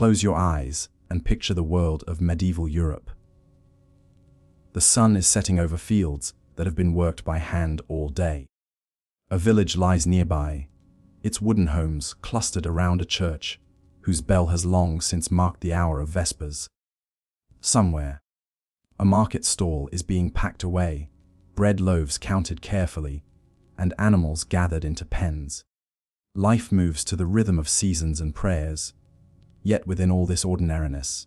Close your eyes and picture the world of medieval Europe. The sun is setting over fields that have been worked by hand all day. A village lies nearby, its wooden homes clustered around a church whose bell has long since marked the hour of vespers. Somewhere, a market stall is being packed away, bread loaves counted carefully, and animals gathered into pens. Life moves to the rhythm of seasons and prayers, yet within all this ordinariness,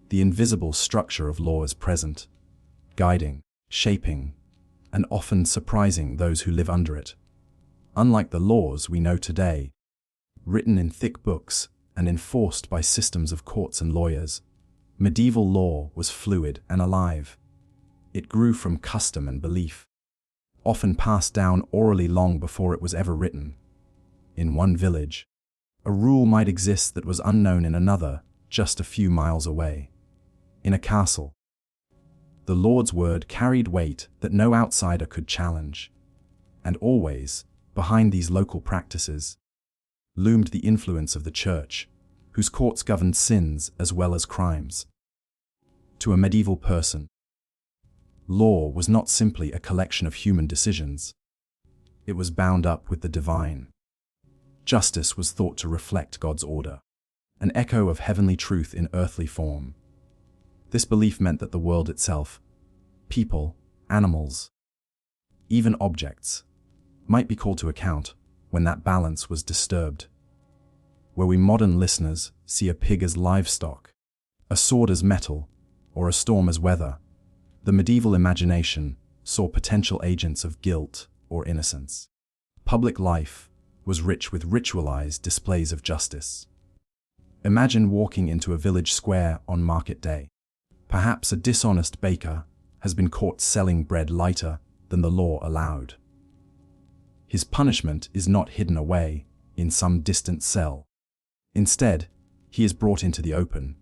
the invisible structure of law is present, guiding, shaping, and often surprising those who live under it. Unlike the laws we know today, written in thick books and enforced by systems of courts and lawyers, medieval law was fluid and alive. It grew from custom and belief, often passed down orally long before it was ever written. In one village, a rule might exist that was unknown in another, just a few miles away. In a castle, the Lord's word carried weight that no outsider could challenge. And always, behind these local practices, loomed the influence of the church, whose courts governed sins as well as crimes. To a medieval person, law was not simply a collection of human decisions. It was bound up with the divine. Justice was thought to reflect God's order, an echo of heavenly truth in earthly form. This belief meant that the world itself, people, animals, even objects, might be called to account when that balance was disturbed. Where we modern listeners see a pig as livestock, a sword as metal, or a storm as weather, the medieval imagination saw potential agents of guilt or innocence. Public life was rich with ritualized displays of justice. Imagine walking into a village square on market day. Perhaps a dishonest baker has been caught selling bread lighter than the law allowed. His punishment is not hidden away in some distant cell. Instead, he is brought into the open,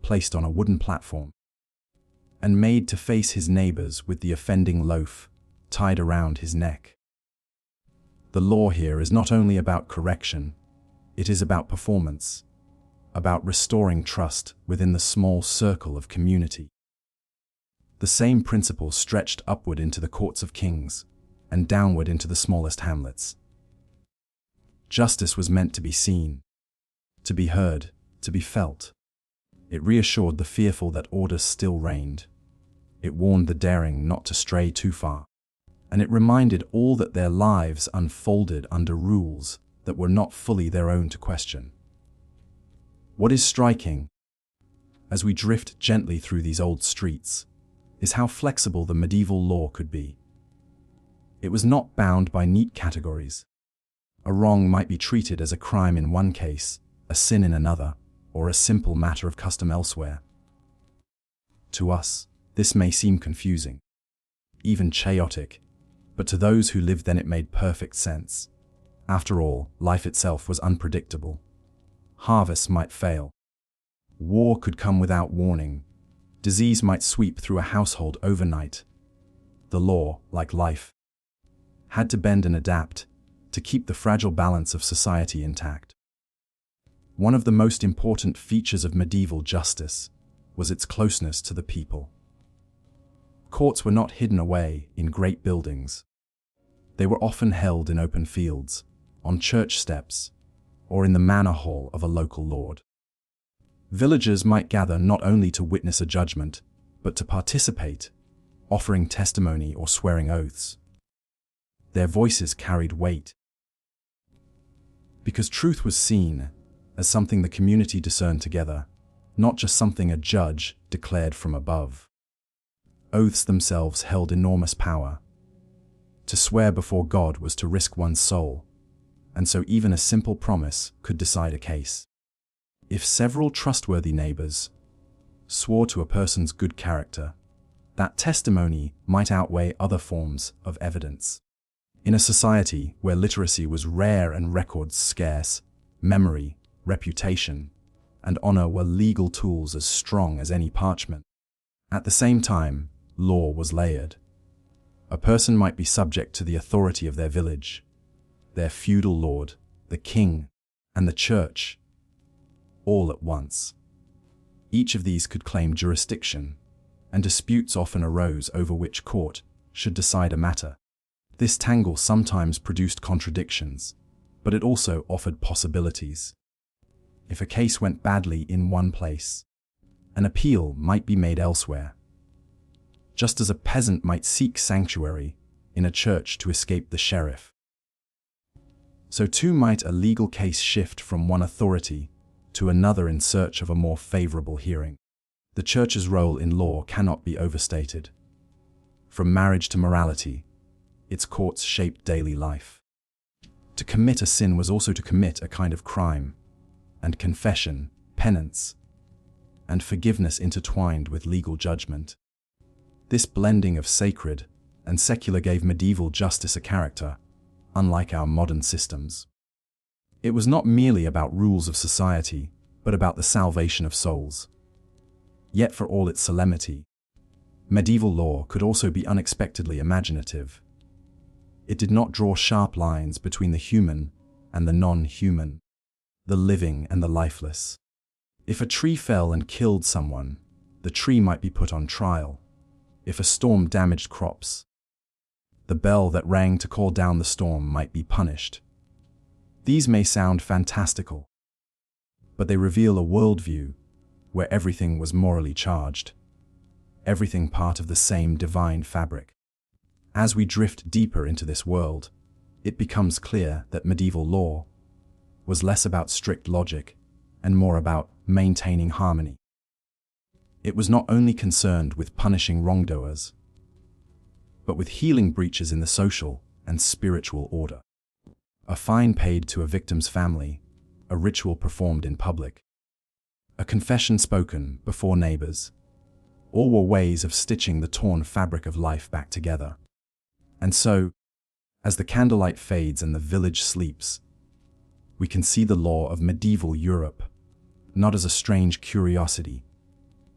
placed on a wooden platform, and made to face his neighbors with the offending loaf tied around his neck. The law here is not only about correction, it is about performance, about restoring trust within the small circle of community. The same principle stretched upward into the courts of kings and downward into the smallest hamlets. Justice was meant to be seen, to be heard, to be felt. It reassured the fearful that order still reigned. It warned the daring not to stray too far. And it reminded all that their lives unfolded under rules that were not fully their own to question. What is striking, as we drift gently through these old streets, is how flexible the medieval law could be. It was not bound by neat categories. A wrong might be treated as a crime in one case, a sin in another, or a simple matter of custom elsewhere. To us, this may seem confusing, even chaotic, but to those who lived then it made perfect sense. After all, life itself was unpredictable. Harvests might fail. War could come without warning. Disease might sweep through a household overnight. The law, like life, had to bend and adapt to keep the fragile balance of society intact. One of the most important features of medieval justice was its closeness to the people. Courts were not hidden away in great buildings. They were often held in open fields, on church steps, or in the manor hall of a local lord. Villagers might gather not only to witness a judgment, but to participate, offering testimony or swearing oaths. Their voices carried weight, because truth was seen as something the community discerned together, not just something a judge declared from above. Oaths themselves held enormous power. To swear before God was to risk one's soul, and so even a simple promise could decide a case. If several trustworthy neighbors swore to a person's good character, that testimony might outweigh other forms of evidence. In a society where literacy was rare and records scarce, memory, reputation, and honor were legal tools as strong as any parchment. At the same time, law was layered. A person might be subject to the authority of their village, their feudal lord, the king, and the church. all at once. Each of these could claim jurisdiction, and disputes often arose over which court should decide a matter. This tangle sometimes produced contradictions, but it also offered possibilities. If a case went badly in one place, an appeal might be made elsewhere, just as a peasant might seek sanctuary in a church to escape the sheriff. So too might a legal case shift from one authority to another in search of a more favorable hearing. The church's role in law cannot be overstated. From marriage to morality, its courts shaped daily life. To commit a sin was also to commit a kind of crime, and confession, penance, and forgiveness intertwined with legal judgment. This blending of sacred and secular gave medieval justice a character, unlike our modern systems. It was not merely about rules of society, but about the salvation of souls. Yet for all its solemnity, medieval law could also be unexpectedly imaginative. It did not draw sharp lines between the human and the non-human, the living and the lifeless. If a tree fell and killed someone, the tree might be put on trial. If a storm damaged crops, the bell that rang to call down the storm might be punished. These may sound fantastical, but they reveal a worldview where everything was morally charged, everything part of the same divine fabric. As we drift deeper into this world, it becomes clear that medieval law was less about strict logic and more about maintaining harmony. It was not only concerned with punishing wrongdoers, but with healing breaches in the social and spiritual order. A fine paid to a victim's family, a ritual performed in public, a confession spoken before neighbors, all were ways of stitching the torn fabric of life back together. And so, as the candlelight fades and the village sleeps, we can see the law of medieval Europe, not as a strange curiosity,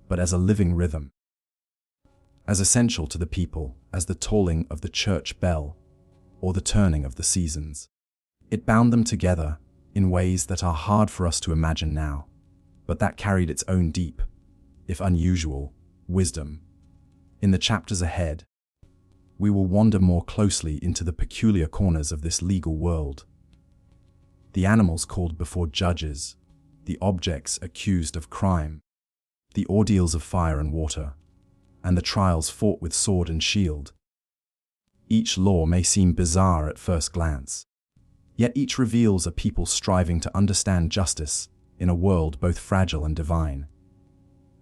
but as a living rhythm, as essential to the people as the tolling of the church bell or the turning of the seasons. It bound them together in ways that are hard for us to imagine now, but that carried its own deep, if unusual, wisdom. In the chapters ahead, we will wander more closely into the peculiar corners of this legal world. The animals called before judges, the objects accused of crime, the ordeals of fire and water, and the trials fought with sword and shield. Each law may seem bizarre at first glance, yet each reveals a people striving to understand justice in a world both fragile and divine.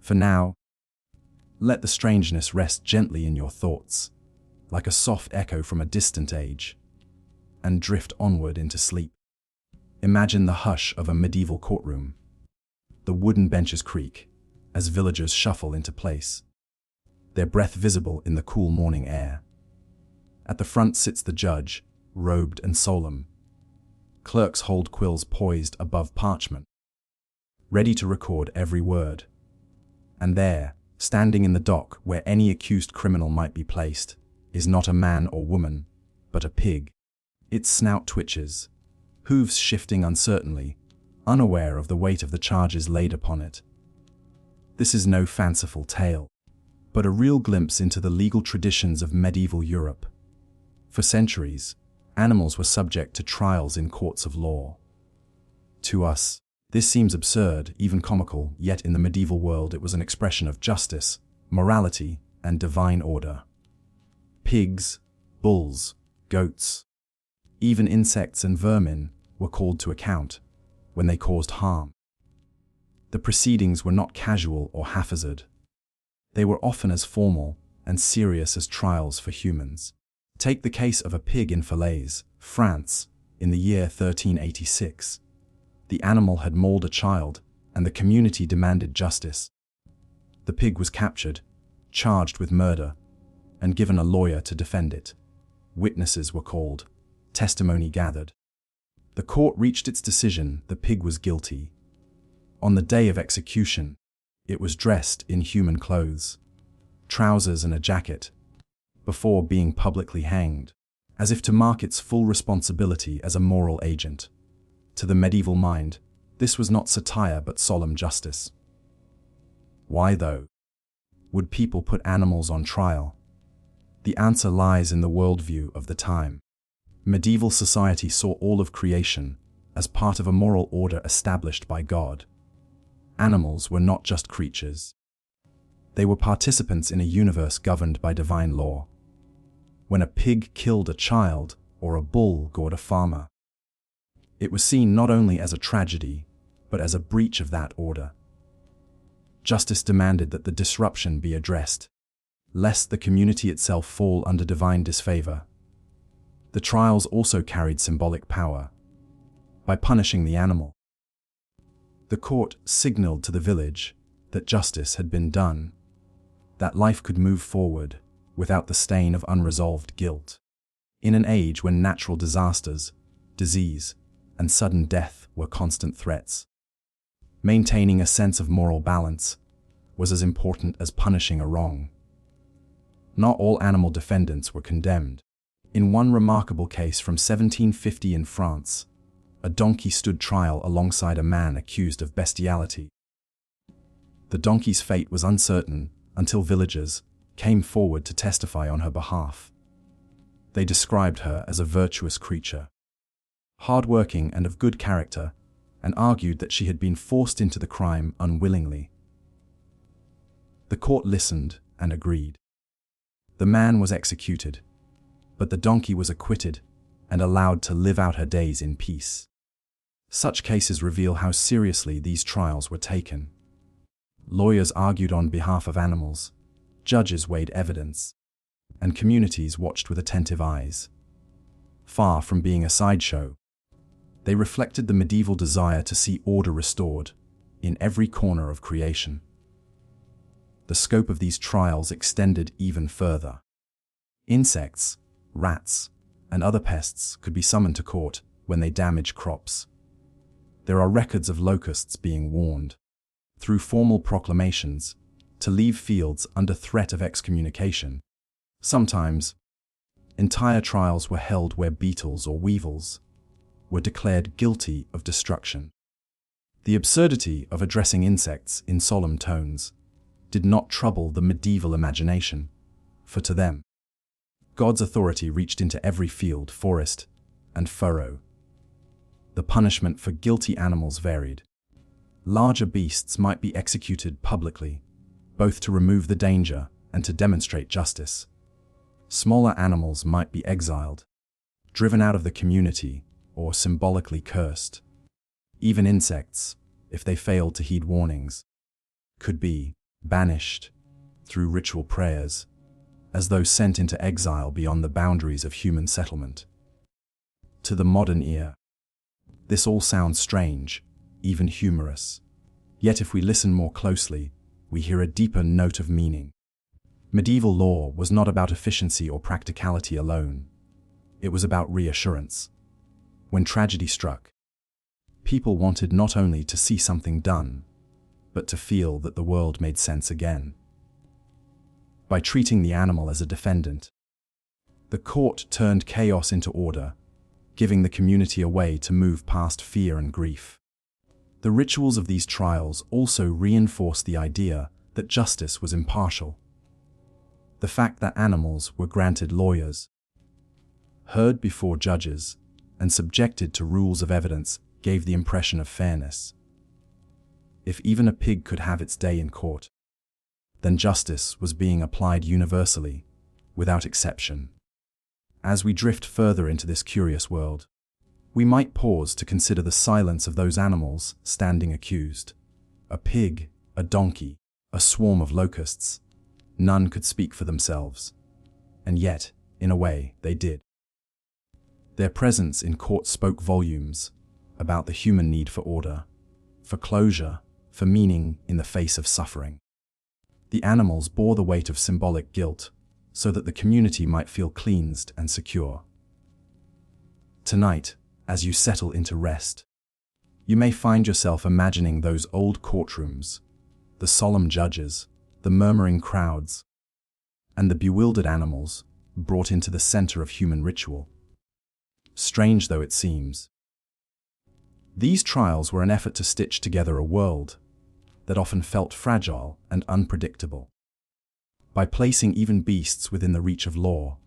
For now, let the strangeness rest gently in your thoughts, like a soft echo from a distant age, and drift onward into sleep. Imagine the hush of a medieval courtroom. The wooden benches creak as villagers shuffle into place, their breath visible in the cool morning air. At the front sits the judge, robed and solemn. Clerks hold quills poised above parchment, ready to record every word. And there, standing in the dock where any accused criminal might be placed, is not a man or woman, but a pig. Its snout twitches, hooves shifting uncertainly, unaware of the weight of the charges laid upon it. This is no fanciful tale, but a real glimpse into the legal traditions of medieval Europe. For centuries, animals were subject to trials in courts of law. To us, this seems absurd, even comical, yet in the medieval world it was an expression of justice, morality, and divine order. Pigs, bulls, goats, even insects and vermin were called to account when they caused harm. The proceedings were not casual or haphazard. They were often as formal and serious as trials for humans. Take the case of a pig in Falaise, France, in the year 1386. The animal had mauled a child, and the community demanded justice. The pig was captured, charged with murder, and given a lawyer to defend it. Witnesses were called, testimony gathered. The court reached its decision: the pig was guilty. On the day of execution, it was dressed in human clothes, trousers and a jacket, before being publicly hanged, as if to mark its full responsibility as a moral agent. To the medieval mind, This was not satire but solemn justice. Why, though, would people put animals on trial? The answer lies in the worldview of the time. Medieval society saw all of creation as part of a moral order established by God. Animals were not just creatures. They were participants in a universe governed by divine law. When a pig killed a child or a bull gored a farmer, it was seen not only as a tragedy, but as a breach of that order. Justice demanded that the disruption be addressed, lest the community itself fall under divine disfavor. The trials also carried symbolic power. By punishing the animal, the court signaled to the village that justice had been done, that life could move forward without the stain of unresolved guilt. In an age when natural disasters, disease, and sudden death were constant threats, maintaining a sense of moral balance was as important as punishing a wrong. Not all animal defendants were condemned. In one remarkable case from 1750 in France, a donkey stood trial alongside a man accused of bestiality. The donkey's fate was uncertain until villagers came forward to testify on her behalf. They described her as a virtuous creature, hard-working and of good character, and argued that she had been forced into the crime unwillingly. The court listened and agreed. The man was executed, but the donkey was acquitted and allowed to live out her days in peace. Such cases reveal how seriously these trials were taken. Lawyers argued on behalf of animals, judges weighed evidence, and communities watched with attentive eyes. Far from being a sideshow, they reflected the medieval desire to see order restored in every corner of creation. The scope of these trials extended even further. Insects, rats, and other pests could be summoned to court when they damage crops. There are records of locusts being warned, through formal proclamations, to leave fields under threat of excommunication. Sometimes, entire trials were held where beetles or weevils were declared guilty of destruction. The absurdity of addressing insects in solemn tones did not trouble the medieval imagination, for to them, God's authority reached into every field, forest, and furrow. The punishment for guilty animals varied. Larger beasts might be executed publicly, both to remove the danger and to demonstrate justice. Smaller animals might be exiled, driven out of the community, or symbolically cursed. Even insects, if they failed to heed warnings, could be banished through ritual prayers, as though sent into exile beyond the boundaries of human settlement. To the modern ear, this all sounds strange, even humorous. Yet if we listen more closely, we hear a deeper note of meaning. Medieval law was not about efficiency or practicality alone. It was about reassurance. When tragedy struck, people wanted not only to see something done, but to feel that the world made sense again. By treating the animal as a defendant, the court turned chaos into order, giving the community a way to move past fear and grief. The rituals of these trials also reinforced the idea that justice was impartial. The fact that animals were granted lawyers, heard before judges, and subjected to rules of evidence gave the impression of fairness. If even a pig could have its day in court, then justice was being applied universally, without exception. As we drift further into this curious world, we might pause to consider the silence of those animals standing accused. A pig, a donkey, a swarm of locusts. None could speak for themselves. And yet, in a way, they did. Their presence in court spoke volumes about the human need for order, for closure, for meaning in the face of suffering. The animals bore the weight of symbolic guilt, so that the community might feel cleansed and secure. Tonight, as you settle into rest, you may find yourself imagining those old courtrooms, the solemn judges, the murmuring crowds, and the bewildered animals brought into the center of human ritual. Strange though it seems, These trials were an effort to stitch together a world that often felt fragile and unpredictable. By placing even beasts within the reach of law,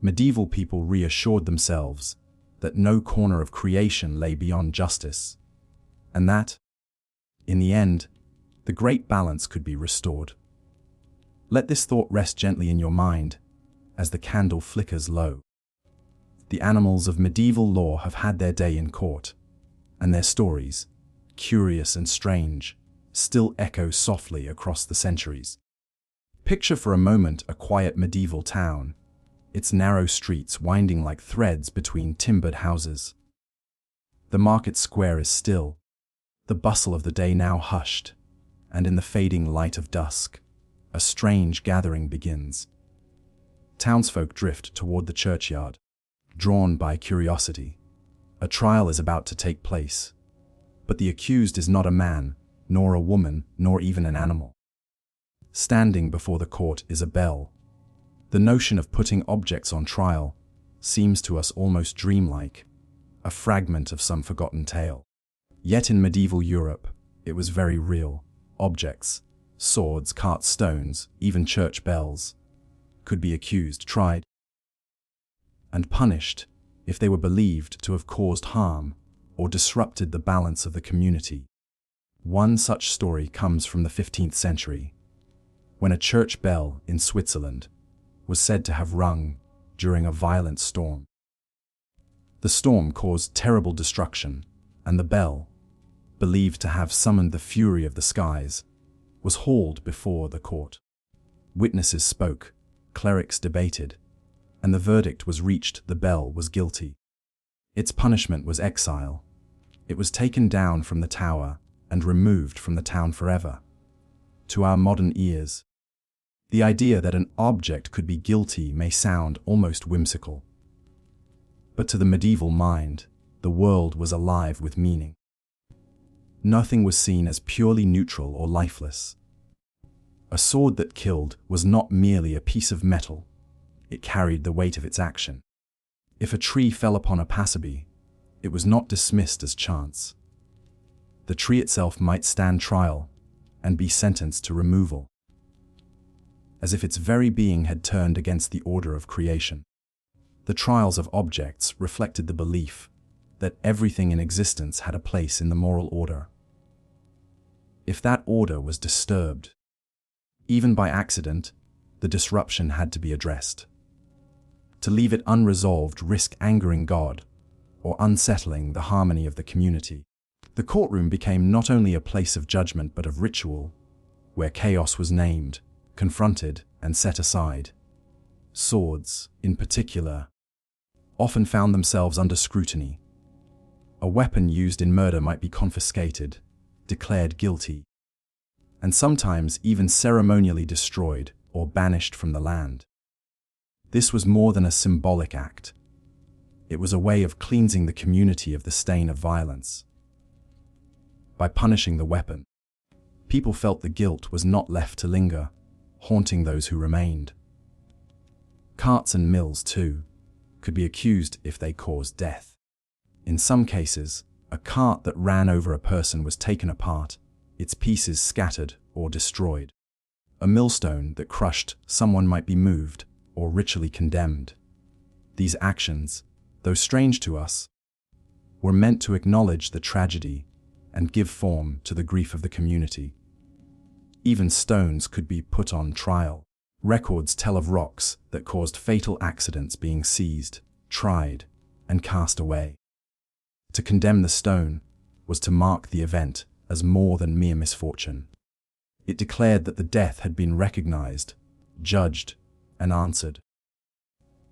medieval people reassured themselves that no corner of creation lay beyond justice, and that, in the end, the great balance could be restored. Let this thought rest gently in your mind as the candle flickers low. The animals of medieval law have had their day in court, and their stories, curious and strange, still echo softly across the centuries. Picture for a moment a quiet medieval town, its narrow streets winding like threads between timbered houses. The market square is still, the bustle of the day now hushed, and in the fading light of dusk, a strange gathering begins. Townsfolk drift toward the churchyard, drawn by curiosity. A trial is about to take place, but the accused is not a man, nor a woman, nor even an animal. Standing before the court is a bell. The notion of putting objects on trial seems to us almost dreamlike, a fragment of some forgotten tale. Yet in medieval Europe, it was very real. Objects, swords, carts, stones, even church bells, could be accused, tried, and punished if they were believed to have caused harm or disrupted the balance of the community. One such story comes from the 15th century, when a church bell in Switzerland was said to have rung during a violent storm. The storm caused terrible destruction, and the bell, believed to have summoned the fury of the skies, was hauled before the court. Witnesses spoke, clerics debated, and the verdict was reached: the bell was guilty. Its punishment was exile. It was taken down from the tower and removed from the town forever. To our modern ears, the idea that an object could be guilty may sound almost whimsical. But to the medieval mind, the world was alive with meaning. Nothing was seen as purely neutral or lifeless. A sword that killed was not merely a piece of metal. It carried the weight of its action. If a tree fell upon a passerby, it was not dismissed as chance. The tree itself might stand trial and be sentenced to removal, as if its very being had turned against the order of creation. The trials of objects reflected the belief that everything in existence had a place in the moral order. If that order was disturbed, even by accident, the disruption had to be addressed. To leave it unresolved risked angering God or unsettling the harmony of the community. The courtroom became not only a place of judgment but of ritual, where chaos was named, confronted, and set aside. Swords, in particular, often found themselves under scrutiny. A weapon used in murder might be confiscated, declared guilty, and sometimes even ceremonially destroyed or banished from the land. This was more than a symbolic act. It was a way of cleansing the community of the stain of violence. By punishing the weapon, people felt the guilt was not left to linger, haunting those who remained. Carts and mills, too, could be accused if they caused death. In some cases, a cart that ran over a person was taken apart, its pieces scattered or destroyed. A millstone that crushed someone might be moved or ritually condemned. These actions, though strange to us, were meant to acknowledge the tragedy and give form to the grief of the community. Even stones could be put on trial. Records tell of rocks that caused fatal accidents being seized, tried, and cast away. To condemn the stone was to mark the event as more than mere misfortune. It declared that the death had been recognized, judged, and answered.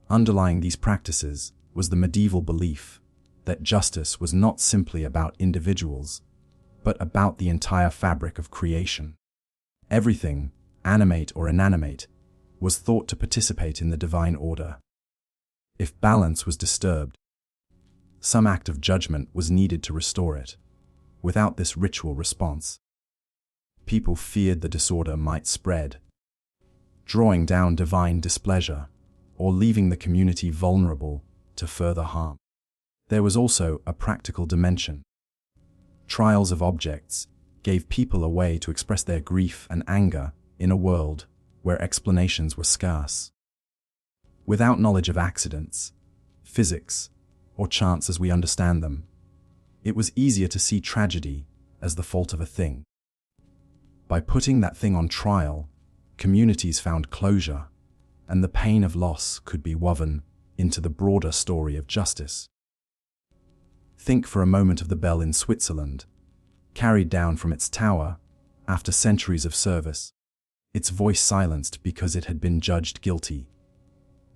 Underlying these practices was the medieval belief that justice was not simply about individuals, but about the entire fabric of creation. Everything, animate or inanimate, was thought to participate in the divine order. If balance was disturbed, some act of judgment was needed to restore it. Without this ritual response, people feared the disorder might spread, drawing down divine displeasure or leaving the community vulnerable to further harm. There was also a practical dimension. Trials of objects gave people a way to express their grief and anger in a world where explanations were scarce. Without knowledge of accidents, physics, or chance as we understand them, it was easier to see tragedy as the fault of a thing. By putting that thing on trial, communities found closure, and the pain of loss could be woven into the broader story of justice. Think for a moment of the bell in Switzerland, carried down from its tower after centuries of service, its voice silenced because it had been judged guilty.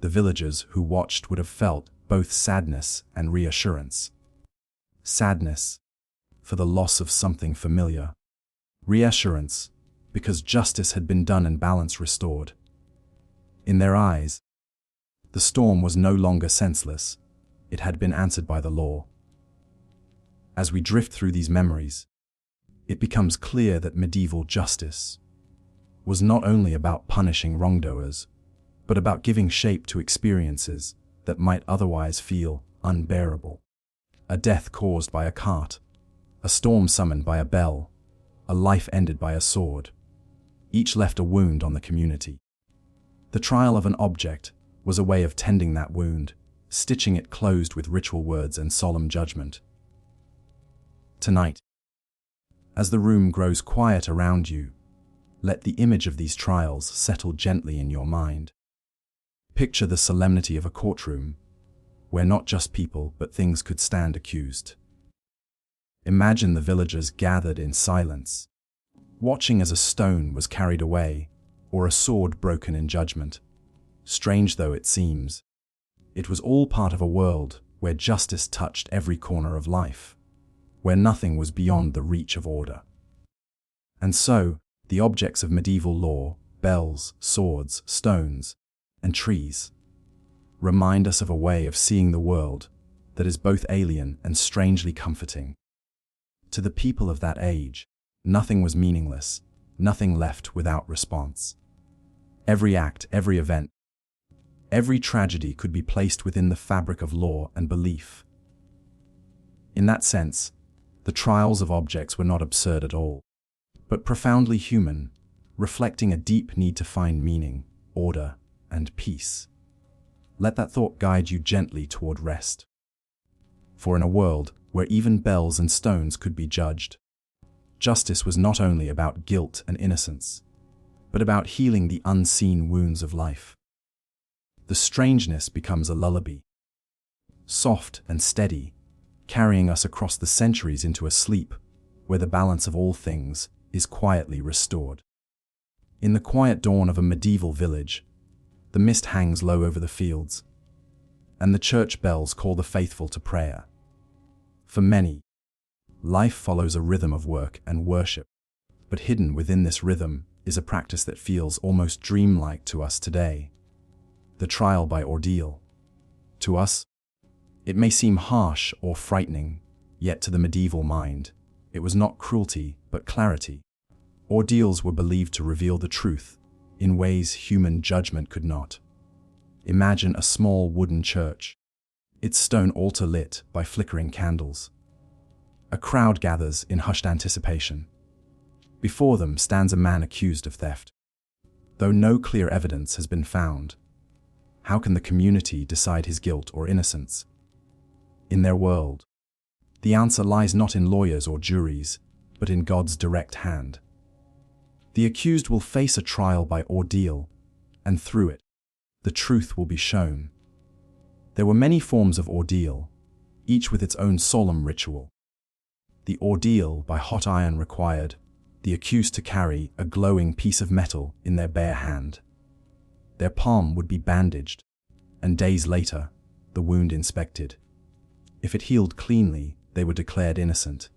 The villagers who watched would have felt both sadness and reassurance. Sadness, for the loss of something familiar. Reassurance, because justice had been done and balance restored. In their eyes, the storm was no longer senseless. It had been answered by the law. As we drift through these memories, it becomes clear that medieval justice was not only about punishing wrongdoers, but about giving shape to experiences that might otherwise feel unbearable. A death caused by a cart, a storm summoned by a bell, a life ended by a sword. Each left a wound on the community. The trial of an object was a way of tending that wound, stitching it closed with ritual words and solemn judgment. Tonight, as the room grows quiet around you, let the image of these trials settle gently in your mind. Picture the solemnity of a courtroom, where not just people but things could stand accused. Imagine the villagers gathered in silence, watching as a stone was carried away or a sword broken in judgment. Strange though it seems, it was all part of a world where justice touched every corner of life, where nothing was beyond the reach of order. And so, the objects of medieval law, bells, swords, stones, and trees, remind us of a way of seeing the world that is both alien and strangely comforting. To the people of that age, nothing was meaningless, nothing left without response. Every act, every event, every tragedy could be placed within the fabric of law and belief. In that sense, the trials of objects were not absurd at all, but profoundly human, reflecting a deep need to find meaning, order, and peace. Let that thought guide you gently toward rest. For in a world where even bells and stones could be judged, justice was not only about guilt and innocence, but about healing the unseen wounds of life. The strangeness becomes a lullaby, soft and steady, carrying us across the centuries into a sleep where the balance of all things is quietly restored. In the quiet dawn of a medieval village, the mist hangs low over the fields, and the church bells call the faithful to prayer. For many, life follows a rhythm of work and worship, but hidden within this rhythm is a practice that feels almost dreamlike to us today: the trial by ordeal. To us, it may seem harsh or frightening, yet to the medieval mind, it was not cruelty but clarity. Ordeals were believed to reveal the truth in ways human judgment could not. Imagine a small wooden church, its stone altar lit by flickering candles. A crowd gathers in hushed anticipation. Before them stands a man accused of theft. Though no clear evidence has been found, how can the community decide his guilt or innocence? In their world, the answer lies not in lawyers or juries, but in God's direct hand. The accused will face a trial by ordeal, and through it, the truth will be shown. There were many forms of ordeal, each with its own solemn ritual. The ordeal by hot iron required the accused to carry a glowing piece of metal in their bare hand. Their palm would be bandaged, and days later, the wound inspected. If it healed cleanly, they were declared innocent.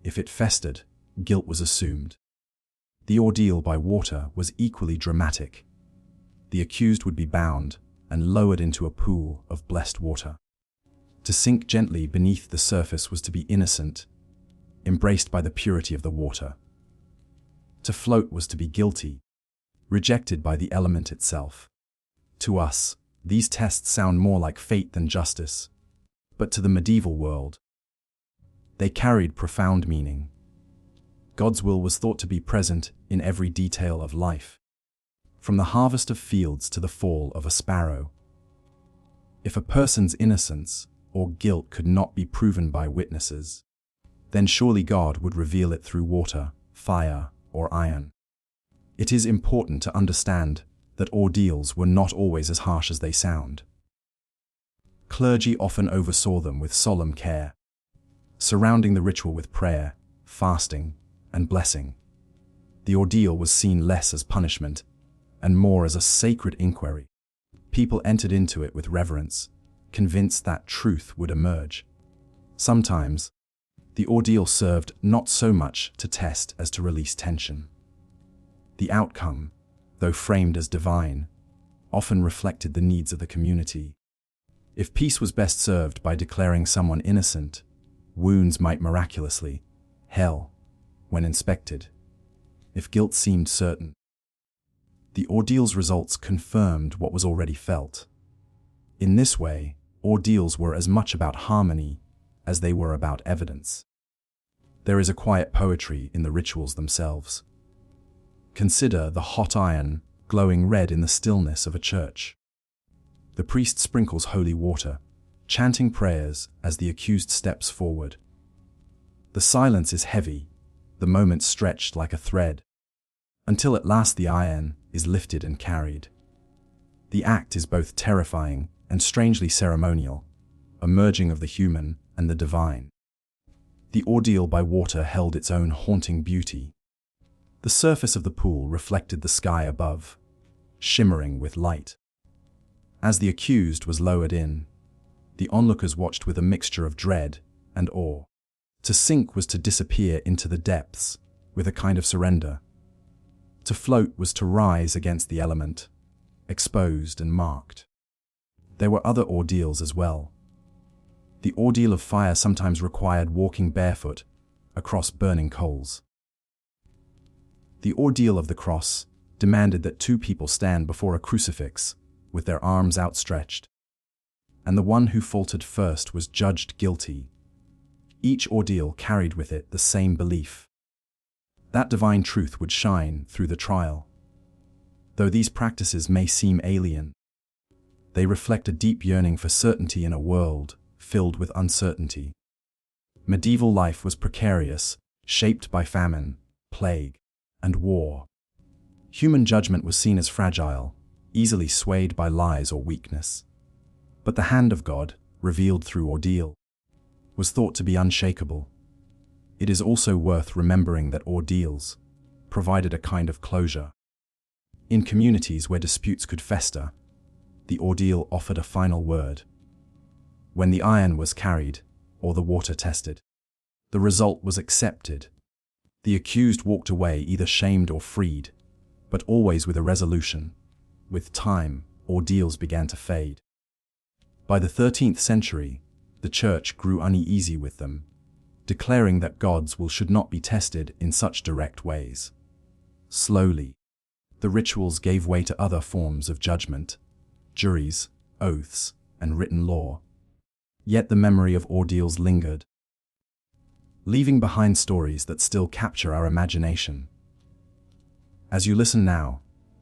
If it festered, guilt was assumed. The ordeal by water was equally dramatic. The accused would be bound and lowered into a pool of blessed water. To sink gently beneath the surface was to be innocent, embraced by the purity of the water. To float was to be guilty, rejected by the element itself. To us, these tests sound more like fate than justice, but to the medieval world, They carried profound meaning. God's will was thought to be present in every detail of life, from the harvest of fields to the fall of a sparrow. If a person's innocence or guilt could not be proven by witnesses, then surely God would reveal it through water, fire, or iron. It is important to understand that ordeals were not always as harsh as they sound. Clergy often oversaw them with solemn care, surrounding the ritual with prayer, fasting, and blessing. The ordeal was seen less as punishment and more as a sacred inquiry. People entered into it with reverence, convinced that truth would emerge. Sometimes, the ordeal served not so much to test as to release tension. The outcome, though framed as divine, often reflected the needs of the community. If peace was best served by declaring someone innocent, wounds might miraculously heal when inspected. If guilt seemed certain, the ordeal's results confirmed what was already felt. In this way, ordeals were as much about harmony as they were about evidence. There is a quiet poetry in the rituals themselves. Consider the hot iron glowing red in the stillness of a church. The priest sprinkles holy water, chanting prayers as the accused steps forward. The silence is heavy, the moment stretched like a thread, until at last the iron is lifted and carried. The act is both terrifying and strangely ceremonial, a merging of the human and the divine. The ordeal by water held its own haunting beauty. The surface of the pool reflected the sky above, shimmering with light. As the accused was lowered in, the onlookers watched with a mixture of dread and awe. To sink was to disappear into the depths with a kind of surrender. To float was to rise against the element, exposed and marked. There were other ordeals as well. The ordeal of fire sometimes required walking barefoot across burning coals. The ordeal of the cross demanded that two people stand before a crucifix with their arms outstretched, and the one who faltered first was judged guilty. Each ordeal carried with it the same belief. That divine truth would shine through the trial. Though these practices may seem alien, they reflect a deep yearning for certainty in a world filled with uncertainty. Medieval life was precarious, shaped by famine, plague, and war. Human judgment was seen as fragile, easily swayed by lies or weakness. But the hand of God, revealed through ordeal, was thought to be unshakable. It is also worth remembering that ordeals provided a kind of closure. In communities where disputes could fester, the ordeal offered a final word. When the iron was carried, or the water tested, the result was accepted. The accused walked away either shamed or freed, but always with a resolution. With time, ordeals began to fade. By the 13th century, the Church grew uneasy with them, declaring that God's will should not be tested in such direct ways. Slowly, the rituals gave way to other forms of judgment, juries, oaths, and written law. Yet the memory of ordeals lingered, leaving behind stories that still capture our imagination. As you listen now,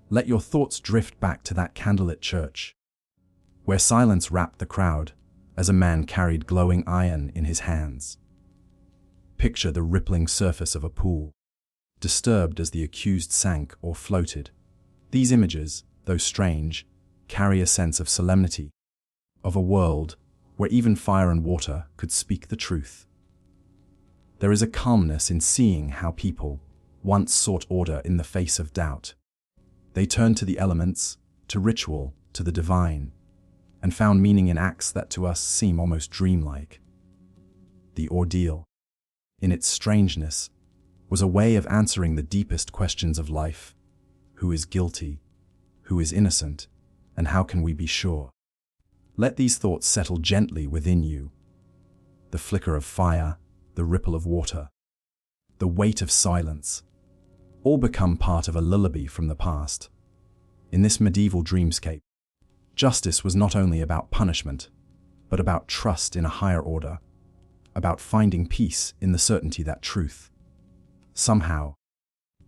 let your thoughts drift back to that candlelit church, where silence wrapped the crowd as a man carried glowing iron in his hands. Picture the rippling surface of a pool, disturbed as the accused sank or floated. These images, though strange, carry a sense of solemnity, of a world where even fire and water could speak the truth. There is a calmness in seeing how people once sought order in the face of doubt. They turned to the elements, to ritual, to the divine, and found meaning in acts that to us seem almost dreamlike. The ordeal, in its strangeness, was a way of answering the deepest questions of life. Who is guilty? Who is innocent? And how can we be sure? Let these thoughts settle gently within you. The flicker of fire, the ripple of water, the weight of silence, all become part of a lullaby from the past. In this medieval dreamscape, justice was not only about punishment, but about trust in a higher order, about finding peace in the certainty that truth, somehow,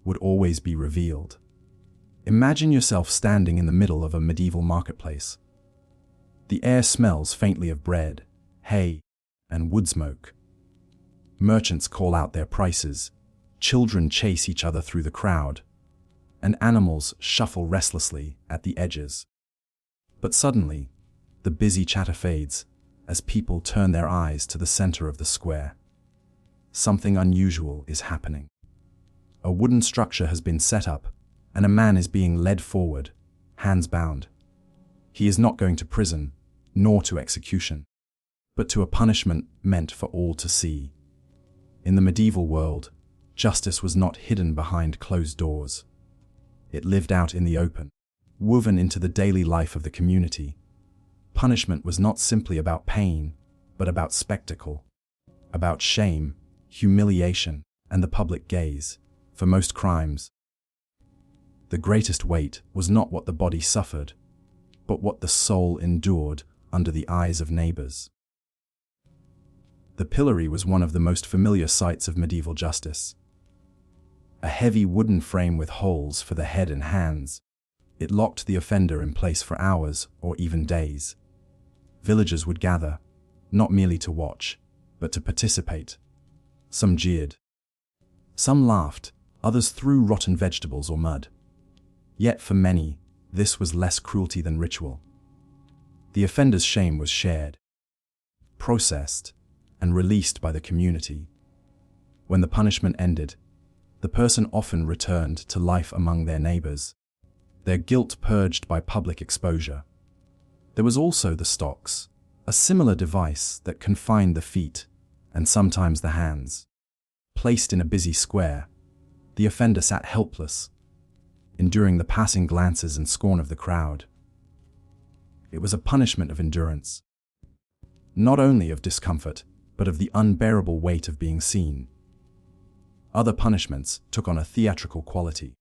would always be revealed. Imagine yourself standing in the middle of a medieval marketplace. The air smells faintly of bread, hay, and wood smoke. Merchants call out their prices, children chase each other through the crowd, and animals shuffle restlessly at the edges. But suddenly, the busy chatter fades as people turn their eyes to the center of the square. Something unusual is happening. A wooden structure has been set up, and a man is being led forward, hands bound. He is not going to prison, nor to execution, but to a punishment meant for all to see. In the medieval world, justice was not hidden behind closed doors. It lived out in the open, woven into the daily life of the community. Punishment was not simply about pain, but about spectacle, about shame, humiliation, and the public gaze. For most crimes, the greatest weight was not what the body suffered, but what the soul endured under the eyes of neighbors. The pillory was one of the most familiar sights of medieval justice. A heavy wooden frame with holes for the head and hands. It locked the offender in place for hours or even days. Villagers would gather, not merely to watch, but to participate. Some jeered. Some laughed. Others threw rotten vegetables or mud. Yet for many, this was less cruelty than ritual. The offender's shame was shared, processed, and released by the community. When the punishment ended, the person often returned to life among their neighbors, their guilt purged by public exposure. There was also the stocks, a similar device that confined the feet and sometimes the hands. Placed in a busy square, the offender sat helpless, enduring the passing glances and scorn of the crowd. It was a punishment of endurance, not only of discomfort, but of the unbearable weight of being seen. Other punishments took on a theatrical quality.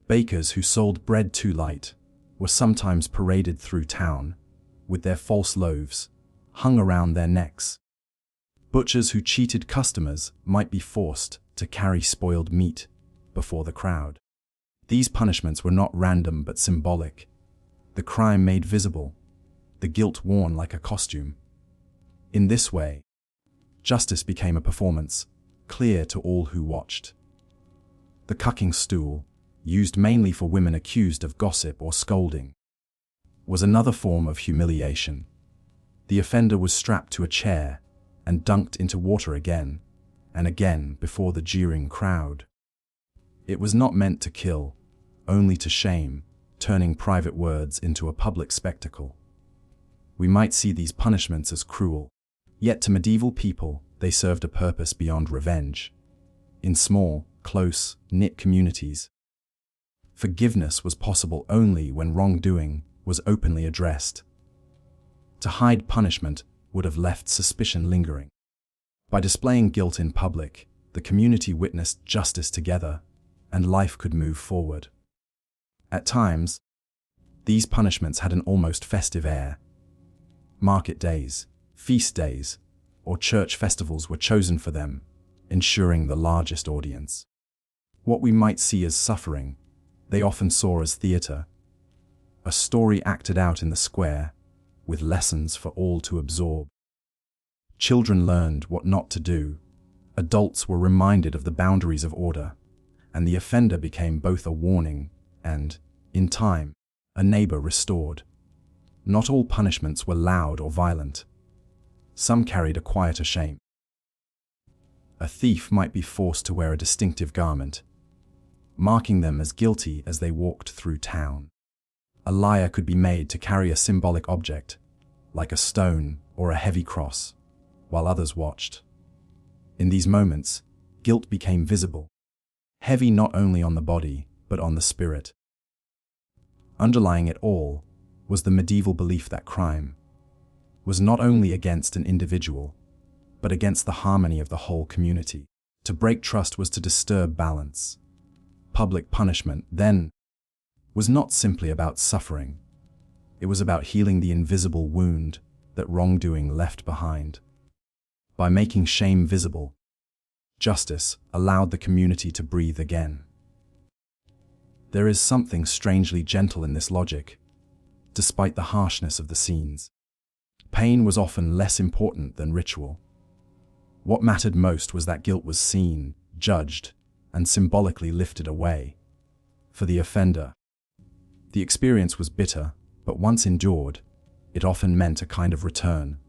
Bakers who sold bread too light were sometimes paraded through town, with their false loaves hung around their necks. Butchers who cheated customers might be forced to carry spoiled meat before the crowd. These punishments were not random but symbolic, the crime made visible, the guilt worn like a costume. In this way, justice became a performance, clear to all who watched. The cucking stool, used mainly for women accused of gossip or scolding, was another form of humiliation. The offender was strapped to a chair and dunked into water again and again before the jeering crowd. It was not meant to kill, only to shame, turning private words into a public spectacle. We might see these punishments as cruel, yet to medieval people they served a purpose beyond revenge. In small, close-knit communities, forgiveness was possible only when wrongdoing was openly addressed. To hide punishment would have left suspicion lingering. By displaying guilt in public, the community witnessed justice together, and life could move forward. At times, these punishments had an almost festive air. Market days, feast days, or church festivals were chosen for them, ensuring the largest audience. What we might see as suffering, they often saw as theater, a story acted out in the square, with lessons for all to absorb. Children learned what not to do, adults were reminded of the boundaries of order, and the offender became both a warning and, in time, a neighbor restored. Not all punishments were loud or violent. Some carried a quieter shame. A thief might be forced to wear a distinctive garment, marking them as guilty as they walked through town. A liar could be made to carry a symbolic object, like a stone or a heavy cross, while others watched. In these moments, guilt became visible, heavy not only on the body, but on the spirit. Underlying it all was the medieval belief that crime was not only against an individual, but against the harmony of the whole community. To break trust was to disturb balance. Public punishment, then, was not simply about suffering. It was about healing the invisible wound that wrongdoing left behind. By making shame visible, justice allowed the community to breathe again. There is something strangely gentle in this logic, despite the harshness of the scenes. Pain was often less important than ritual. What mattered most was that guilt was seen, judged, and symbolically lifted away. For the offender, the experience was bitter, but once endured, it often meant a kind of return,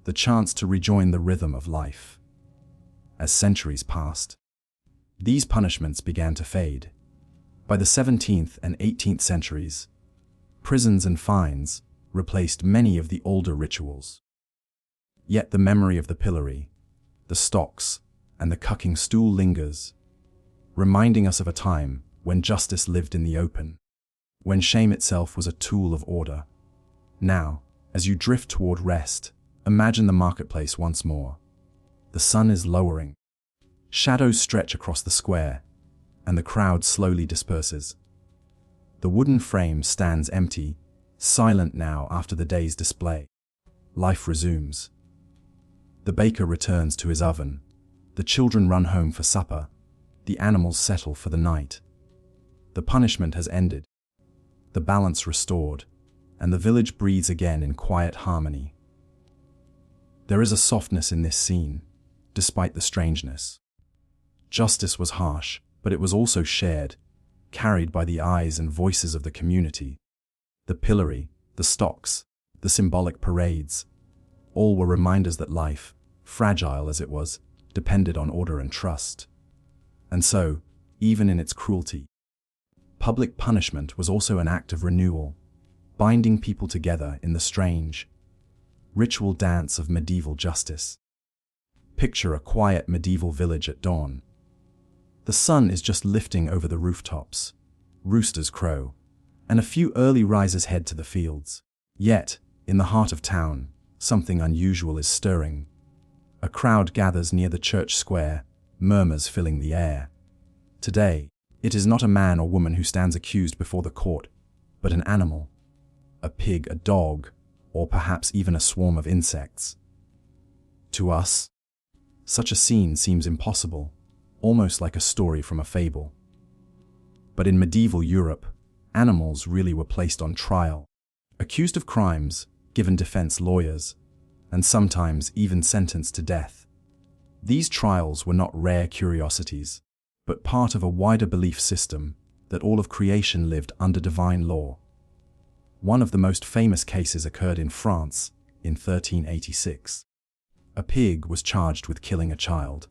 the chance to rejoin the rhythm of life. As centuries passed, these punishments began to fade. By the 17th and 18th centuries, prisons and fines replaced many of the older rituals. Yet the memory of the pillory, the stocks, and the cucking stool lingers, reminding us of a time when justice lived in the open, when shame itself was a tool of order. Now, as you drift toward rest, imagine the marketplace once more. The sun is lowering. Shadows stretch across the square, and the crowd slowly disperses. The wooden frame stands empty, silent now after the day's display. Life resumes. The baker returns to his oven. The children run home for supper. The animals settle for the night. The punishment has ended, the balance restored, and the village breathes again in quiet harmony. There is a softness in this scene, despite the strangeness. Justice was harsh, but it was also shared, carried by the eyes and voices of the community. The pillory, the stocks, the symbolic parades, all were reminders that life, fragile as it was, depended on order and trust. And so, even in its cruelty, public punishment was also an act of renewal, binding people together in the strange, ritual dance of medieval justice. Picture a quiet medieval village at dawn. The sun is just lifting over the rooftops, roosters crow, and a few early risers head to the fields. Yet, in the heart of town, something unusual is stirring. A crowd gathers near the church square, murmurs filling the air. Today, it is not a man or woman who stands accused before the court, but an animal. A pig, a dog, or perhaps even a swarm of insects. To us, such a scene seems impossible, almost like a story from a fable. But in medieval Europe, animals really were placed on trial, accused of crimes, given defense lawyers, and sometimes even sentenced to death. These trials were not rare curiosities, but part of a wider belief system that all of creation lived under divine law. One of the most famous cases occurred in France in 1386. A pig was charged with killing a child.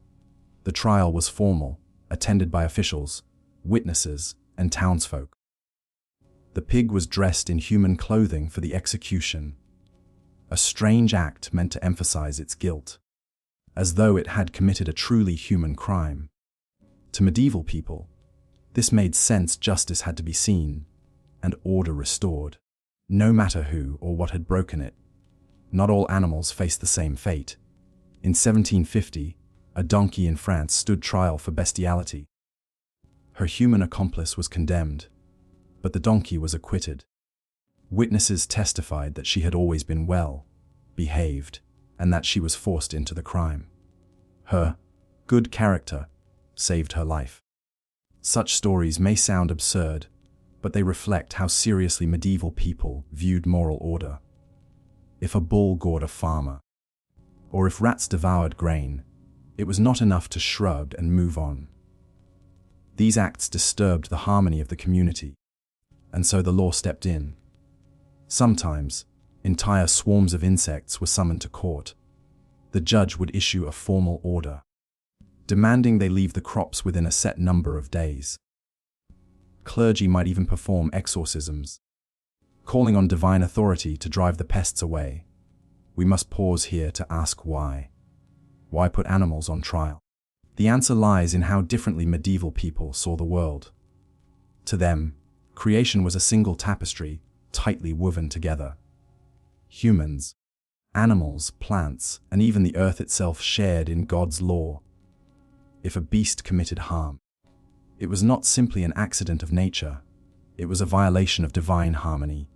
The trial was formal, attended by officials, witnesses, and townsfolk. The pig was dressed in human clothing for the execution, a strange act meant to emphasize its guilt, as though it had committed a truly human crime. To medieval people, this made sense. Justice had to be seen, and order restored, no matter who or what had broken it. Not all animals faced the same fate. In 1750, a donkey in France stood trial for bestiality. Her human accomplice was condemned, but the donkey was acquitted. Witnesses testified that she had always been well behaved, and that she was forced into the crime. Her good character saved her life. Such stories may sound absurd, but they reflect how seriously medieval people viewed moral order. If a bull gored a farmer, or if rats devoured grain, it was not enough to shrug and move on. These acts disturbed the harmony of the community, and so the law stepped in. Sometimes, entire swarms of insects were summoned to court. The judge would issue a formal order, demanding they leave the crops within a set number of days. Clergy might even perform exorcisms, calling on divine authority to drive the pests away. We must pause here to ask why. Why put animals on trial? The answer lies in how differently medieval people saw the world. To them, creation was a single tapestry, tightly woven together. Humans, animals, plants, and even the earth itself shared in God's law. If a beast committed harm, it was not simply an accident of nature, it was a violation of divine harmony.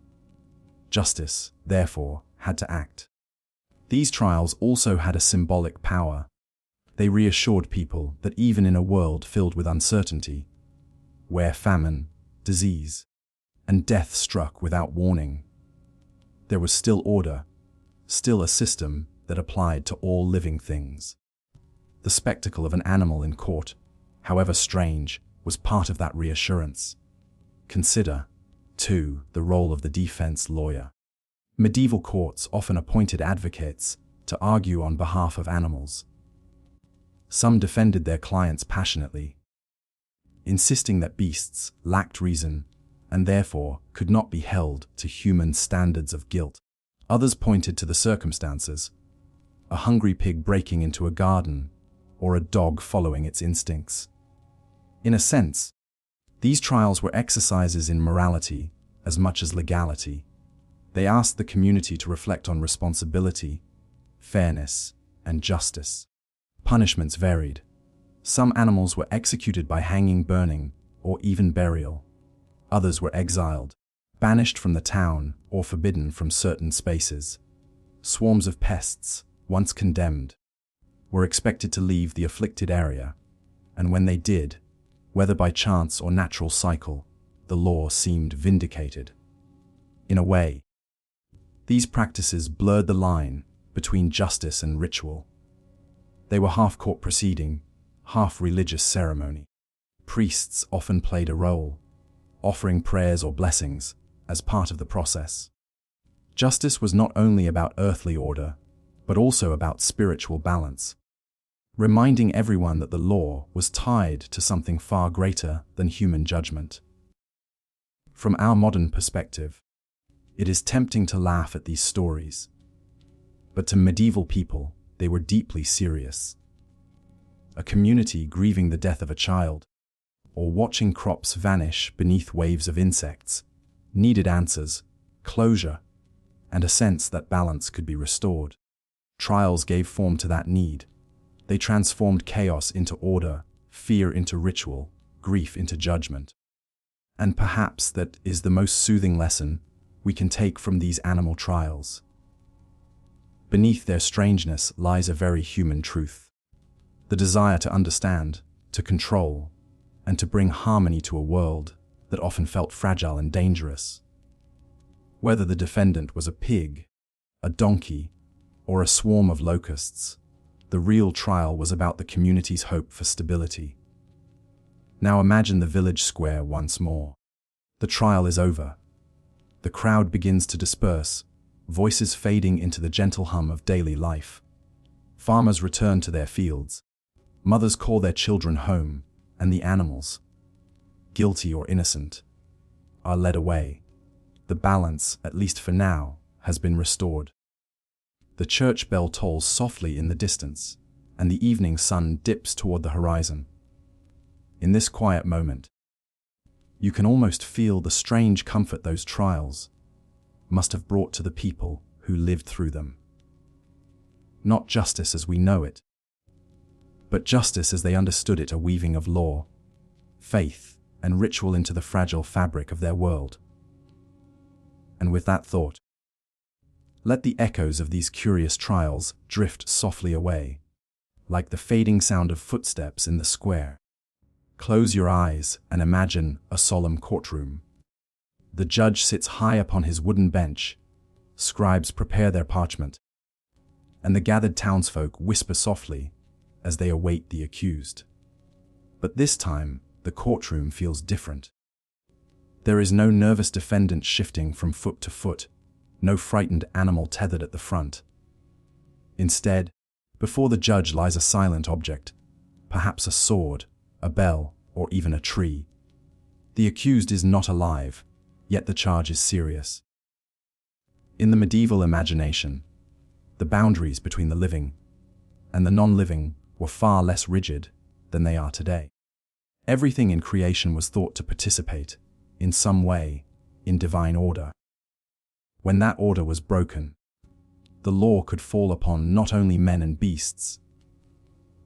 Justice, therefore, had to act. These trials also had a symbolic power. They reassured people that even in a world filled with uncertainty, where famine, disease, and death struck without warning, there was still order, still a system that applied to all living things. The spectacle of an animal in court, however strange, was part of that reassurance. Consider, too, the role of the defense lawyer. Medieval courts often appointed advocates to argue on behalf of animals. Some defended their clients passionately, insisting that beasts lacked reason and therefore could not be held to human standards of guilt. Others pointed to the circumstances, a hungry pig breaking into a garden or a dog following its instincts. In a sense, these trials were exercises in morality as much as legality. They asked the community to reflect on responsibility, fairness, and justice. Punishments varied. Some animals were executed by hanging, burning, or even burial. Others were exiled, banished from the town, or forbidden from certain spaces. Swarms of pests, once condemned, were expected to leave the afflicted area, and when they did, whether by chance or natural cycle, the law seemed vindicated. In a way, these practices blurred the line between justice and ritual. They were half court proceeding, half religious ceremony. Priests often played a role, offering prayers or blessings as part of the process. Justice was not only about earthly order, but also about spiritual balance, reminding everyone that the law was tied to something far greater than human judgment. From our modern perspective, it is tempting to laugh at these stories, but to medieval people, they were deeply serious. A community grieving the death of a child, or watching crops vanish beneath waves of insects, needed answers, closure, and a sense that balance could be restored. Trials gave form to that need. They transformed chaos into order, fear into ritual, grief into judgment. And perhaps that is the most soothing lesson we can take from these animal trials. Beneath their strangeness lies a very human truth. The desire to understand, to control, and to bring harmony to a world that often felt fragile and dangerous. Whether the defendant was a pig, a donkey, or a swarm of locusts, the real trial was about the community's hope for stability. Now imagine the village square once more. The trial is over. The crowd begins to disperse, voices fading into the gentle hum of daily life. Farmers return to their fields. Mothers call their children home, and the animals, guilty or innocent, are led away. The balance, at least for now, has been restored. The church bell tolls softly in the distance, and the evening sun dips toward the horizon. In this quiet moment, you can almost feel the strange comfort those trials must have brought to the people who lived through them. Not justice as we know it, but justice as they understood it, a weaving of law, faith, and ritual into the fragile fabric of their world. And with that thought, let the echoes of these curious trials drift softly away, like the fading sound of footsteps in the square. Close your eyes and imagine a solemn courtroom. The judge sits high upon his wooden bench, scribes prepare their parchment, and the gathered townsfolk whisper softly as they await the accused. But this time, the courtroom feels different. There is no nervous defendant shifting from foot to foot, no frightened animal tethered at the front. Instead, before the judge lies a silent object, perhaps a sword, a bell, or even a tree. The accused is not alive, yet the charge is serious. In the medieval imagination, the boundaries between the living and the non-living were far less rigid than they are today. Everything in creation was thought to participate, in some way, in divine order. When that order was broken, the law could fall upon not only men and beasts,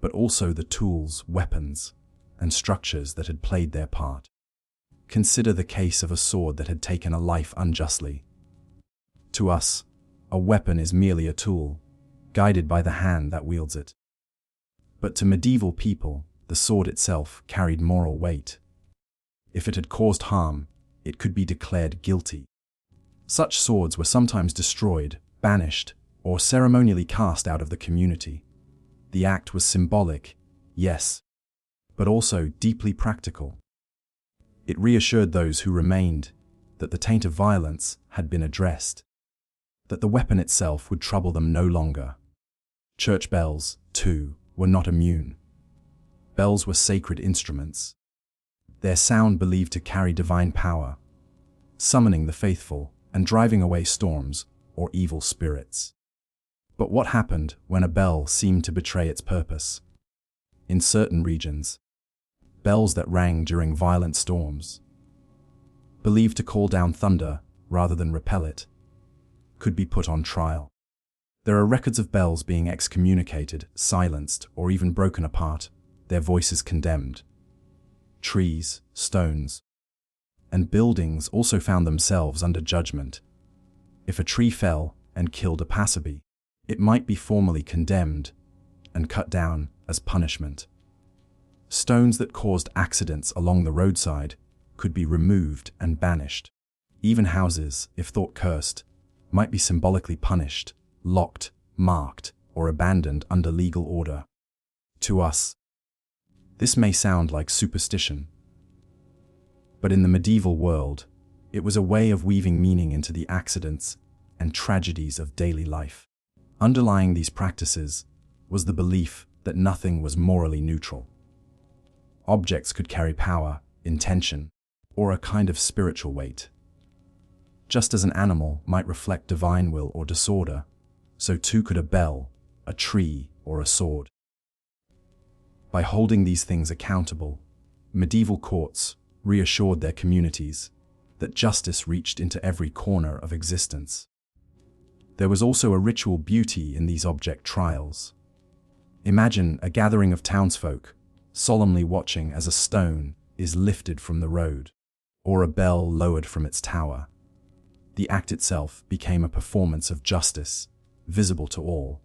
but also the tools, weapons, and structures that had played their part. Consider the case of a sword that had taken a life unjustly. To us, a weapon is merely a tool, guided by the hand that wields it. But to medieval people, the sword itself carried moral weight. If it had caused harm, it could be declared guilty. Such swords were sometimes destroyed, banished, or ceremonially cast out of the community. The act was symbolic, yes, but also deeply practical. It reassured those who remained that the taint of violence had been addressed, that the weapon itself would trouble them no longer. Church bells, too, were not immune. Bells were sacred instruments, their sound believed to carry divine power, summoning the faithful and driving away storms or evil spirits. But what happened when a bell seemed to betray its purpose? In certain regions, bells that rang during violent storms, believed to call down thunder rather than repel it, could be put on trial. There are records of bells being excommunicated, silenced, or even broken apart, their voices condemned. Trees, stones, and buildings also found themselves under judgment. If a tree fell and killed a passerby, it might be formally condemned and cut down as punishment. Stones that caused accidents along the roadside could be removed and banished. Even houses, if thought cursed, might be symbolically punished, locked, marked, or abandoned under legal order. To us, this may sound like superstition, but in the medieval world, it was a way of weaving meaning into the accidents and tragedies of daily life. Underlying these practices was the belief that nothing was morally neutral. Objects could carry power, intention, or a kind of spiritual weight. Just as an animal might reflect divine will or disorder, so too could a bell, a tree, or a sword. By holding these things accountable, medieval courts reassured their communities that justice reached into every corner of existence. There was also a ritual beauty in these object trials. Imagine a gathering of townsfolk solemnly watching as a stone is lifted from the road, or a bell lowered from its tower. The act itself became a performance of justice, visible to all.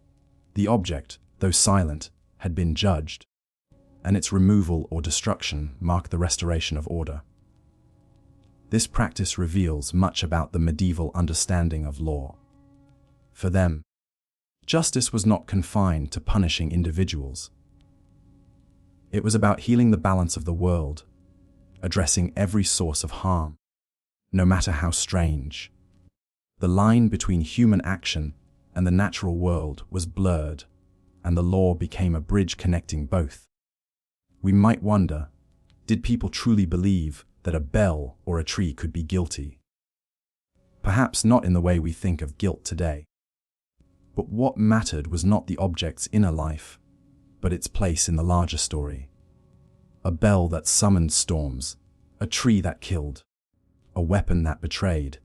The object, though silent, had been judged, and its removal or destruction marked the restoration of order. This practice reveals much about the medieval understanding of law. For them, justice was not confined to punishing individuals. It was about healing the balance of the world, addressing every source of harm, no matter how strange. The line between human action and the natural world was blurred, and the law became a bridge connecting both. We might wonder, did people truly believe that a bell or a tree could be guilty? Perhaps not in the way we think of guilt today. But what mattered was not the object's inner life, but its place in the larger story. A bell that summoned storms, a tree that killed, a weapon that betrayed,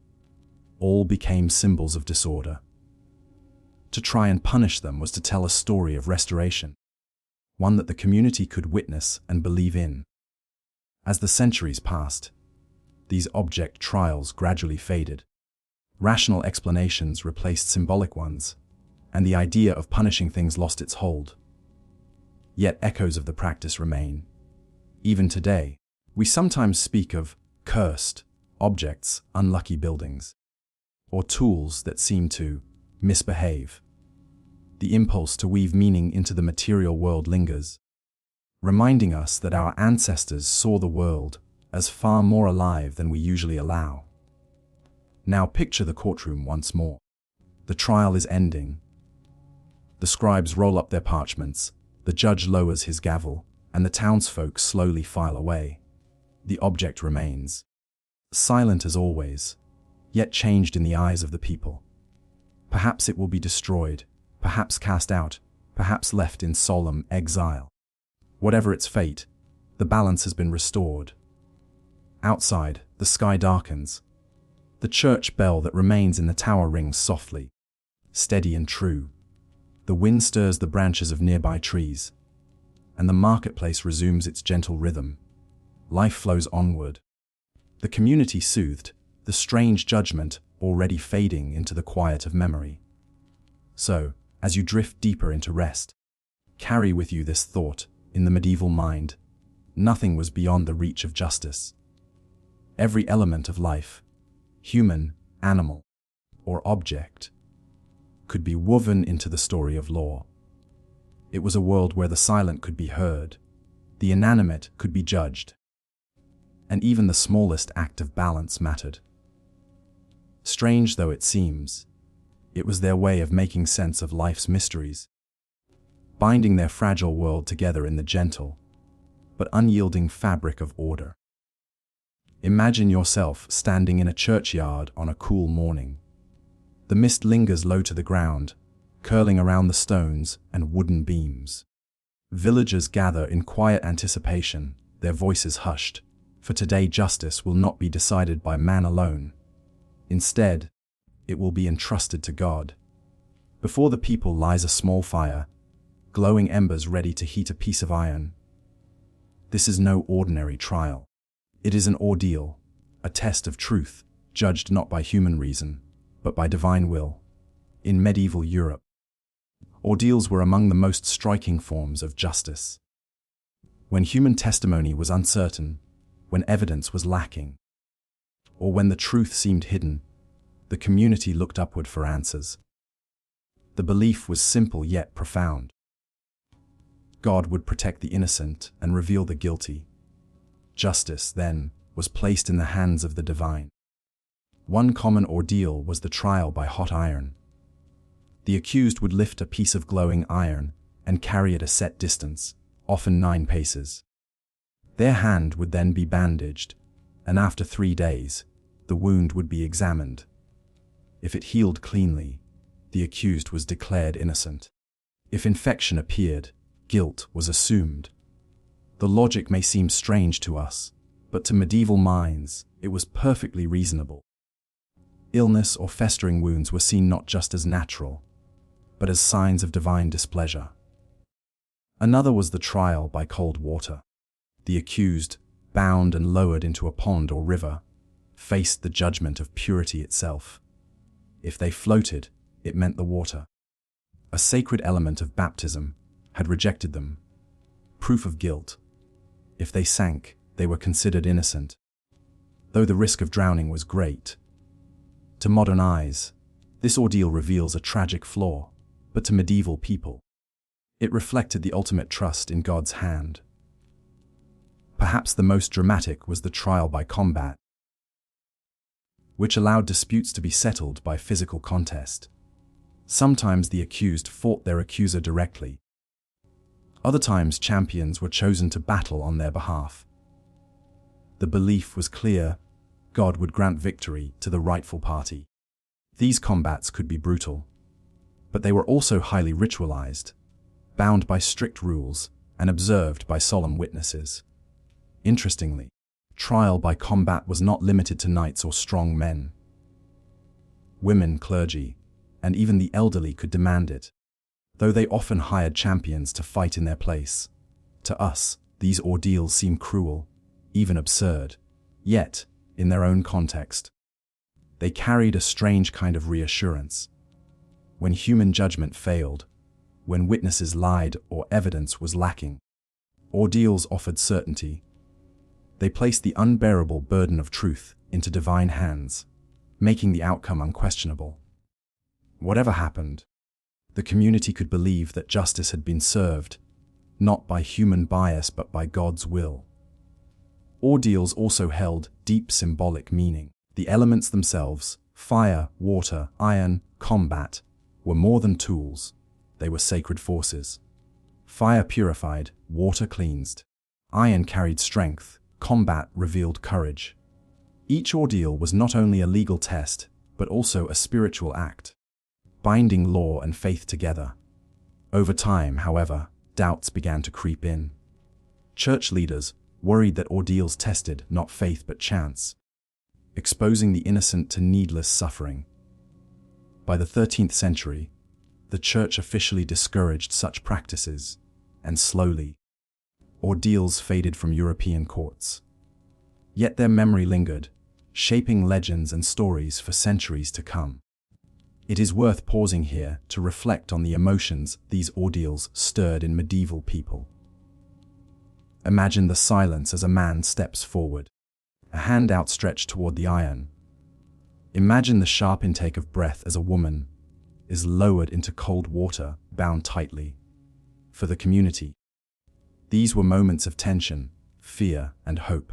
all became symbols of disorder. To try and punish them was to tell a story of restoration, one that the community could witness and believe in. As the centuries passed, these object trials gradually faded. Rational explanations replaced symbolic ones, and the idea of punishing things lost its hold. Yet echoes of the practice remain. Even today, we sometimes speak of cursed objects, unlucky buildings, or tools that seem to misbehave. The impulse to weave meaning into the material world lingers, reminding us that our ancestors saw the world as far more alive than we usually allow. Now picture the courtroom once more. The trial is ending. The scribes roll up their parchments, the judge lowers his gavel, and the townsfolk slowly file away. The object remains, silent as always, yet changed in the eyes of the people. Perhaps it will be destroyed, perhaps cast out, perhaps left in solemn exile. Whatever its fate, the balance has been restored. Outside, the sky darkens. The church bell that remains in the tower rings softly, steady and true. The wind stirs the branches of nearby trees, and the marketplace resumes its gentle rhythm. Life flows onward. The community soothed, the strange judgment already fading into the quiet of memory. So, As you drift deeper into rest, carry with you this thought: in the medieval mind, nothing was beyond the reach of justice. Every element of life, human, animal, or object, could be woven into the story of law. It was a world where the silent could be heard, the inanimate could be judged, and even the smallest act of balance mattered. Strange though it seems, it was their way of making sense of life's mysteries, binding their fragile world together in the gentle but unyielding fabric of order. Imagine yourself standing in a churchyard on a cool morning. The mist lingers low to the ground, curling around the stones and wooden beams. Villagers gather in quiet anticipation, their voices hushed, for today justice will not be decided by man alone. Instead, it will be entrusted to God. Before the people lies a small fire, glowing embers ready to heat a piece of iron. This is no ordinary trial. It is an ordeal, a test of truth, judged not by human reason, but by divine will. In medieval Europe, ordeals were among the most striking forms of justice. When human testimony was uncertain, when evidence was lacking, or when the truth seemed hidden, the community looked upward for answers. The belief was simple yet profound. God would protect the innocent and reveal the guilty. Justice, then, was placed in the hands of the divine. One common ordeal was the trial by hot iron. The accused would lift a piece of glowing iron and carry it a set distance, often 9 paces. Their hand would then be bandaged, and after 3 days, the wound would be examined. If it healed cleanly, the accused was declared innocent. If infection appeared, guilt was assumed. The logic may seem strange to us, but to medieval minds, it was perfectly reasonable. Illness or festering wounds were seen not just as natural, but as signs of divine displeasure. Another was the trial by cold water. The accused, bound and lowered into a pond or river, faced the judgment of purity itself. If they floated, it meant the water, a sacred element of baptism, had rejected them. Proof of guilt. If they sank, they were considered innocent, though the risk of drowning was great. To modern eyes, this ordeal reveals a tragic flaw, but to medieval people, it reflected the ultimate trust in God's hand. Perhaps the most dramatic was the trial by combat, which allowed disputes to be settled by physical contest. Sometimes the accused fought their accuser directly. Other times champions were chosen to battle on their behalf. The belief was clear: God would grant victory to the rightful party. These combats could be brutal, but they were also highly ritualized, bound by strict rules and observed by solemn witnesses. Interestingly, trial by combat was not limited to knights or strong men. Women, clergy, and even the elderly could demand it, though they often hired champions to fight in their place. To us, these ordeals seem cruel, even absurd, yet, in their own context, they carried a strange kind of reassurance. When human judgment failed, when witnesses lied or evidence was lacking, ordeals offered certainty. They placed the unbearable burden of truth into divine hands, making the outcome unquestionable. Whatever happened, the community could believe that justice had been served, not by human bias but by God's will. Ordeals also held deep symbolic meaning. The elements themselves, fire, water, iron, combat, were more than tools. They were sacred forces. Fire purified, water cleansed. Iron carried strength, combat revealed courage. Each ordeal was not only a legal test, but also a spiritual act, binding law and faith together. Over time, however, doubts began to creep in. Church leaders worried that ordeals tested not faith but chance, exposing the innocent to needless suffering. By the 13th century, the Church officially discouraged such practices, and slowly, ordeals faded from European courts. Yet their memory lingered, shaping legends and stories for centuries to come. It is worth pausing here to reflect on the emotions these ordeals stirred in medieval people. Imagine the silence as a man steps forward, a hand outstretched toward the iron. Imagine the sharp intake of breath as a woman is lowered into cold water, bound tightly. For the community, these were moments of tension, fear, and hope.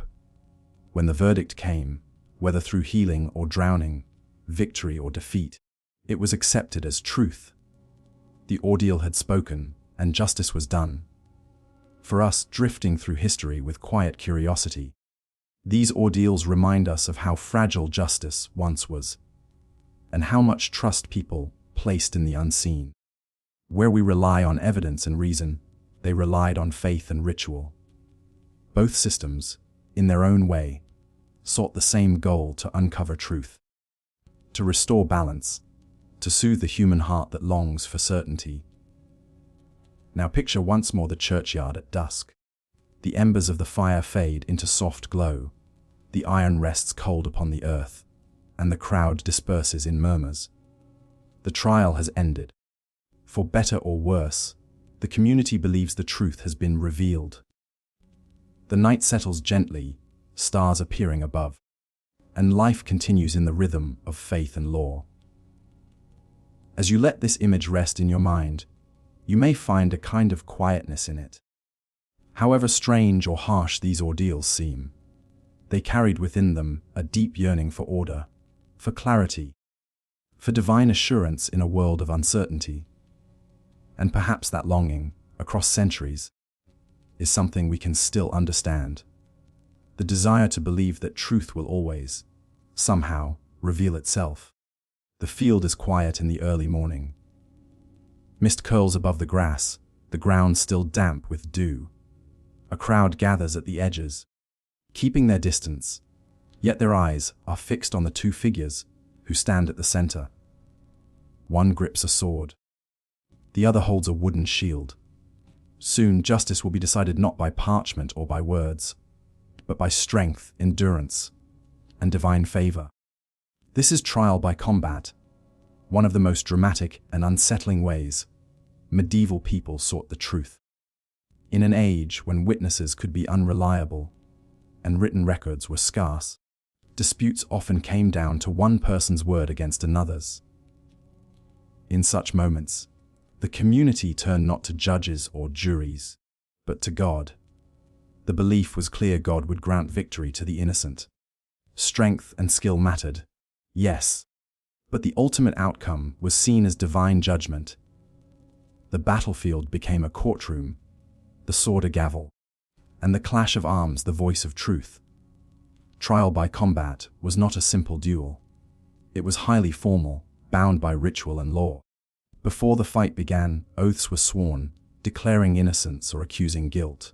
When the verdict came, whether through healing or drowning, victory or defeat, it was accepted as truth. The ordeal had spoken, and justice was done. For us, drifting through history with quiet curiosity, these ordeals remind us of how fragile justice once was, and how much trust people placed in the unseen. Where we rely on evidence and reason, they relied on faith and ritual. Both systems, in their own way, sought the same goal: to uncover truth, to restore balance, to soothe the human heart that longs for certainty. Now picture once more the churchyard at dusk. The embers of the fire fade into soft glow, the iron rests cold upon the earth, and the crowd disperses in murmurs. The trial has ended. For better or worse, the community believes the truth has been revealed. The night settles gently, stars appearing above, and life continues in the rhythm of faith and law. As you let this image rest in your mind, you may find a kind of quietness in it. However strange or harsh these ordeals seem, they carried within them a deep yearning for order, for clarity, for divine assurance in a world of uncertainty. And perhaps that longing, across centuries, is something we can still understand. The desire to believe that truth will always, somehow, reveal itself. The field is quiet in the early morning. Mist curls above the grass, the ground still damp with dew. A crowd gathers at the edges, keeping their distance, yet their eyes are fixed on the two figures who stand at the center. One grips a sword. The other holds a wooden shield. Soon justice will be decided not by parchment or by words, but by strength, endurance, and divine favor. This is trial by combat, one of the most dramatic and unsettling ways medieval people sought the truth. In an age when witnesses could be unreliable and written records were scarce, disputes often came down to one person's word against another's. In such moments, the community turned not to judges or juries, but to God. The belief was clear: God would grant victory to the innocent. Strength and skill mattered, yes, but the ultimate outcome was seen as divine judgment. The battlefield became a courtroom, the sword a gavel, and the clash of arms the voice of truth. Trial by combat was not a simple duel. It was highly formal, bound by ritual and law. Before the fight began, oaths were sworn, declaring innocence or accusing guilt.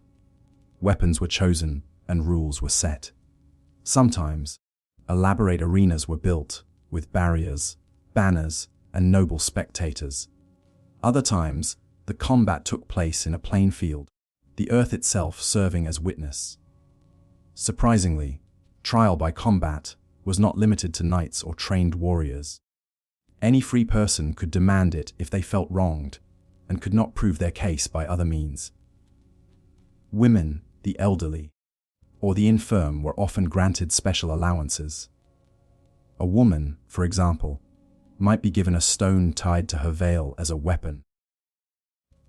Weapons were chosen and rules were set. Sometimes, elaborate arenas were built, with barriers, banners, and noble spectators. Other times, the combat took place in a plain field, the earth itself serving as witness. Surprisingly, trial by combat was not limited to knights or trained warriors. Any free person could demand it if they felt wronged and could not prove their case by other means. Women, the elderly, or the infirm were often granted special allowances. A woman, for example, might be given a stone tied to her veil as a weapon,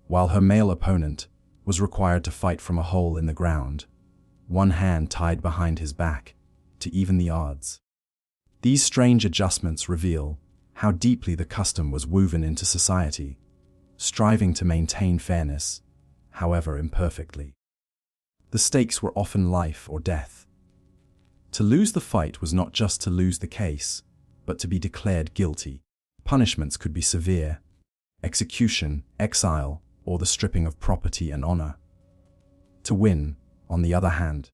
while her male opponent was required to fight from a hole in the ground, one hand tied behind his back, to even the odds. These strange adjustments reveal how deeply the custom was woven into society, striving to maintain fairness, however imperfectly. The stakes were often life or death. To lose the fight was not just to lose the case, but to be declared guilty. Punishments could be severe: execution, exile, or the stripping of property and honor. To win, on the other hand,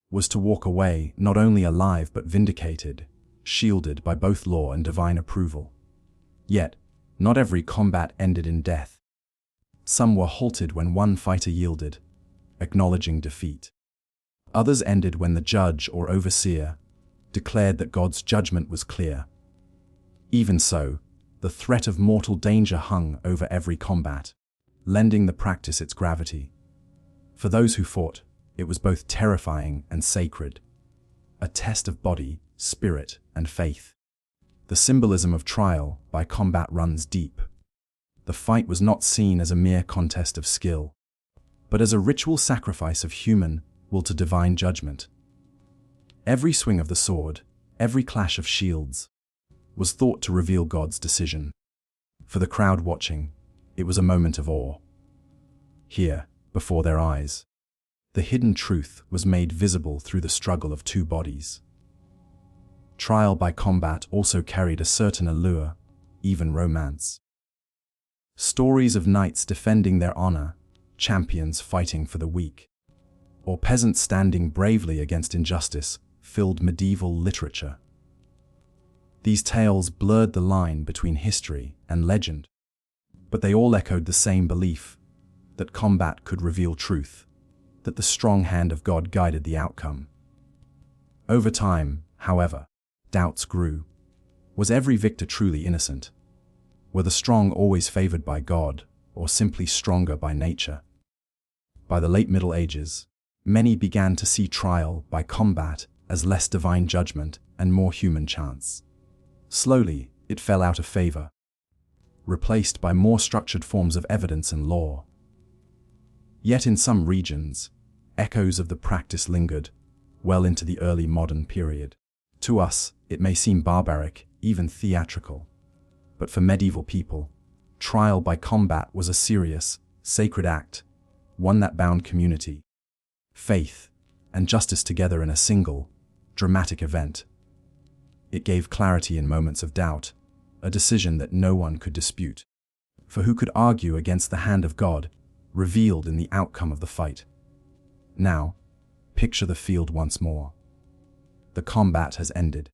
was to walk away not only alive but vindicated, shielded by both law and divine approval. Yet, not every combat ended in death. Some were halted when one fighter yielded, acknowledging defeat. Others ended when the judge or overseer declared that God's judgment was clear. Even so, The threat of mortal danger hung over every combat, lending the practice its gravity. For those who fought, it was both terrifying and sacred, a test of body, spirit, and faith. The symbolism of trial by combat runs deep. The fight was not seen as a mere contest of skill, but as a ritual sacrifice of human will to divine judgment. Every swing of the sword, every clash of shields, was thought to reveal God's decision. For the crowd watching, it was a moment of awe. Here, before their eyes, the hidden truth was made visible through the struggle of two bodies. Trial by combat also carried a certain allure, even romance. Stories of knights defending their honor, champions fighting for the weak, or peasants standing bravely against injustice filled medieval literature. These tales blurred the line between history and legend, but they all echoed the same belief that combat could reveal truth, that the strong hand of God guided the outcome. Over time, however, doubts grew. Was every victor truly innocent? Were the strong always favored by God, or simply stronger by nature? By the late Middle Ages, many began to see trial by combat as less divine judgment and more human chance. Slowly, it fell out of favor, replaced by more structured forms of evidence and law. Yet in some regions, echoes of the practice lingered well into the early modern period. To us, it may seem barbaric, even theatrical. But for medieval people, trial by combat was a serious, sacred act, one that bound community, faith, and justice together in a single, dramatic event. It gave clarity in moments of doubt, a decision that no one could dispute. For who could argue against the hand of God, revealed in the outcome of the fight? Now, picture the field once more. The combat has ended.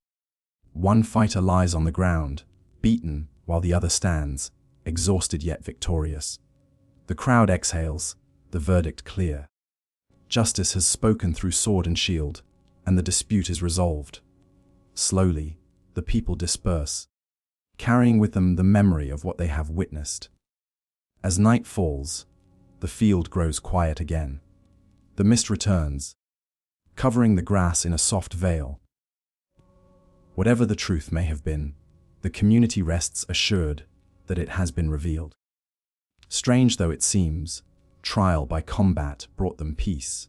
One fighter lies on the ground, beaten, while the other stands, exhausted yet victorious. The crowd exhales, the verdict clear. Justice has spoken through sword and shield, and the dispute is resolved. Slowly, the people disperse, carrying with them the memory of what they have witnessed. As night falls, the field grows quiet again. The mist returns, covering the grass in a soft veil. Whatever the truth may have been, the community rests assured that it has been revealed. Strange though it seems, trial by combat brought them peace.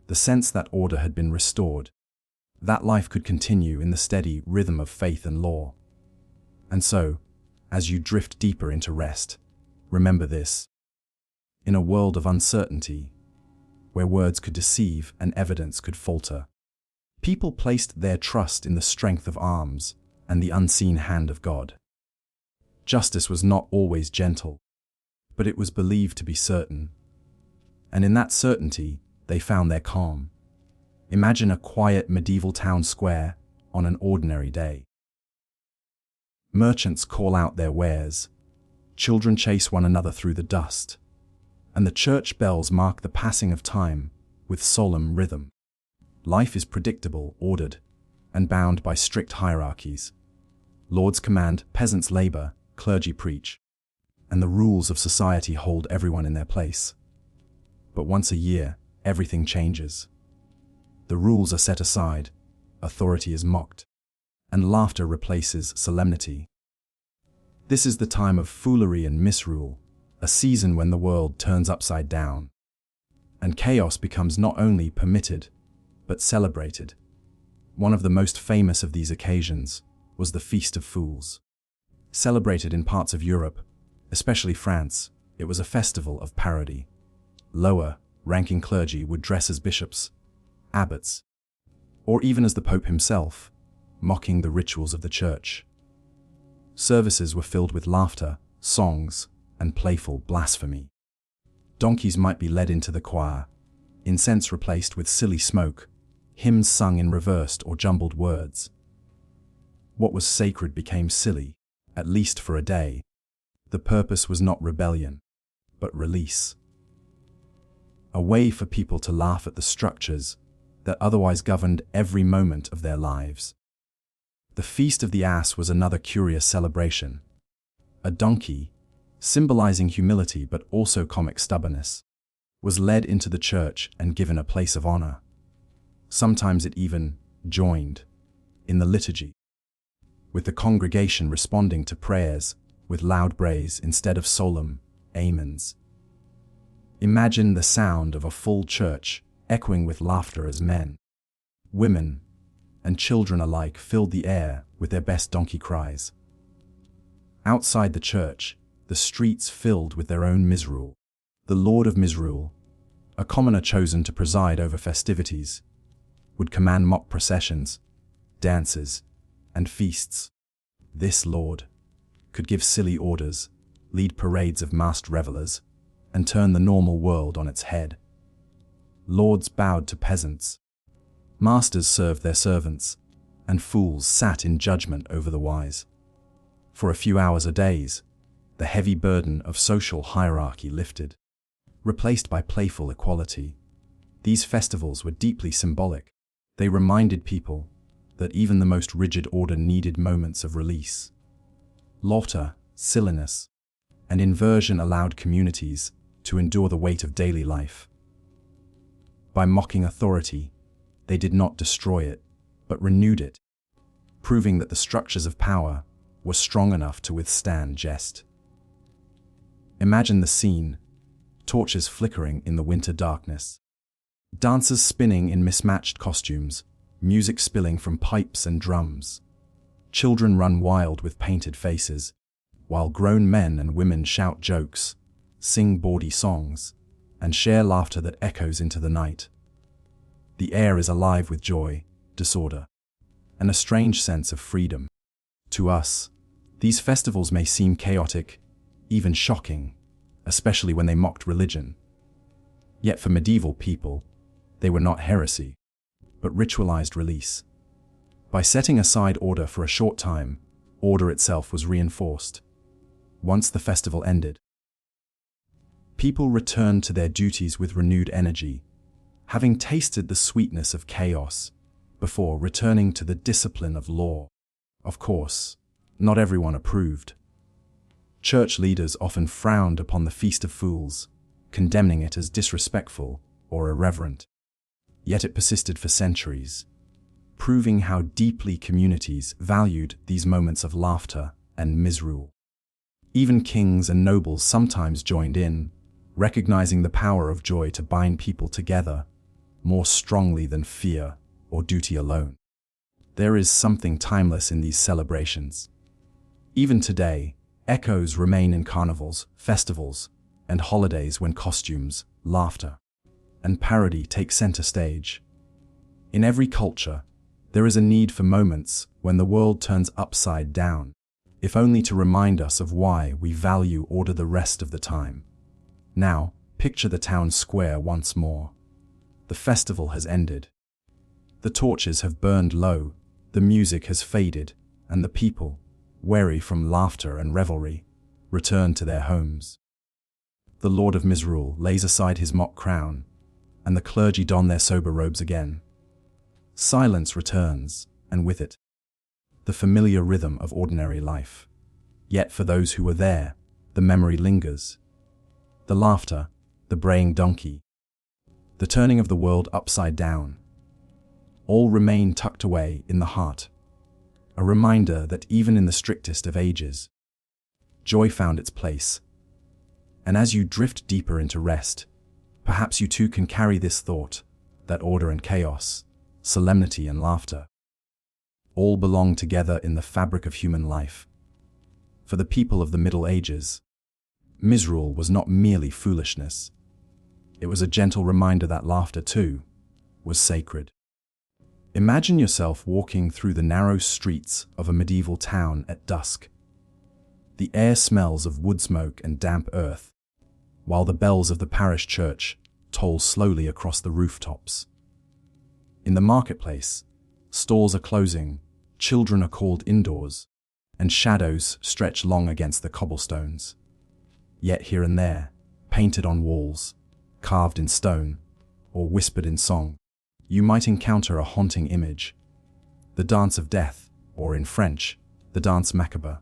The sense that order had been restored, that life could continue in the steady rhythm of faith and law. And so, as you drift deeper into rest, remember this. In a world of uncertainty, where words could deceive and evidence could falter, people placed their trust in the strength of arms and the unseen hand of God. Justice was not always gentle, but it was believed to be certain. And in that certainty, they found their calm. Imagine a quiet medieval town square on an ordinary day. Merchants call out their wares, children chase one another through the dust, and the church bells mark the passing of time with solemn rhythm. Life is predictable, ordered, and bound by strict hierarchies. Lords command, peasants labor, clergy preach, and the rules of society hold everyone in their place. But once a year, everything changes. The rules are set aside, authority is mocked, and laughter replaces solemnity. This is the time of foolery and misrule, a season when the world turns upside down, and chaos becomes not only permitted, but celebrated. One of the most famous of these occasions was the Feast of Fools. Celebrated in parts of Europe, especially France, it was a festival of parody. Lower-ranking clergy would dress as bishops, abbots, or even as the Pope himself, mocking the rituals of the church. Services were filled with laughter, songs, and playful blasphemy. Donkeys might be led into the choir, incense replaced with silly smoke, hymns sung in reversed or jumbled words. What was sacred became silly, at least for a day. The purpose was not rebellion, but release. A way for people to laugh at the structures that otherwise governed every moment of their lives. The Feast of the Ass was another curious celebration. A donkey, symbolizing humility but also comic stubbornness, was led into the church and given a place of honor. Sometimes it even joined in the liturgy, with the congregation responding to prayers with loud brays instead of solemn amens. Imagine the sound of a full church echoing with laughter as men, women, and children alike filled the air with their best donkey cries. Outside the church, the streets filled with their own misrule. The Lord of Misrule, a commoner chosen to preside over festivities, would command mock processions, dances, and feasts. This Lord could give silly orders, lead parades of masked revelers, and turn the normal world on its head. Lords bowed to peasants, masters served their servants, and fools sat in judgment over the wise. For a few hours or days, the heavy burden of social hierarchy lifted, replaced by playful equality. These festivals were deeply symbolic. They reminded people that even the most rigid order needed moments of release. Laughter, silliness, and inversion allowed communities to endure the weight of daily life. By mocking authority, they did not destroy it, but renewed it, proving that the structures of power were strong enough to withstand jest. Imagine the scene: torches flickering in the winter darkness, dancers spinning in mismatched costumes, music spilling from pipes and drums. Children run wild with painted faces, while grown men and women shout jokes, sing bawdy songs, and share laughter that echoes into the night. The air is alive with joy, disorder, and a strange sense of freedom. To us, these festivals may seem chaotic, even shocking, especially when they mocked religion. Yet for medieval people, they were not heresy, but ritualized release. By setting aside order for a short time, order itself was reinforced. Once the festival ended, people returned to their duties with renewed energy, having tasted the sweetness of chaos before returning to the discipline of law. Of course, not everyone approved. Church leaders often frowned upon the Feast of Fools, condemning it as disrespectful or irreverent. Yet it persisted for centuries, proving how deeply communities valued these moments of laughter and misrule. Even kings and nobles sometimes joined in, recognizing the power of joy to bind people together more strongly than fear or duty alone. There is something timeless in these celebrations. Even today, echoes remain in carnivals, festivals, and holidays when costumes, laughter, and parody take center stage. In every culture, there is a need for moments when the world turns upside down, if only to remind us of why we value order the rest of the time. Now, picture the town square once more. The festival has ended. The torches have burned low, the music has faded, and the people, weary from laughter and revelry, return to their homes. The Lord of Misrule lays aside his mock crown, and the clergy don their sober robes again. Silence returns, and with it, the familiar rhythm of ordinary life. Yet for those who were there, the memory lingers. The laughter, the braying donkey, the turning of the world upside down, all remain tucked away in the heart. A reminder that even in the strictest of ages, joy found its place. And as you drift deeper into rest, perhaps you too can carry this thought, that order and chaos, solemnity and laughter, all belong together in the fabric of human life. For the people of the Middle Ages, misrule was not merely foolishness. It was a gentle reminder that laughter too was sacred. Imagine yourself walking through the narrow streets of a medieval town at dusk. The air smells of wood smoke and damp earth, while the bells of the parish church toll slowly across the rooftops. In the marketplace, stalls are closing, children are called indoors, and shadows stretch long against the cobblestones. Yet here and there, painted on walls, carved in stone, or whispered in song, you might encounter a haunting image: the dance of death, or in French, the danse macabre.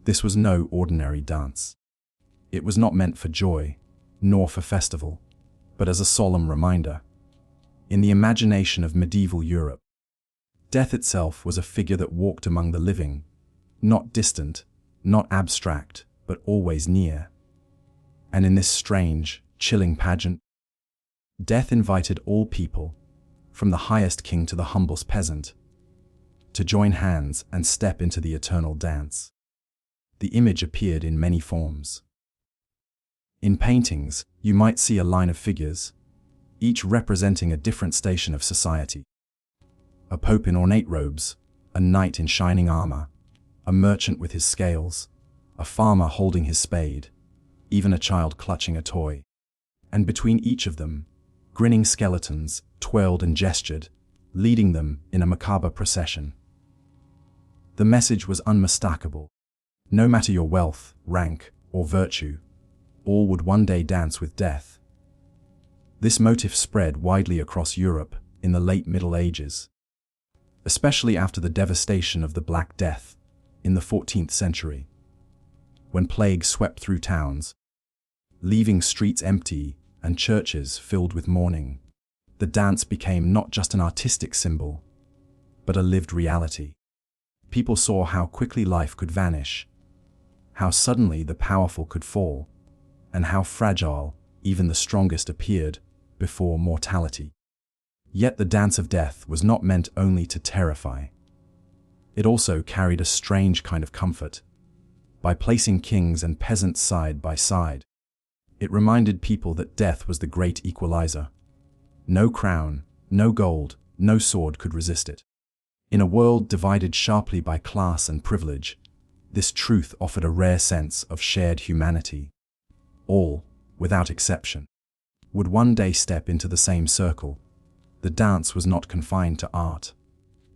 This was no ordinary dance. It was not meant for joy, nor for festival, but as a solemn reminder. In the imagination of medieval Europe, death itself was a figure that walked among the living, not distant, not abstract, but always near. And in this strange, chilling pageant, death invited all people, from the highest king to the humblest peasant, to join hands and step into the eternal dance. The image appeared in many forms. In paintings, you might see a line of figures, each representing a different station of society. A pope in ornate robes, a knight in shining armor, a merchant with his scales, a farmer holding his spade, even a child clutching a toy. And between each of them, grinning skeletons twirled and gestured, leading them in a macabre procession. The message was unmistakable. No matter your wealth, rank, or virtue, all would one day dance with death. This motif spread widely across Europe in the late Middle Ages, especially after the devastation of the Black Death in the 14th century, when plague swept through towns, leaving streets empty and churches filled with mourning. The dance became not just an artistic symbol, but a lived reality. People saw how quickly life could vanish, how suddenly the powerful could fall, and how fragile even the strongest appeared before mortality. Yet the dance of death was not meant only to terrify. It also carried a strange kind of comfort. By placing kings and peasants side by side, it reminded people that death was the great equalizer. No crown, no gold, no sword could resist it. In a world divided sharply by class and privilege, this truth offered a rare sense of shared humanity. All, without exception, would one day step into the same circle. The dance was not confined to art.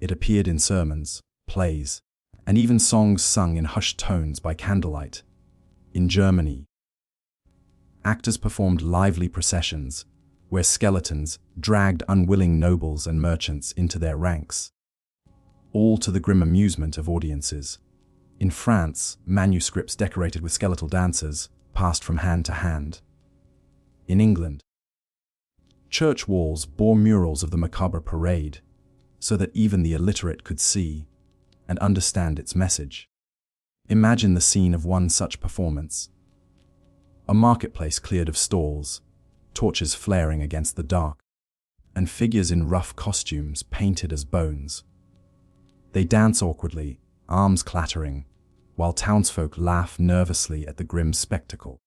It appeared in sermons, plays, and even songs sung in hushed tones by candlelight. In Germany, actors performed lively processions, where skeletons dragged unwilling nobles and merchants into their ranks, all to the grim amusement of audiences. In France, manuscripts decorated with skeletal dancers passed from hand to hand. In England, church walls bore murals of the macabre parade, so that even the illiterate could see and understand its message. Imagine the scene of one such performance. A marketplace cleared of stalls, torches flaring against the dark, and figures in rough costumes painted as bones. They dance awkwardly, arms clattering, while townsfolk laugh nervously at the grim spectacle.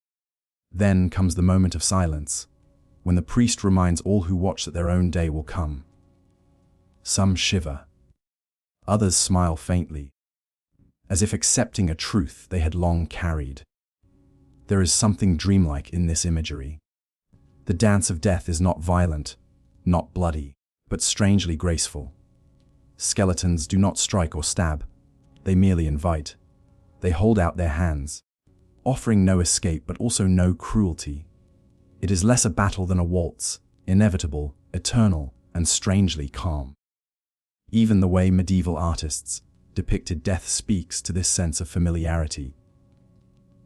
Then comes the moment of silence, when the priest reminds all who watch that their own day will come. Some shiver. Others smile faintly, as if accepting a truth they had long carried. There is something dreamlike in this imagery. The dance of death is not violent, not bloody, but strangely graceful. Skeletons do not strike or stab, they merely invite. They hold out their hands, offering no escape but also no cruelty. It is less a battle than a waltz, inevitable, eternal, and strangely calm. Even the way medieval artists depicted death speaks to this sense of familiarity.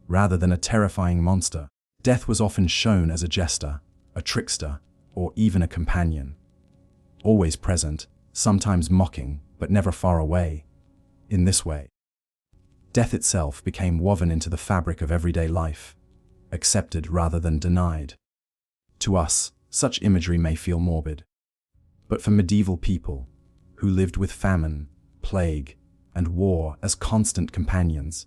Rather than a terrifying monster, death was often shown as a jester, a trickster, or even a companion. Always present, sometimes mocking, but never far away. In this way, death itself became woven into the fabric of everyday life, accepted rather than denied. To us, such imagery may feel morbid. But for medieval people, who lived with famine, plague, and war as constant companions,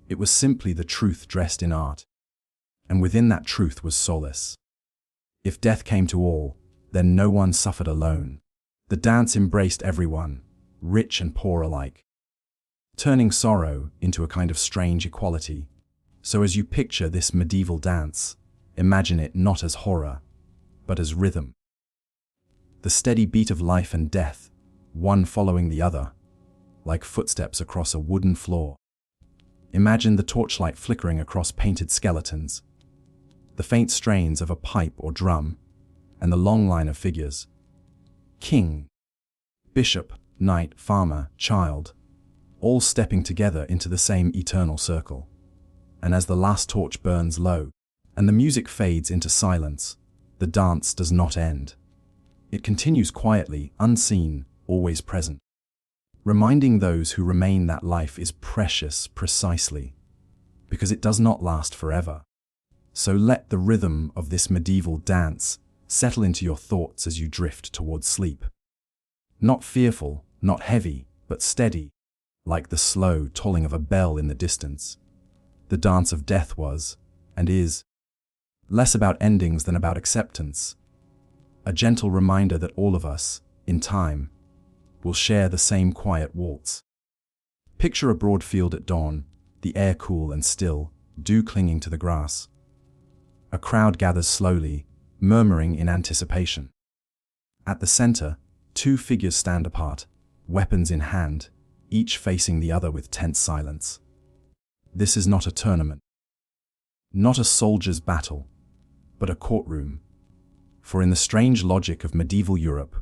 it was simply the truth dressed in art. And within that truth was solace. If death came to all, then no one suffered alone. The dance embraced everyone, rich and poor alike, turning sorrow into a kind of strange equality. So as you picture this medieval dance, imagine it not as horror, but as rhythm. The steady beat of life and death, one following the other, like footsteps across a wooden floor. Imagine the torchlight flickering across painted skeletons, the faint strains of a pipe or drum, and the long line of figures. King, bishop, knight, farmer, child, all stepping together into the same eternal circle. And as the last torch burns low, and the music fades into silence, the dance does not end. It continues quietly, unseen, always present, reminding those who remain that life is precious precisely because it does not last forever. So let the rhythm of this medieval dance settle into your thoughts as you drift towards sleep. Not fearful, not heavy, but steady, like the slow tolling of a bell in the distance. The dance of death was, and is, less about endings than about acceptance. A gentle reminder that all of us, in time, will share the same quiet waltz. Picture a broad field at dawn, the air cool and still, dew clinging to the grass. A crowd gathers slowly, murmuring in anticipation. At the center, two figures stand apart, weapons in hand, each facing the other with tense silence. This is not a tournament, not a soldier's battle, but a courtroom. For in the strange logic of medieval Europe,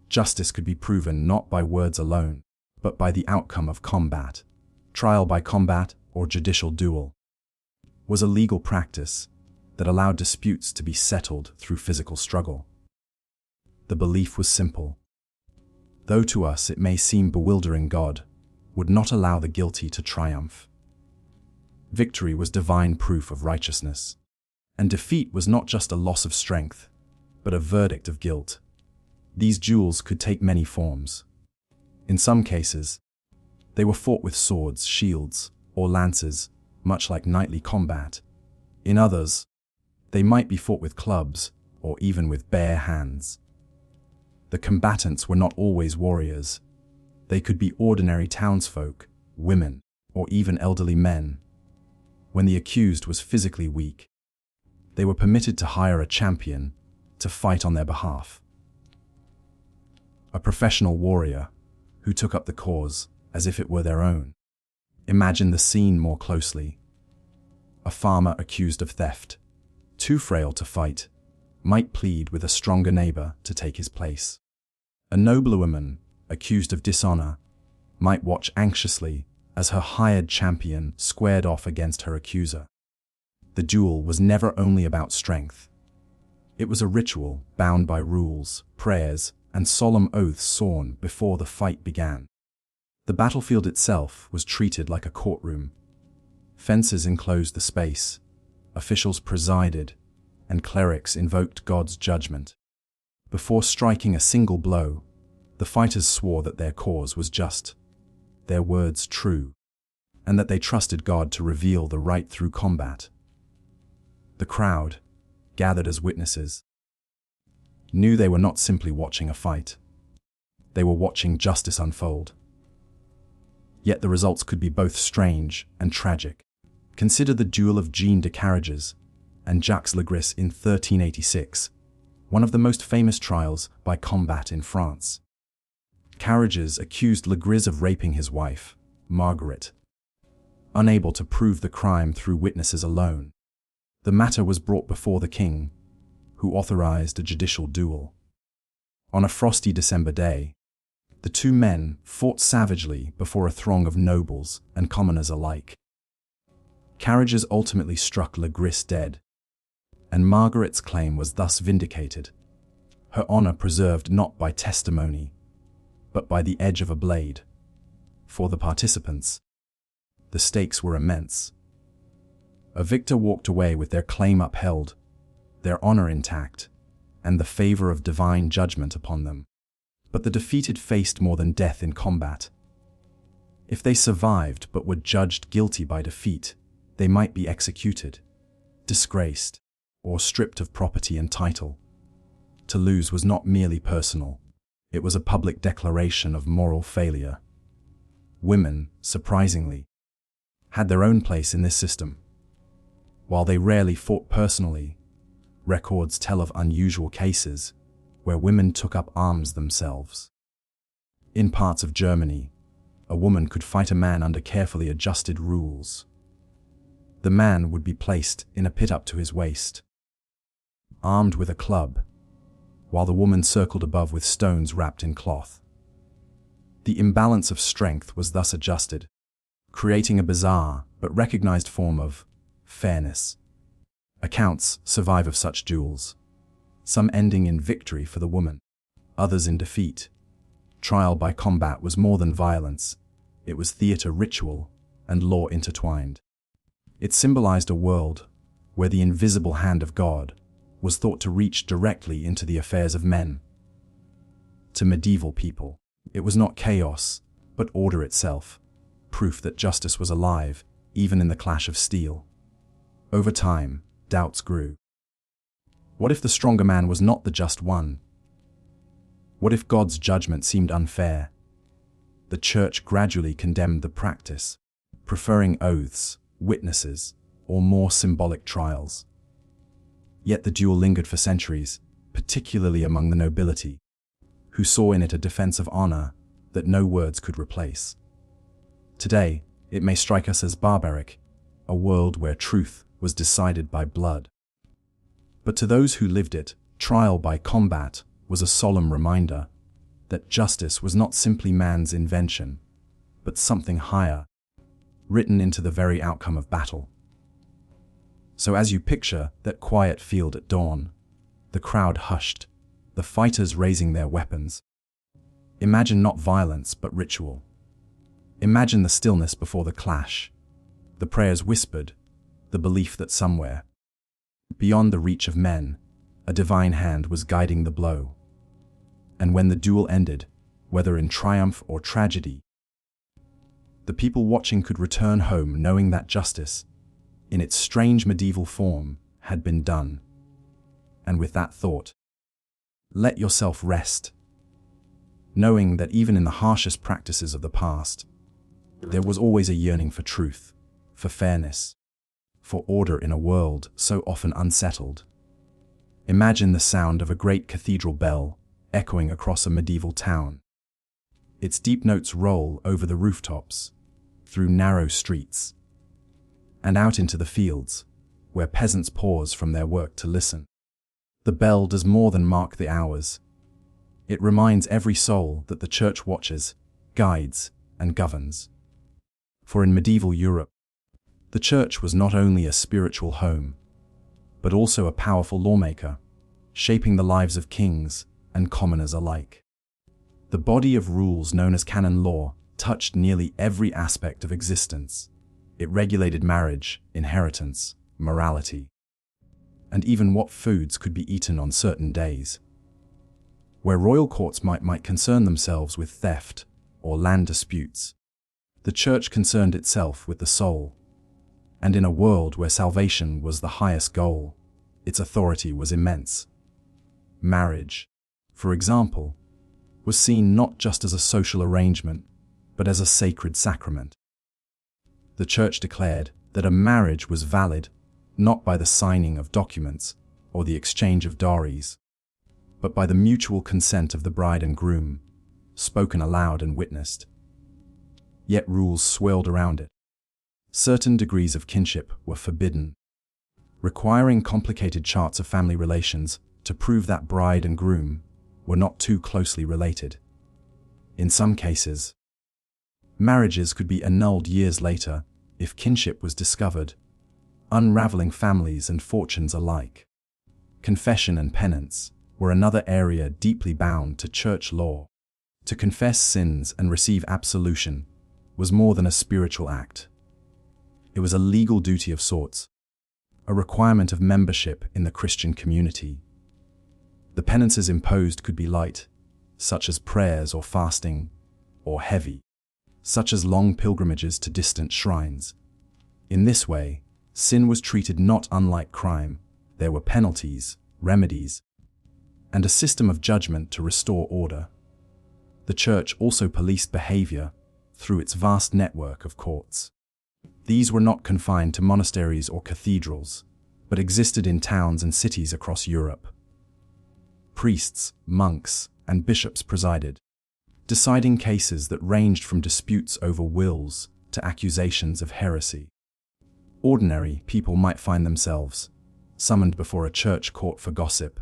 justice could be proven not by words alone, but by the outcome of combat. Trial by combat, or judicial duel, was a legal practice that allowed disputes to be settled through physical struggle. The belief was simple. Though to us it may seem bewildering, God would not allow the guilty to triumph. Victory was divine proof of righteousness, and defeat was not just a loss of strength, but a verdict of guilt. These duels could take many forms. In some cases, they were fought with swords, shields, or lances, much like knightly combat. In others, they might be fought with clubs, or even with bare hands. The combatants were not always warriors. They could be ordinary townsfolk, women, or even elderly men. When the accused was physically weak, they were permitted to hire a champion to fight on their behalf. A professional warrior who took up the cause as if it were their own. Imagine the scene more closely. A farmer accused of theft, too frail to fight, might plead with a stronger neighbor to take his place. A noblewoman accused of dishonor might watch anxiously as her hired champion squared off against her accuser. The duel was never only about strength. It was a ritual bound by rules, prayers, and solemn oaths sworn before the fight began. The battlefield itself was treated like a courtroom. Fences enclosed the space, officials presided, and clerics invoked God's judgment. Before striking a single blow, the fighters swore that their cause was just, their words true, and that they trusted God to reveal the right through combat. The crowd, gathered as witnesses, knew they were not simply watching a fight. They were watching justice unfold. Yet the results could be both strange and tragic. Consider the duel of Jean de Carriges and Jacques Legris in 1386, one of the most famous trials by combat in France. Carriges accused Legris of raping his wife, Margaret. Unable to prove the crime through witnesses alone, the matter was brought before the king, who authorized a judicial duel. On a frosty December day, the two men fought savagely before a throng of nobles and commoners alike. Carriages ultimately struck Legris dead, and Margaret's claim was thus vindicated, her honor preserved not by testimony, but by the edge of a blade. For the participants, the stakes were immense. A victor walked away with their claim upheld, their honor intact, and the favor of divine judgment upon them. But the defeated faced more than death in combat. If they survived but were judged guilty by defeat, they might be executed, disgraced, or stripped of property and title. To lose was not merely personal, it was a public declaration of moral failure. Women, surprisingly, had their own place in this system. While they rarely fought personally, records tell of unusual cases where women took up arms themselves. In parts of Germany, a woman could fight a man under carefully adjusted rules. The man would be placed in a pit up to his waist, armed with a club, while the woman circled above with stones wrapped in cloth. The imbalance of strength was thus adjusted, creating a bizarre but recognized form of fairness. Accounts survive of such duels, some ending in victory for the woman, others in defeat. Trial by combat was more than violence. It was theater ritual and law intertwined. It symbolized a world where the invisible hand of God was thought to reach directly into the affairs of men. To medieval people, it was not chaos, but order itself, proof that justice was alive, even in the clash of steel. Over time, doubts grew. What if the stronger man was not the just one? What if God's judgment seemed unfair? The church gradually condemned the practice, preferring oaths, witnesses, or more symbolic trials. Yet the duel lingered for centuries, particularly among the nobility, who saw in it a defense of honor that no words could replace. Today, it may strike us as barbaric, a world where truth was decided by blood. But to those who lived it, trial by combat was a solemn reminder that justice was not simply man's invention, but something higher, written into the very outcome of battle. So as you picture that quiet field at dawn, the crowd hushed, the fighters raising their weapons, imagine not violence but ritual. Imagine the stillness before the clash, the prayers whispered, the belief that somewhere, beyond the reach of men, a divine hand was guiding the blow. And when the duel ended, whether in triumph or tragedy, the people watching could return home knowing that justice, in its strange medieval form, had been done. And with that thought, let yourself rest, knowing that even in the harshest practices of the past, there was always a yearning for truth, for fairness, for order in a world so often unsettled. Imagine the sound of a great cathedral bell echoing across a medieval town. Its deep notes roll over the rooftops, through narrow streets, and out into the fields, where peasants pause from their work to listen. The bell does more than mark the hours. It reminds every soul that the church watches, guides, and governs. For in medieval Europe, the church was not only a spiritual home, but also a powerful lawmaker, shaping the lives of kings and commoners alike. The body of rules known as canon law touched nearly every aspect of existence. It regulated marriage, inheritance, morality, and even what foods could be eaten on certain days. Where royal courts might concern themselves with theft or land disputes, the church concerned itself with the soul. And in a world where salvation was the highest goal, its authority was immense. Marriage, for example, was seen not just as a social arrangement, but as a sacred sacrament. The church declared that a marriage was valid not by the signing of documents or the exchange of dowries, but by the mutual consent of the bride and groom, spoken aloud and witnessed. Yet rules swirled around it. Certain degrees of kinship were forbidden, requiring complicated charts of family relations to prove that bride and groom were not too closely related. In some cases, marriages could be annulled years later if kinship was discovered, unraveling families and fortunes alike. Confession and penance were another area deeply bound to church law. To confess sins and receive absolution was more than a spiritual act. It was a legal duty of sorts, a requirement of membership in the Christian community. The penances imposed could be light, such as prayers or fasting, or heavy, such as long pilgrimages to distant shrines. In this way, sin was treated not unlike crime. There were penalties, remedies, and a system of judgment to restore order. The church also policed behavior through its vast network of courts. These were not confined to monasteries or cathedrals, but existed in towns and cities across Europe. Priests, monks, and bishops presided, deciding cases that ranged from disputes over wills to accusations of heresy. Ordinary people might find themselves summoned before a church court for gossip,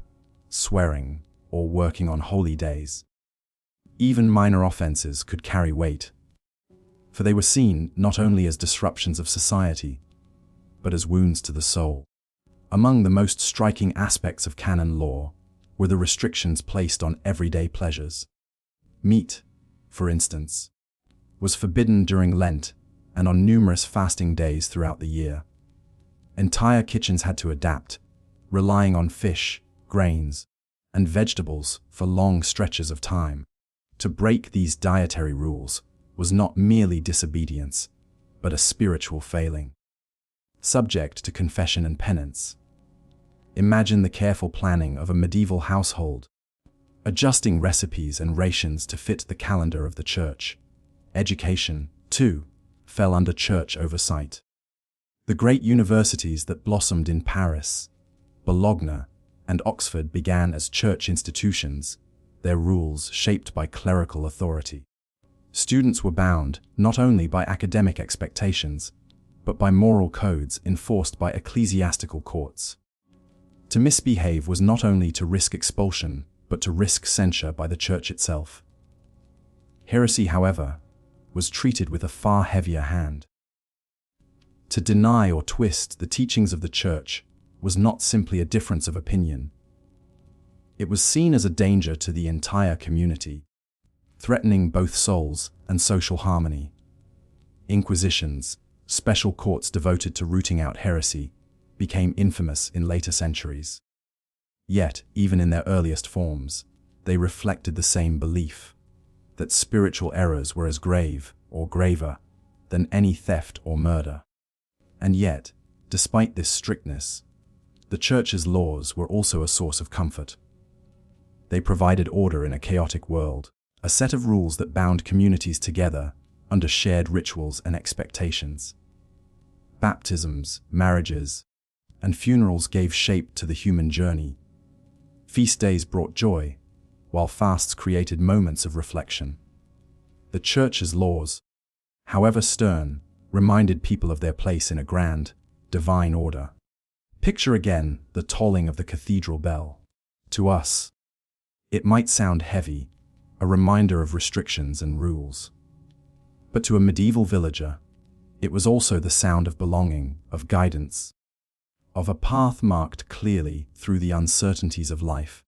swearing, or working on holy days. Even minor offenses could carry weight, for they were seen not only as disruptions of society, but as wounds to the soul. Among the most striking aspects of canon law were the restrictions placed on everyday pleasures. Meat, for instance, was forbidden during Lent and on numerous fasting days throughout the year. Entire kitchens had to adapt, relying on fish, grains, and vegetables for long stretches of time. To break these dietary rules was not merely disobedience, but a spiritual failing. Subject to confession and penance. Imagine the careful planning of a medieval household, adjusting recipes and rations to fit the calendar of the church. Education, too, fell under church oversight. The great universities that blossomed in Paris, Bologna, and Oxford began as church institutions, their rules shaped by clerical authority. Students were bound not only by academic expectations, but by moral codes enforced by ecclesiastical courts. To misbehave was not only to risk expulsion, but to risk censure by the church itself. Heresy, however, was treated with a far heavier hand. To deny or twist the teachings of the church was not simply a difference of opinion. It was seen as a danger to the entire community, threatening both souls and social harmony. Inquisitions, special courts devoted to rooting out heresy, became infamous in later centuries. Yet, even in their earliest forms, they reflected the same belief, that spiritual errors were as grave, or graver, than any theft or murder. And yet, despite this strictness, the Church's laws were also a source of comfort. They provided order in a chaotic world, a set of rules that bound communities together under shared rituals and expectations. Baptisms, marriages, and funerals gave shape to the human journey. Feast days brought joy, while fasts created moments of reflection. The Church's laws, however stern, reminded people of their place in a grand, divine order. Picture again the tolling of the cathedral bell. To us, it might sound heavy, a reminder of restrictions and rules. But to a medieval villager, it was also the sound of belonging, of guidance, of a path marked clearly through the uncertainties of life.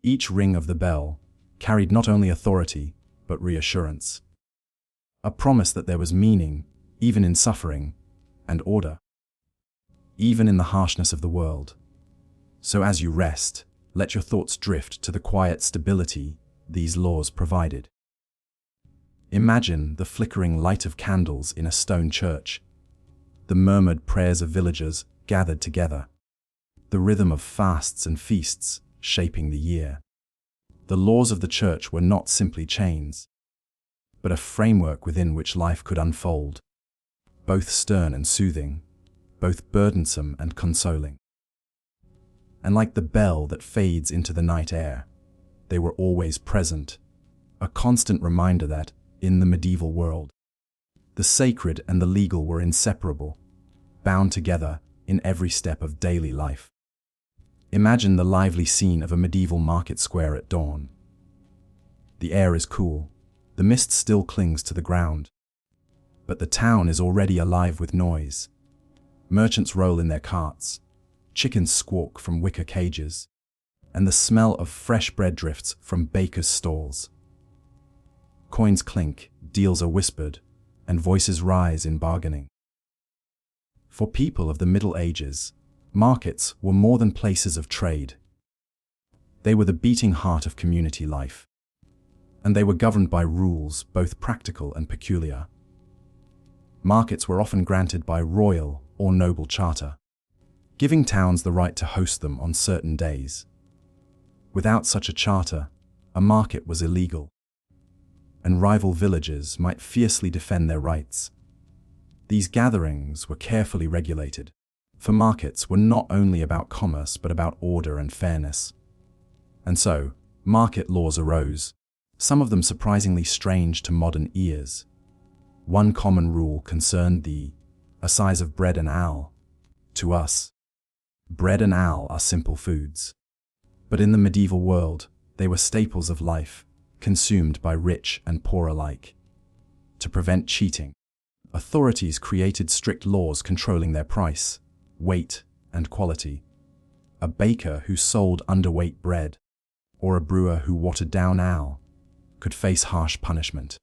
Each ring of the bell carried not only authority, but reassurance. A promise that there was meaning, even in suffering, and order, even in the harshness of the world. So as you rest, let your thoughts drift to the quiet stability these laws provided. Imagine the flickering light of candles in a stone church, the murmured prayers of villagers gathered together, the rhythm of fasts and feasts shaping the year. The laws of the church were not simply chains, but a framework within which life could unfold, both stern and soothing, both burdensome and consoling. And like the bell that fades into the night air, they were always present, a constant reminder that, in the medieval world, the sacred and the legal were inseparable, bound together in every step of daily life. Imagine the lively scene of a medieval market square at dawn. The air is cool, the mist still clings to the ground, but the town is already alive with noise. Merchants roll in their carts, chickens squawk from wicker cages, and the smell of fresh bread drifts from bakers' stalls. Coins clink, deals are whispered, and voices rise in bargaining. For people of the Middle Ages, markets were more than places of trade. They were the beating heart of community life, and they were governed by rules both practical and peculiar. Markets were often granted by royal or noble charter, giving towns the right to host them on certain days. Without such a charter, a market was illegal, and rival villages might fiercely defend their rights. These gatherings were carefully regulated, for markets were not only about commerce but about order and fairness. And so, market laws arose, some of them surprisingly strange to modern ears. One common rule concerned the assize of bread and ale. To us, bread and ale are simple foods, but in the medieval world, they were staples of life, consumed by rich and poor alike. To prevent cheating, authorities created strict laws controlling their price, weight, and quality. A baker who sold underweight bread, or a brewer who watered down ale, could face harsh punishment.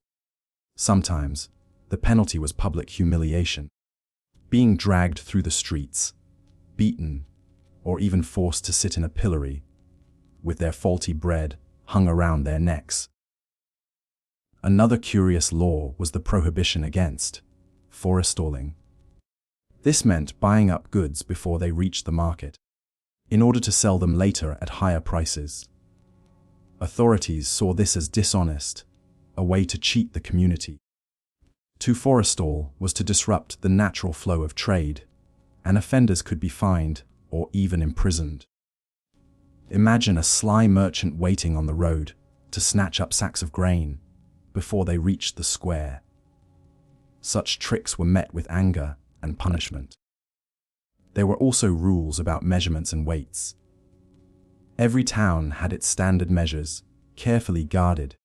Sometimes, the penalty was public humiliation, being dragged through the streets, beaten, or even forced to sit in a pillory, with their faulty bread hung around their necks. Another curious law was the prohibition against forestalling. This meant buying up goods before they reached the market, in order to sell them later at higher prices. Authorities saw this as dishonest, a way to cheat the community. To forestall was to disrupt the natural flow of trade, and offenders could be fined or even imprisoned. Imagine a sly merchant waiting on the road to snatch up sacks of grain before they reached the square. Such tricks were met with anger and punishment. There were also rules about measurements and weights. Every town had its standard measures, carefully guarded,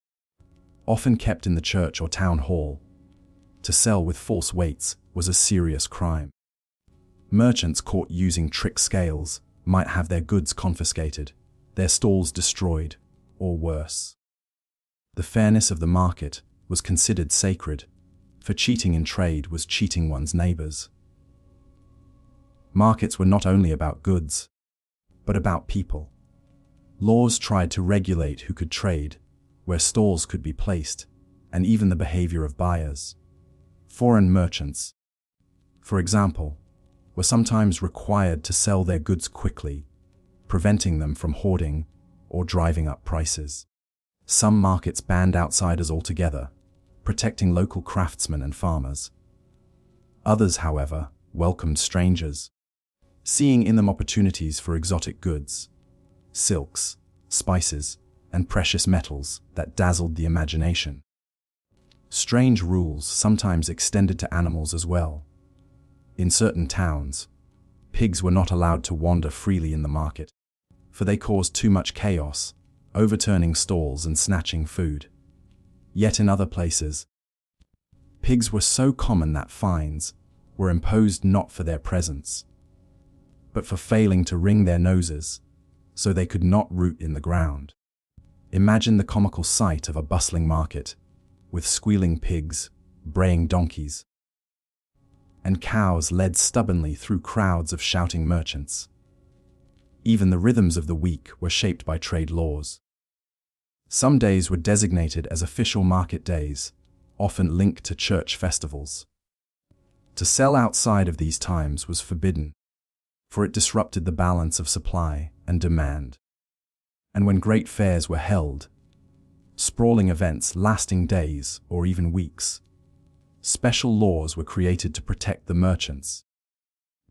often kept in the church or town hall. To sell with false weights was a serious crime. Merchants caught using trick scales might have their goods confiscated, their stalls destroyed, or worse. The fairness of the market was considered sacred, for cheating in trade was cheating one's neighbors. Markets were not only about goods, but about people. Laws tried to regulate who could trade, where stalls could be placed, and even the behavior of buyers. Foreign merchants, for example, were sometimes required to sell their goods quickly, preventing them from hoarding or driving up prices. Some markets banned outsiders altogether, protecting local craftsmen and farmers. Others, however, welcomed strangers, seeing in them opportunities for exotic goods, silks, spices, and precious metals that dazzled the imagination. Strange rules sometimes extended to animals as well. In certain towns, pigs were not allowed to wander freely in the market, for they caused too much chaos, overturning stalls and snatching food. Yet in other places, pigs were so common that fines were imposed not for their presence, but for failing to wring their noses, so they could not root in the ground. Imagine the comical sight of a bustling market, with squealing pigs, braying donkeys, and cows led stubbornly through crowds of shouting merchants. Even the rhythms of the week were shaped by trade laws. Some days were designated as official market days, often linked to church festivals. To sell outside of these times was forbidden, for it disrupted the balance of supply and demand. And when great fairs were held, sprawling events lasting days or even weeks, special laws were created to protect the merchants,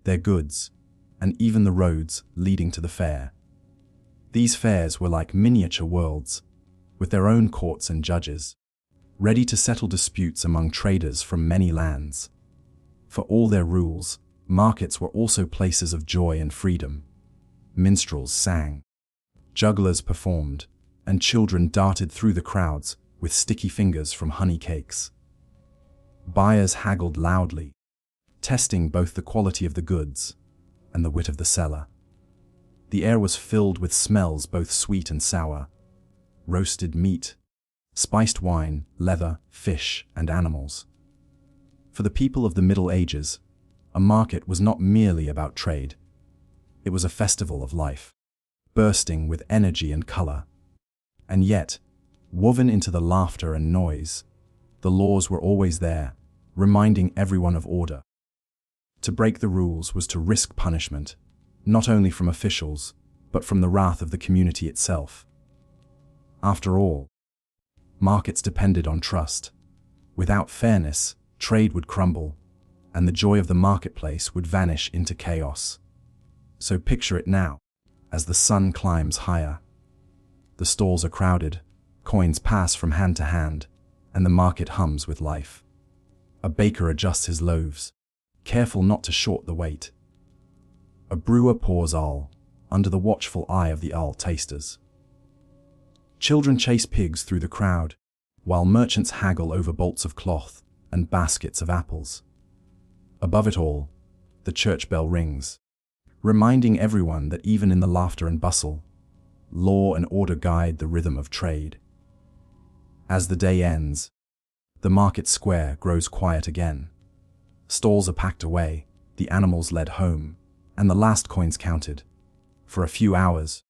their goods, and even the roads leading to the fair. These fairs were like miniature worlds, with their own courts and judges, ready to settle disputes among traders from many lands. For all their rules, markets were also places of joy and freedom. Minstrels sang, jugglers performed, and children darted through the crowds with sticky fingers from honey cakes. Buyers haggled loudly, testing both the quality of the goods and the wit of the seller. The air was filled with smells both sweet and sour: roasted meat, spiced wine, leather, fish, and animals. For the people of the Middle Ages, a market was not merely about trade. It was a festival of life, bursting with energy and color. And yet, woven into the laughter and noise, the laws were always there, reminding everyone of order. To break the rules was to risk punishment, not only from officials, but from the wrath of the community itself. After all, markets depended on trust. Without fairness, trade would crumble, and the joy of the marketplace would vanish into chaos. So picture it now, as the sun climbs higher. The stalls are crowded, coins pass from hand to hand, and the market hums with life. A baker adjusts his loaves, careful not to short the weight. A brewer pours ale, under the watchful eye of the ale tasters. Children chase pigs through the crowd, while merchants haggle over bolts of cloth and baskets of apples. Above it all, the church bell rings, reminding everyone that even in the laughter and bustle, law and order guide the rhythm of trade. As the day ends, the market square grows quiet again. Stalls are packed away, the animals led home, and the last coins counted. For a few hours,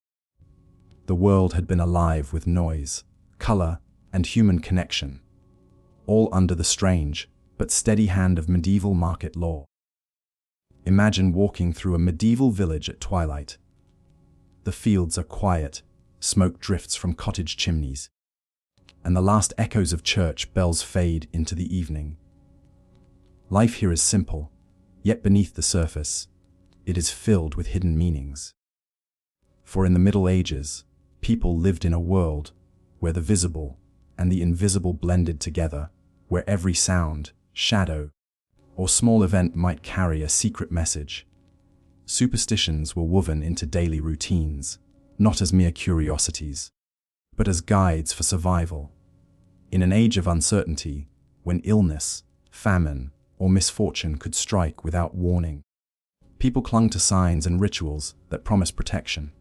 the world had been alive with noise, color, and human connection, all under the strange but steady hand of medieval market law. Imagine walking through a medieval village at twilight. The fields are quiet, smoke drifts from cottage chimneys, and the last echoes of church bells fade into the evening. Life here is simple, yet beneath the surface, it is filled with hidden meanings. For in the Middle Ages, people lived in a world where the visible and the invisible blended together, where every sound, shadow, or small event might carry a secret message. Superstitions were woven into daily routines, not as mere curiosities, but as guides for survival. In an age of uncertainty, when illness, famine, or misfortune could strike without warning, people clung to signs and rituals that promised protection.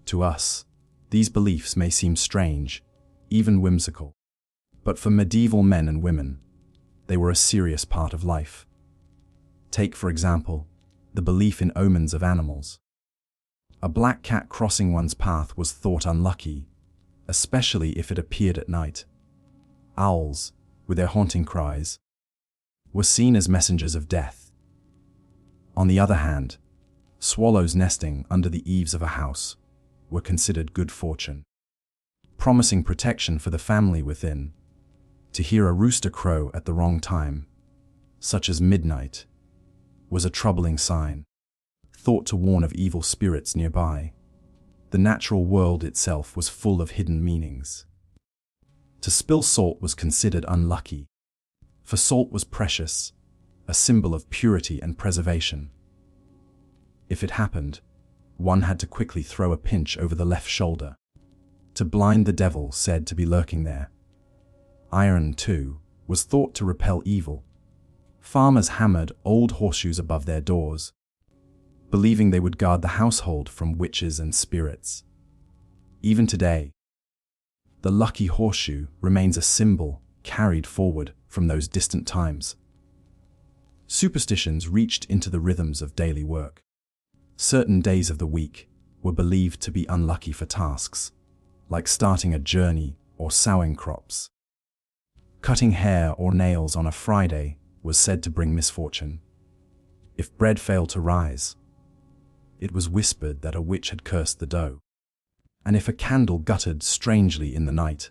To us, these beliefs may seem strange, even whimsical, but for medieval men and women, they were a serious part of life. Take, for example, the belief in omens of animals. A black cat crossing one's path was thought unlucky, especially if it appeared at night. Owls, with their haunting cries, were seen as messengers of death. On the other hand, swallows nesting under the eaves of a house were considered good fortune, promising protection for the family within. To hear a rooster crow at the wrong time, such as midnight, was a troubling sign, thought to warn of evil spirits nearby. The natural world itself was full of hidden meanings. To spill salt was considered unlucky, for salt was precious, a symbol of purity and preservation. If it happened, one had to quickly throw a pinch over the left shoulder, to blind the devil said to be lurking there. Iron, too, was thought to repel evil. Farmers hammered old horseshoes above their doors, believing they would guard the household from witches and spirits. Even today, the lucky horseshoe remains a symbol carried forward from those distant times. Superstitions reached into the rhythms of daily work. Certain days of the week were believed to be unlucky for tasks, like starting a journey or sowing crops. Cutting hair or nails on a Friday was said to bring misfortune. If bread failed to rise, it was whispered that a witch had cursed the dough. And if a candle guttered strangely in the night,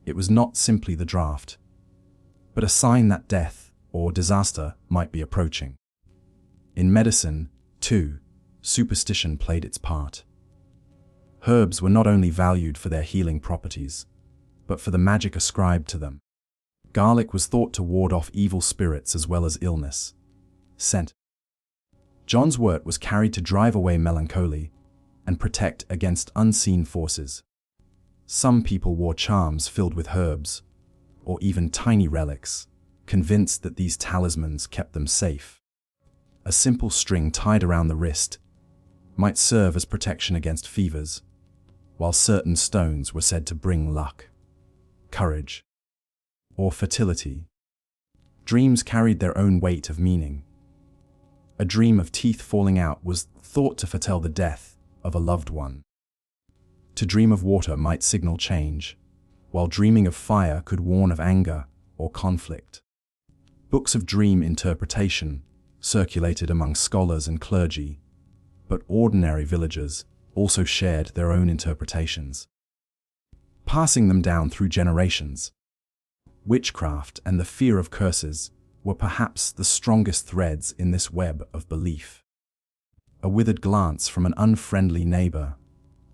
it was not simply the draught, but a sign that death or disaster might be approaching. In medicine, too, superstition played its part. Herbs were not only valued for their healing properties, but for the magic ascribed to them. Garlic was thought to ward off evil spirits as well as illness. Scent. John's wort was carried to drive away melancholy and protect against unseen forces. Some people wore charms filled with herbs, or even tiny relics, convinced that these talismans kept them safe. A simple string tied around the wrist might serve as protection against fevers, while certain stones were said to bring luck, courage, or fertility. Dreams carried their own weight of meaning. A dream of teeth falling out was thought to foretell the death of a loved one. To dream of water might signal change, while dreaming of fire could warn of anger or conflict. Books of dream interpretation circulated among scholars and clergy, but ordinary villagers also shared their own interpretations, passing them down through generations. Witchcraft and the fear of curses were perhaps the strongest threads in this web of belief. A withered glance from an unfriendly neighbor,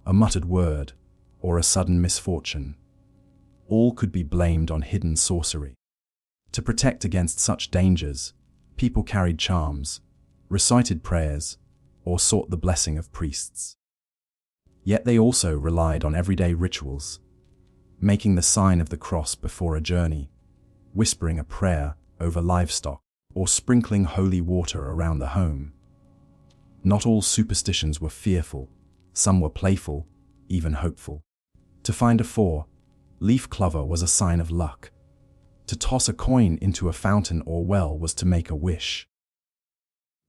a muttered word, or a sudden misfortune, all could be blamed on hidden sorcery. To protect against such dangers, people carried charms, recited prayers, or sought the blessing of priests. Yet they also relied on everyday rituals, making the sign of the cross before a journey, whispering a prayer over livestock, or sprinkling holy water around the home. Not all superstitions were fearful, some were playful, even hopeful. To find a four-leaf clover was a sign of luck. To toss a coin into a fountain or well was to make a wish.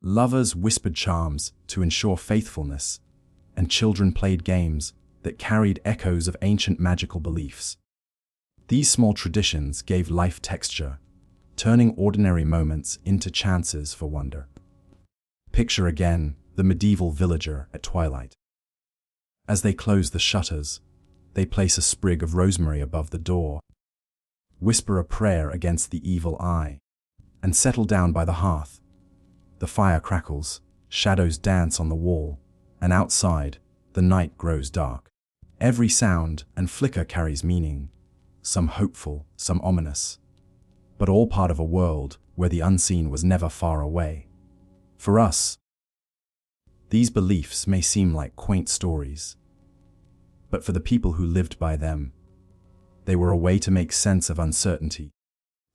Lovers whispered charms to ensure faithfulness, and children played games that carried echoes of ancient magical beliefs. These small traditions gave life texture, turning ordinary moments into chances for wonder. Picture again the medieval villager at twilight. As they close the shutters, they place a sprig of rosemary above the door, whisper a prayer against the evil eye, and settle down by the hearth. The fire crackles, shadows dance on the wall, and outside, the night grows dark. Every sound and flicker carries meaning, some hopeful, some ominous, but all part of a world where the unseen was never far away. For us, these beliefs may seem like quaint stories, but for the people who lived by them, they were a way to make sense of uncertainty,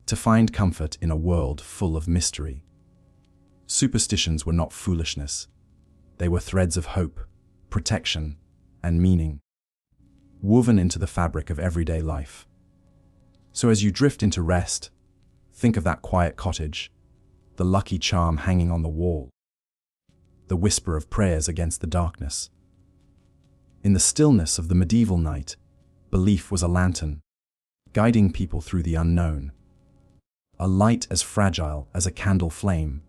to find comfort in a world full of mystery. Superstitions were not foolishness. They were threads of hope, protection, and meaning, woven into the fabric of everyday life. So as you drift into rest, think of that quiet cottage, the lucky charm hanging on the wall, the whisper of prayers against the darkness. In the stillness of the medieval night, belief was a lantern, guiding people through the unknown. A light as fragile as a candle flame,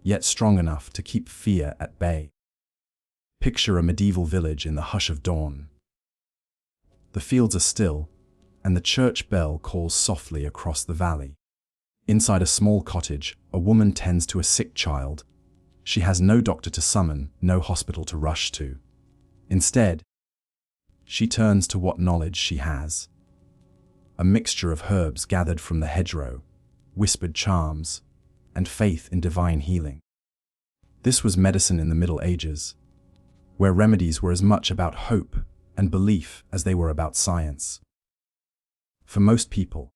yet strong enough to keep fear at bay. Picture a medieval village in the hush of dawn. The fields are still, and the church bell calls softly across the valley. Inside a small cottage, a woman tends to a sick child. She has no doctor to summon, no hospital to rush to. Instead, she turns to what knowledge she has. A mixture of herbs gathered from the hedgerow, whispered charms, and faith in divine healing. This was medicine in the Middle Ages, where remedies were as much about hope and belief as they were about science. For most people,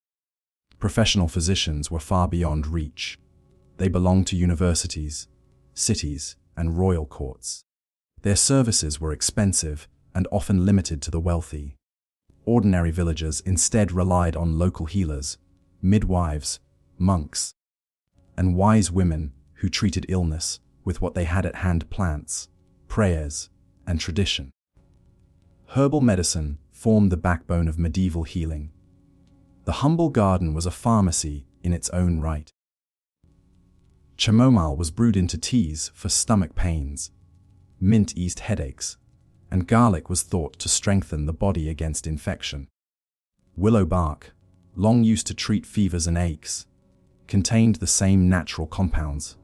professional physicians were far beyond reach. They belonged to universities, cities, and royal courts. Their services were expensive and often limited to the wealthy. Ordinary villagers instead relied on local healers, midwives, monks, and wise women who treated illness with what they had at hand: plants, prayers, and tradition. Herbal medicine formed the backbone of medieval healing. The humble garden was a pharmacy in its own right. Chamomile was brewed into teas for stomach pains, mint eased headaches, and garlic was thought to strengthen the body against infection. Willow bark, long used to treat fevers and aches, contained the same natural compounds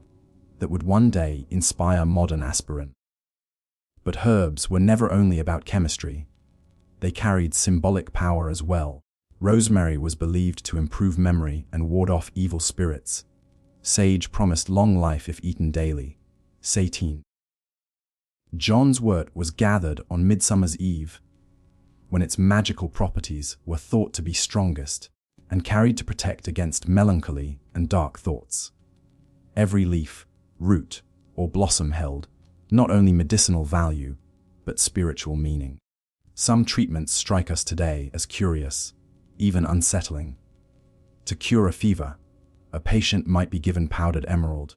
that would one day inspire modern aspirin. But herbs were never only about chemistry. They carried symbolic power as well. Rosemary was believed to improve memory and ward off evil spirits. Sage promised long life if eaten daily. Satine. John's wort was gathered on Midsummer's Eve, when its magical properties were thought to be strongest, and carried to protect against melancholy and dark thoughts. Every leaf, root, or blossom held not only medicinal value, but spiritual meaning. Some treatments strike us today as curious, even unsettling. To cure a fever, a patient might be given powdered emerald,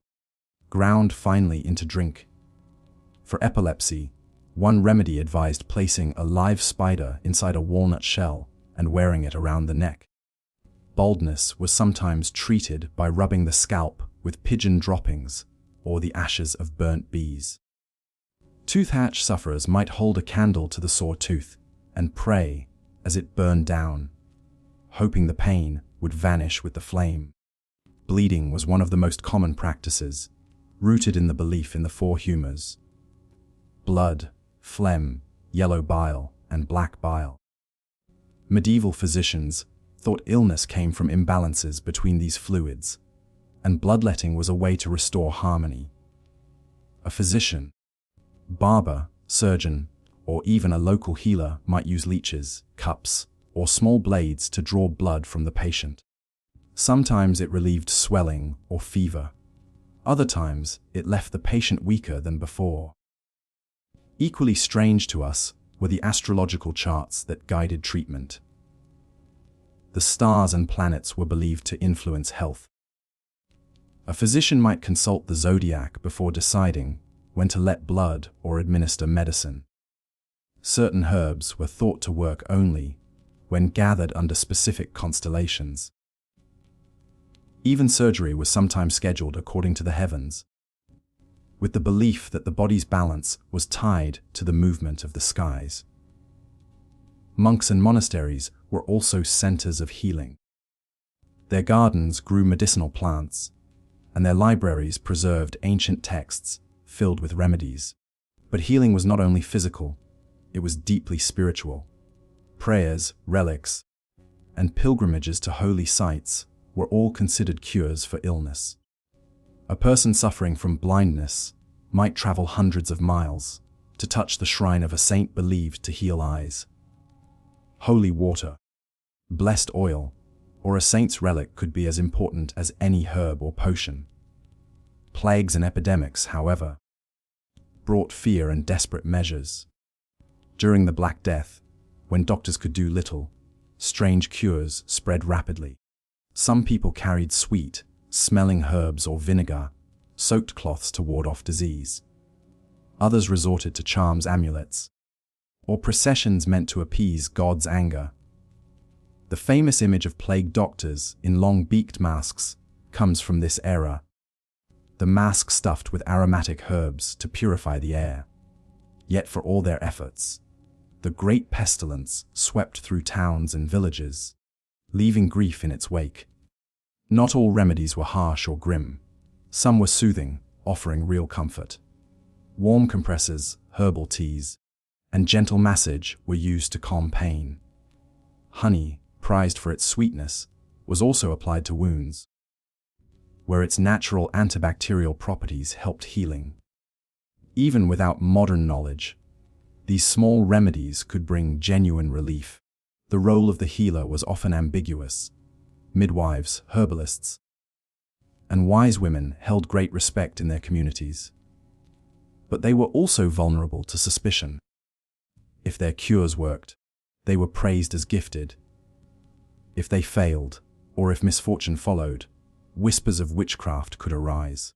ground finely into drink. For epilepsy, one remedy advised placing a live spider inside a walnut shell and wearing it around the neck. Baldness was sometimes treated by rubbing the scalp with pigeon droppings or the ashes of burnt bees. Toothache sufferers might hold a candle to the sore tooth and pray as it burned down, hoping the pain would vanish with the flame. Bleeding was one of the most common practices, rooted in the belief in the four humors: blood, phlegm, yellow bile, and black bile. Medieval physicians thought illness came from imbalances between these fluids, and bloodletting was a way to restore harmony. A physician, barber, surgeon, or even a local healer might use leeches, cups, or small blades to draw blood from the patient. Sometimes it relieved swelling or fever. Other times, it left the patient weaker than before. Equally strange to us were the astrological charts that guided treatment. The stars and planets were believed to influence health. A physician might consult the zodiac before deciding when to let blood or administer medicine. Certain herbs were thought to work only when gathered under specific constellations. Even surgery was sometimes scheduled according to the heavens, with the belief that the body's balance was tied to the movement of the skies. Monks and monasteries were also centers of healing. Their gardens grew medicinal plants, and their libraries preserved ancient texts filled with remedies. But healing was not only physical, it was deeply spiritual. Prayers, relics, and pilgrimages to holy sites were all considered cures for illness. A person suffering from blindness might travel hundreds of miles to touch the shrine of a saint believed to heal eyes. Holy water, blessed oil, or a saint's relic could be as important as any herb or potion. Plagues and epidemics, however, brought fear and desperate measures. During the Black Death, when doctors could do little, strange cures spread rapidly. Some people carried sweet, smelling herbs or vinegar, soaked cloths to ward off disease. Others resorted to charms, amulets, or processions meant to appease God's anger. The famous image of plague doctors in long-beaked masks comes from this era. The mask stuffed with aromatic herbs to purify the air. Yet for all their efforts, the great pestilence swept through towns and villages, leaving grief in its wake. Not all remedies were harsh or grim. Some were soothing, offering real comfort. Warm compresses, herbal teas, and gentle massage were used to calm pain. Honey, prized for its sweetness, was also applied to wounds, where its natural antibacterial properties helped healing. Even without modern knowledge, these small remedies could bring genuine relief. The role of the healer was often ambiguous. Midwives, herbalists, and wise women held great respect in their communities. But they were also vulnerable to suspicion. If their cures worked, they were praised as gifted. If they failed, or if misfortune followed, whispers of witchcraft could arise.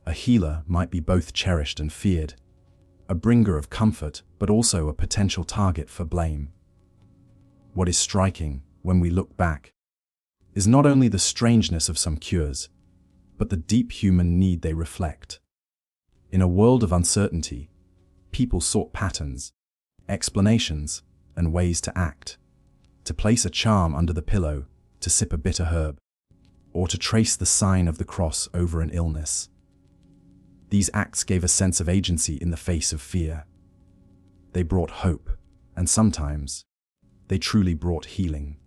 A healer might be both cherished and feared, a bringer of comfort but also a potential target for blame. What is striking, when we look back, is not only the strangeness of some cures, but the deep human need they reflect. In a world of uncertainty, people sought patterns, explanations, and ways to act. To place a charm under the pillow, to sip a bitter herb, or to trace the sign of the cross over an illness. These acts gave a sense of agency in the face of fear. They brought hope, and sometimes, they truly brought healing.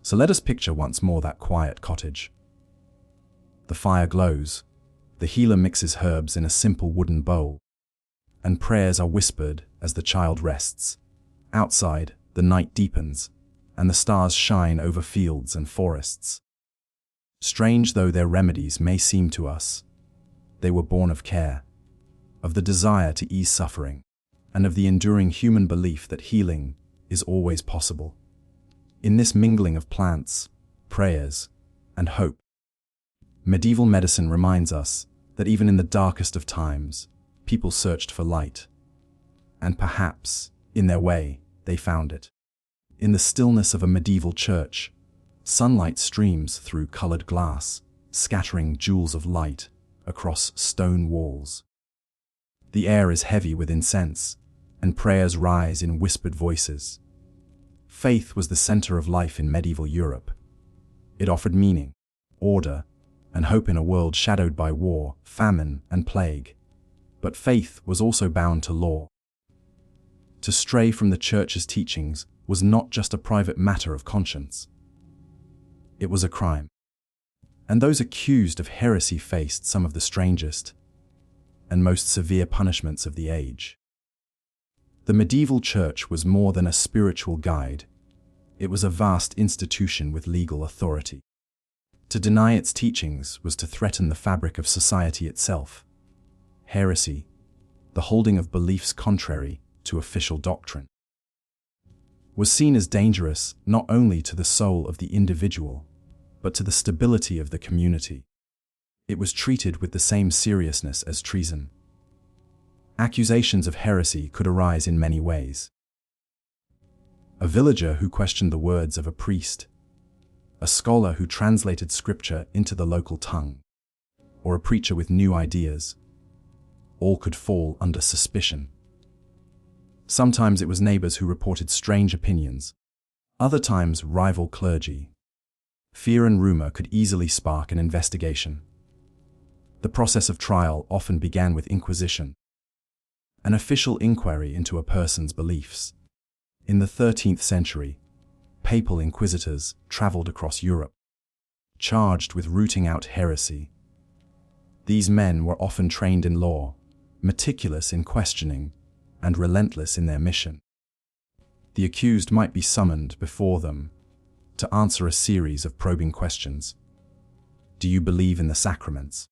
So let us picture once more that quiet cottage. The fire glows, the healer mixes herbs in a simple wooden bowl, and prayers are whispered as the child rests. Outside, the night deepens, and the stars shine over fields and forests. Strange though their remedies may seem to us, they were born of care, of the desire to ease suffering, and of the enduring human belief that healing is always possible. In this mingling of plants, prayers, and hope, medieval medicine reminds us that even in the darkest of times, people searched for light. And perhaps, in their way, they found it. In the stillness of a medieval church, sunlight streams through colored glass, scattering jewels of light across stone walls. The air is heavy with incense, and prayers rise in whispered voices. Faith was the center of life in medieval Europe. It offered meaning, order, and hope in a world shadowed by war, famine, and plague. But faith was also bound to law. To stray from the church's teachings was not just a private matter of conscience. It was a crime. And those accused of heresy faced some of the strangest and most severe punishments of the age. The medieval church was more than a spiritual guide. It was a vast institution with legal authority. To deny its teachings was to threaten the fabric of society itself. Heresy, the holding of beliefs contrary to official doctrine, was seen as dangerous not only to the soul of the individual, but to the stability of the community. It was treated with the same seriousness as treason. Accusations of heresy could arise in many ways. A villager who questioned the words of a priest, a scholar who translated scripture into the local tongue, or a preacher with new ideas, all could fall under suspicion. Sometimes it was neighbors who reported strange opinions, other times rival clergy. Fear and rumor could easily spark an investigation. The process of trial often began with inquisition, an official inquiry into a person's beliefs. In the 13th century, papal inquisitors traveled across Europe, charged with rooting out heresy. These men were often trained in law, meticulous in questioning, and relentless in their mission. The accused might be summoned before them to answer a series of probing questions. Do you believe in the sacraments?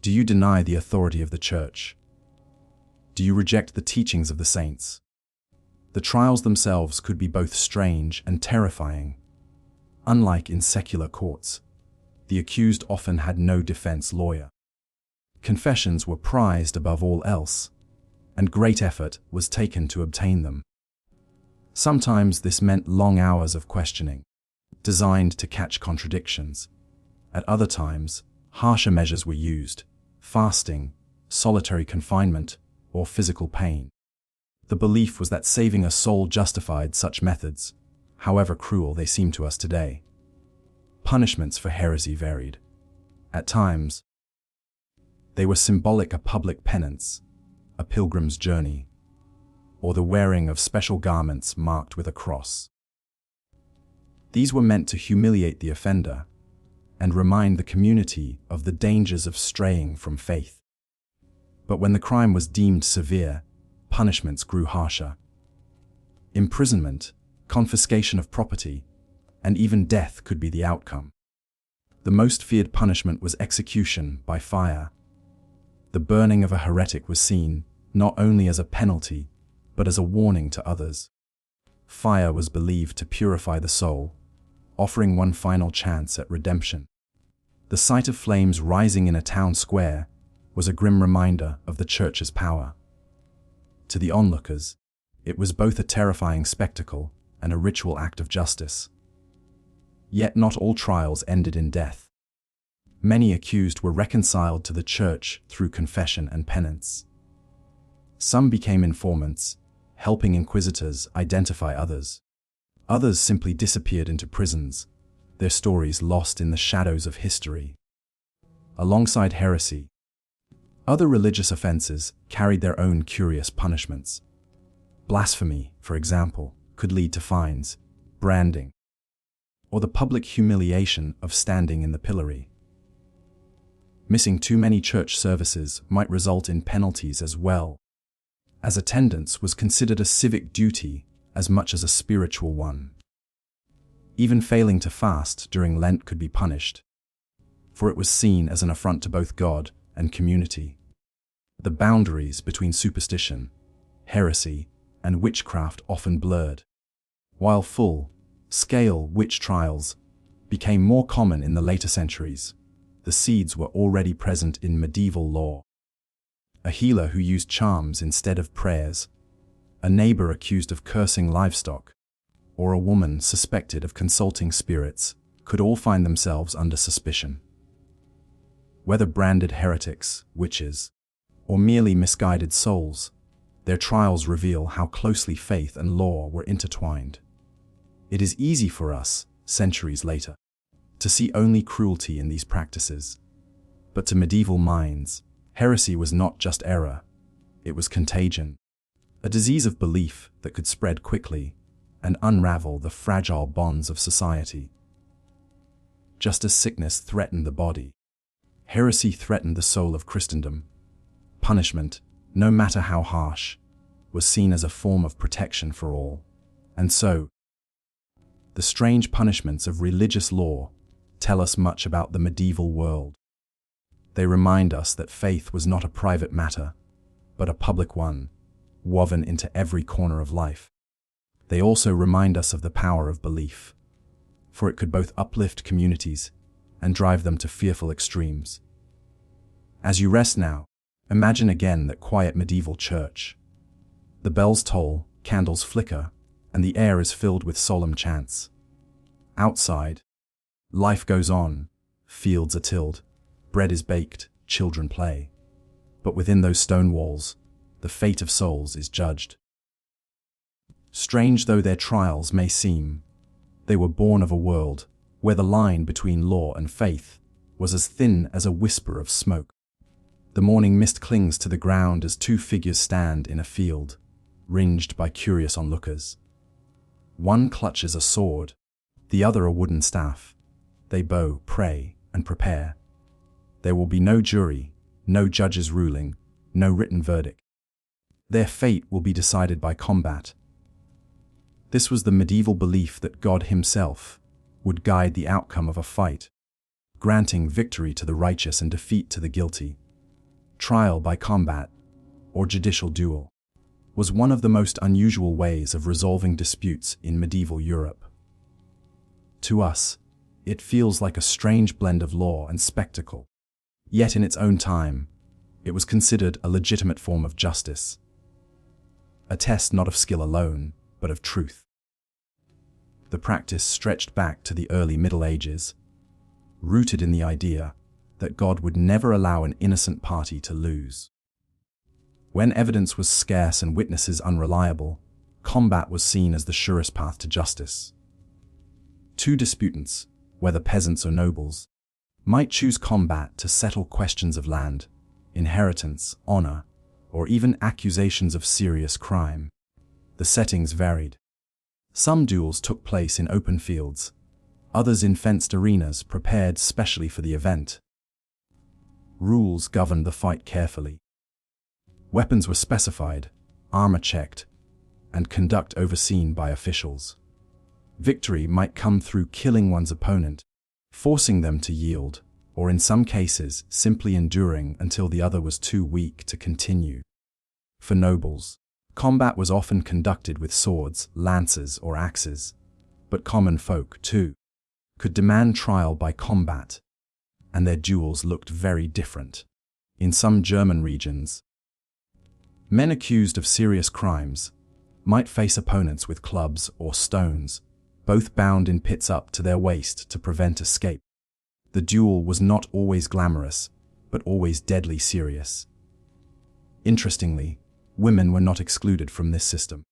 Do you deny the authority of the Church? Do you reject the teachings of the saints? The trials themselves could be both strange and terrifying. Unlike in secular courts, the accused often had no defense lawyer. Confessions were prized above all else, and great effort was taken to obtain them. Sometimes this meant long hours of questioning, designed to catch contradictions. At other times, harsher measures were used: fasting, solitary confinement, or physical pain. The belief was that saving a soul justified such methods, however cruel they seem to us today. Punishments for heresy varied. At times, they were symbolic: a public penance, a pilgrim's journey, or the wearing of special garments marked with a cross. These were meant to humiliate the offender and remind the community of the dangers of straying from faith. But when the crime was deemed severe, punishments grew harsher. Imprisonment, confiscation of property, and even death could be the outcome. The most feared punishment was execution by fire. The burning of a heretic was seen not only as a penalty, but as a warning to others. Fire was believed to purify the soul, offering one final chance at redemption. The sight of flames rising in a town square was a grim reminder of the Church's power. To the onlookers, it was both a terrifying spectacle and a ritual act of justice. Yet not all trials ended in death. Many accused were reconciled to the Church through confession and penance. Some became informants, helping inquisitors identify others. Others simply disappeared into prisons, their stories lost in the shadows of history. Alongside heresy, other religious offenses carried their own curious punishments. Blasphemy, for example, could lead to fines, branding, or the public humiliation of standing in the pillory. Missing too many church services might result in penalties as well, as attendance was considered a civic duty as much as a spiritual one. Even failing to fast during Lent could be punished, for it was seen as an affront to both God and community. The boundaries between superstition, heresy, and witchcraft often blurred. While full-scale witch trials became more common in the later centuries, the seeds were already present in medieval law. A healer who used charms instead of prayers, a neighbor accused of cursing livestock, or a woman suspected of consulting spirits could all find themselves under suspicion. Whether branded heretics, witches, or merely misguided souls, their trials reveal how closely faith and law were intertwined. It is easy for us, centuries later, to see only cruelty in these practices. But to medieval minds, heresy was not just error, it was contagion, a disease of belief that could spread quickly and unravel the fragile bonds of society. Just as sickness threatened the body, heresy threatened the soul of Christendom. Punishment, no matter how harsh, was seen as a form of protection for all. And so, The strange punishments of religious law tell us much about the medieval world. They remind us that faith was not a private matter, but a public one, woven into every corner of life. They also remind us of the power of belief, for it could both uplift communities and drive them to fearful extremes. As you rest now, imagine again that quiet medieval church. The bells toll, candles flicker, and the air is filled with solemn chants. Outside, life goes on, fields are tilled, bread is baked, children play. But within those stone walls, the fate of souls is judged. Strange though their trials may seem, they were born of a world where the line between law and faith was as thin as a whisper of smoke. The morning mist clings to the ground as two figures stand in a field, ringed by curious onlookers. One clutches a sword, the other a wooden staff. They bow, pray, and prepare. There will be no jury, no judge's ruling, no written verdict. Their fate will be decided by combat. This was the medieval belief that God himself would guide the outcome of a fight, granting victory to the righteous and defeat to the guilty. Trial by combat, or judicial duel, was one of the most unusual ways of resolving disputes in medieval Europe. To us, it feels like a strange blend of law and spectacle. Yet in its own time, it was considered a legitimate form of justice. A test not of skill alone, but of truth. The practice stretched back to the early Middle Ages, rooted in the idea that God would never allow an innocent party to lose. When evidence was scarce and witnesses unreliable, combat was seen as the surest path to justice. Two disputants, whether peasants or nobles, might choose combat to settle questions of land, inheritance, honor, or even accusations of serious crime. The settings varied. Some duels took place in open fields, others in fenced arenas prepared specially for the event. Rules governed the fight carefully. Weapons were specified, armor checked, and conduct overseen by officials. Victory might come through killing one's opponent, forcing them to yield, or in some cases simply enduring until the other was too weak to continue. For nobles, combat was often conducted with swords, lances, or axes, but common folk, too, could demand trial by combat, and their duels looked very different. In some German regions, men accused of serious crimes might face opponents with clubs or stones, both bound in pits up to their waist to prevent escape. The duel was not always glamorous, but always deadly serious. Interestingly, women were not excluded from this system.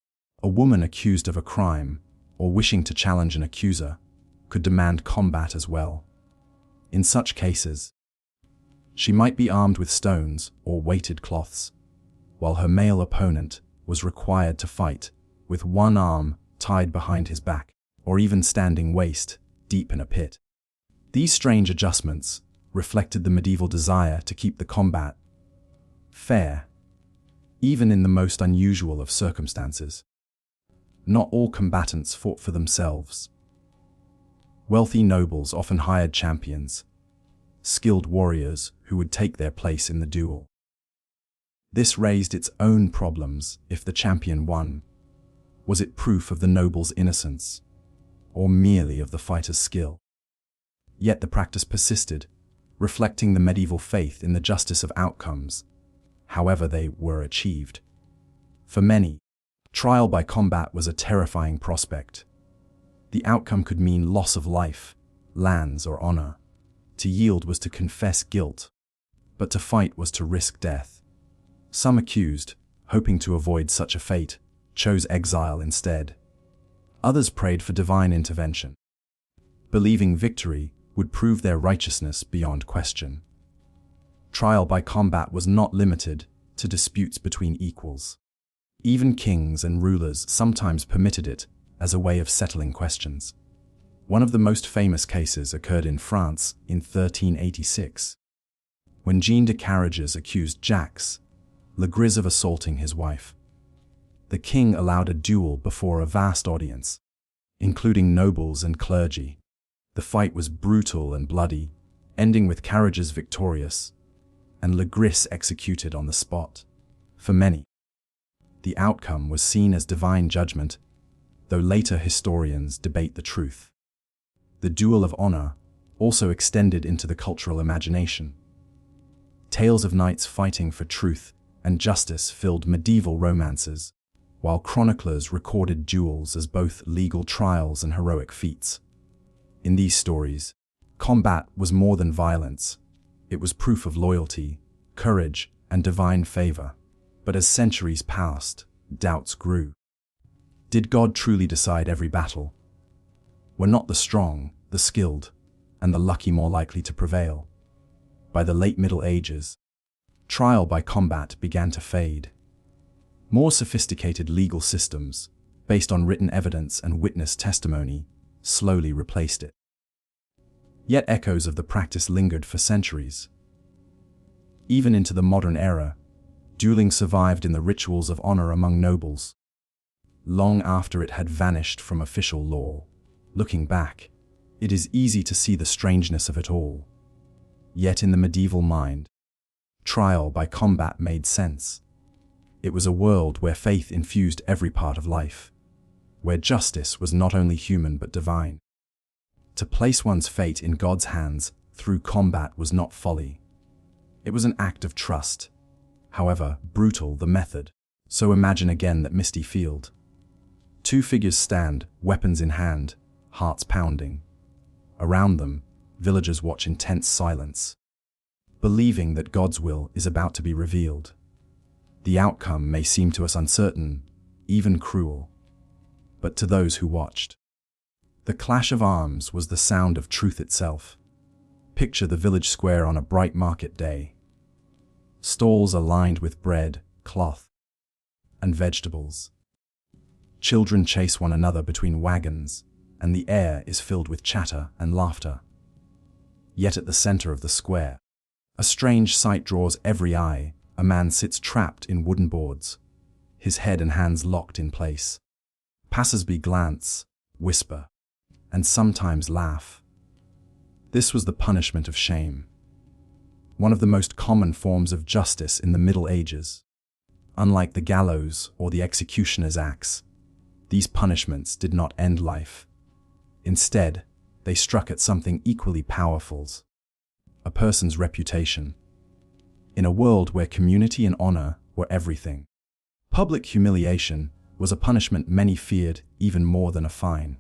A woman accused of a crime, or wishing to challenge an accuser, could demand combat as well. In such cases, she might be armed with stones or weighted cloths, while her male opponent was required to fight with one arm tied behind his back, or even standing waist deep in a pit. These strange adjustments reflected the medieval desire to keep the combat fair, even in the most unusual of circumstances. Not all combatants fought for themselves. Wealthy nobles often hired champions, skilled warriors who would take their place in the duel. This raised its own problems if the champion won. Was it proof of the noble's innocence, or merely of the fighter's skill? Yet the practice persisted, reflecting the medieval faith in the justice of outcomes, however they were achieved. For many, trial by combat was a terrifying prospect. The outcome could mean loss of life, lands, or honor. To yield was to confess guilt, but to fight was to risk death. Some accused, hoping to avoid such a fate, chose exile instead. Others prayed for divine intervention, believing victory would prove their righteousness beyond question. Trial by combat was not limited to disputes between equals. Even kings and rulers sometimes permitted it as a way of settling questions. One of the most famous cases occurred in France in 1386, when Jean de Carrages accused Jacques Le Gris of assaulting his wife. The king allowed a duel before a vast audience. including nobles and clergy. The fight was brutal and bloody, ending with carriages victorious and Legris executed on the spot. For many, the outcome was seen as divine judgment, though later historians debate the truth. The duel of honor also extended into the cultural imagination. Tales of knights fighting for truth and justice filled medieval romances, while chroniclers recorded duels as both legal trials and heroic feats. In these stories, combat was more than violence. It was proof of loyalty, courage, and divine favor. But as centuries passed, doubts grew. Did God truly decide every battle? Were not the strong, the skilled, and the lucky more likely to prevail? By the late Middle Ages, trial by combat began to fade. More sophisticated legal systems, based on written evidence and witness testimony, slowly replaced it. Yet echoes of the practice lingered for centuries. Even into the modern era, dueling survived in the rituals of honor among nobles, long after it had vanished from official law. Looking back, it is easy to see the strangeness of it all. Yet in the medieval mind, trial by combat made sense. It was a world where faith infused every part of life, where justice was not only human but divine. To place one's fate in God's hands through combat was not folly. It was an act of trust. However brutal the method, so imagine again that misty field. Two figures stand, weapons in hand, hearts pounding. Around them, villagers watch in tense silence, believing that God's will is about to be revealed. The outcome may seem to us uncertain, even cruel. But to those who watched, the clash of arms was the sound of truth itself. Picture the village square on a bright market day. Stalls are lined with bread, cloth, and vegetables. Children chase one another between wagons, and the air is filled with chatter and laughter. Yet at the center of the square, a strange sight draws every eye. A man sits trapped in wooden boards, his head and hands locked in place. Passers-by glance, whisper, and sometimes laugh. This was the punishment of shame, one of the most common forms of justice in the Middle Ages. Unlike the gallows or the executioner's axe, these punishments did not end life. Instead, they struck at something equally powerful: a person's reputation. In a world where community and honor were everything, public humiliation was a punishment many feared even more than a fine.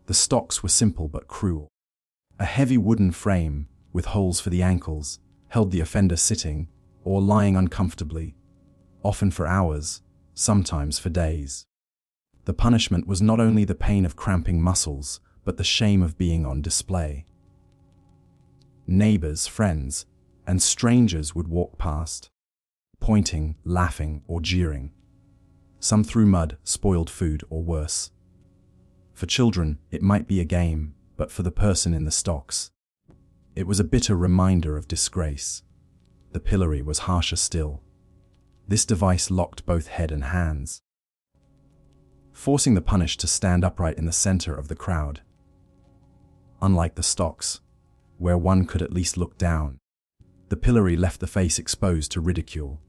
The stocks were simple but cruel. A heavy wooden frame with holes for the ankles held the offender sitting or lying uncomfortably, often for hours, sometimes for days. The punishment was not only the pain of cramping muscles, but the shame of being on display. Neighbors, friends, and strangers would walk past, pointing, laughing, or jeering. Some threw mud, spoiled food, or worse. For children, it might be a game, but for the person in the stocks, it was a bitter reminder of disgrace. The pillory was harsher still. This device locked both head and hands, forcing the punished to stand upright in the center of the crowd. Unlike the stocks, where one could at least look down, the pillory left the face exposed to ridicule.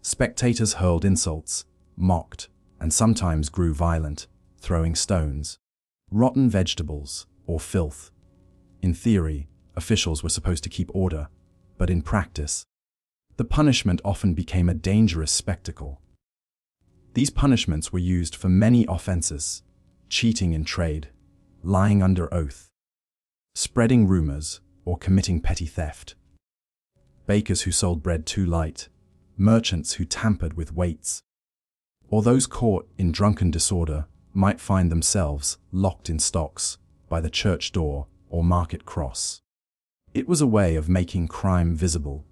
Spectators hurled insults, mocked, and sometimes grew violent, throwing stones, rotten vegetables, or filth. In theory, officials were supposed to keep order, but in practice, the punishment often became a dangerous spectacle. These punishments were used for many offenses: cheating in trade, lying under oath, spreading rumors, or committing petty theft. Bakers who sold bread too light, merchants who tampered with weights, or those caught in drunken disorder might find themselves locked in stocks by the church door or market cross. It was a way of making crime visible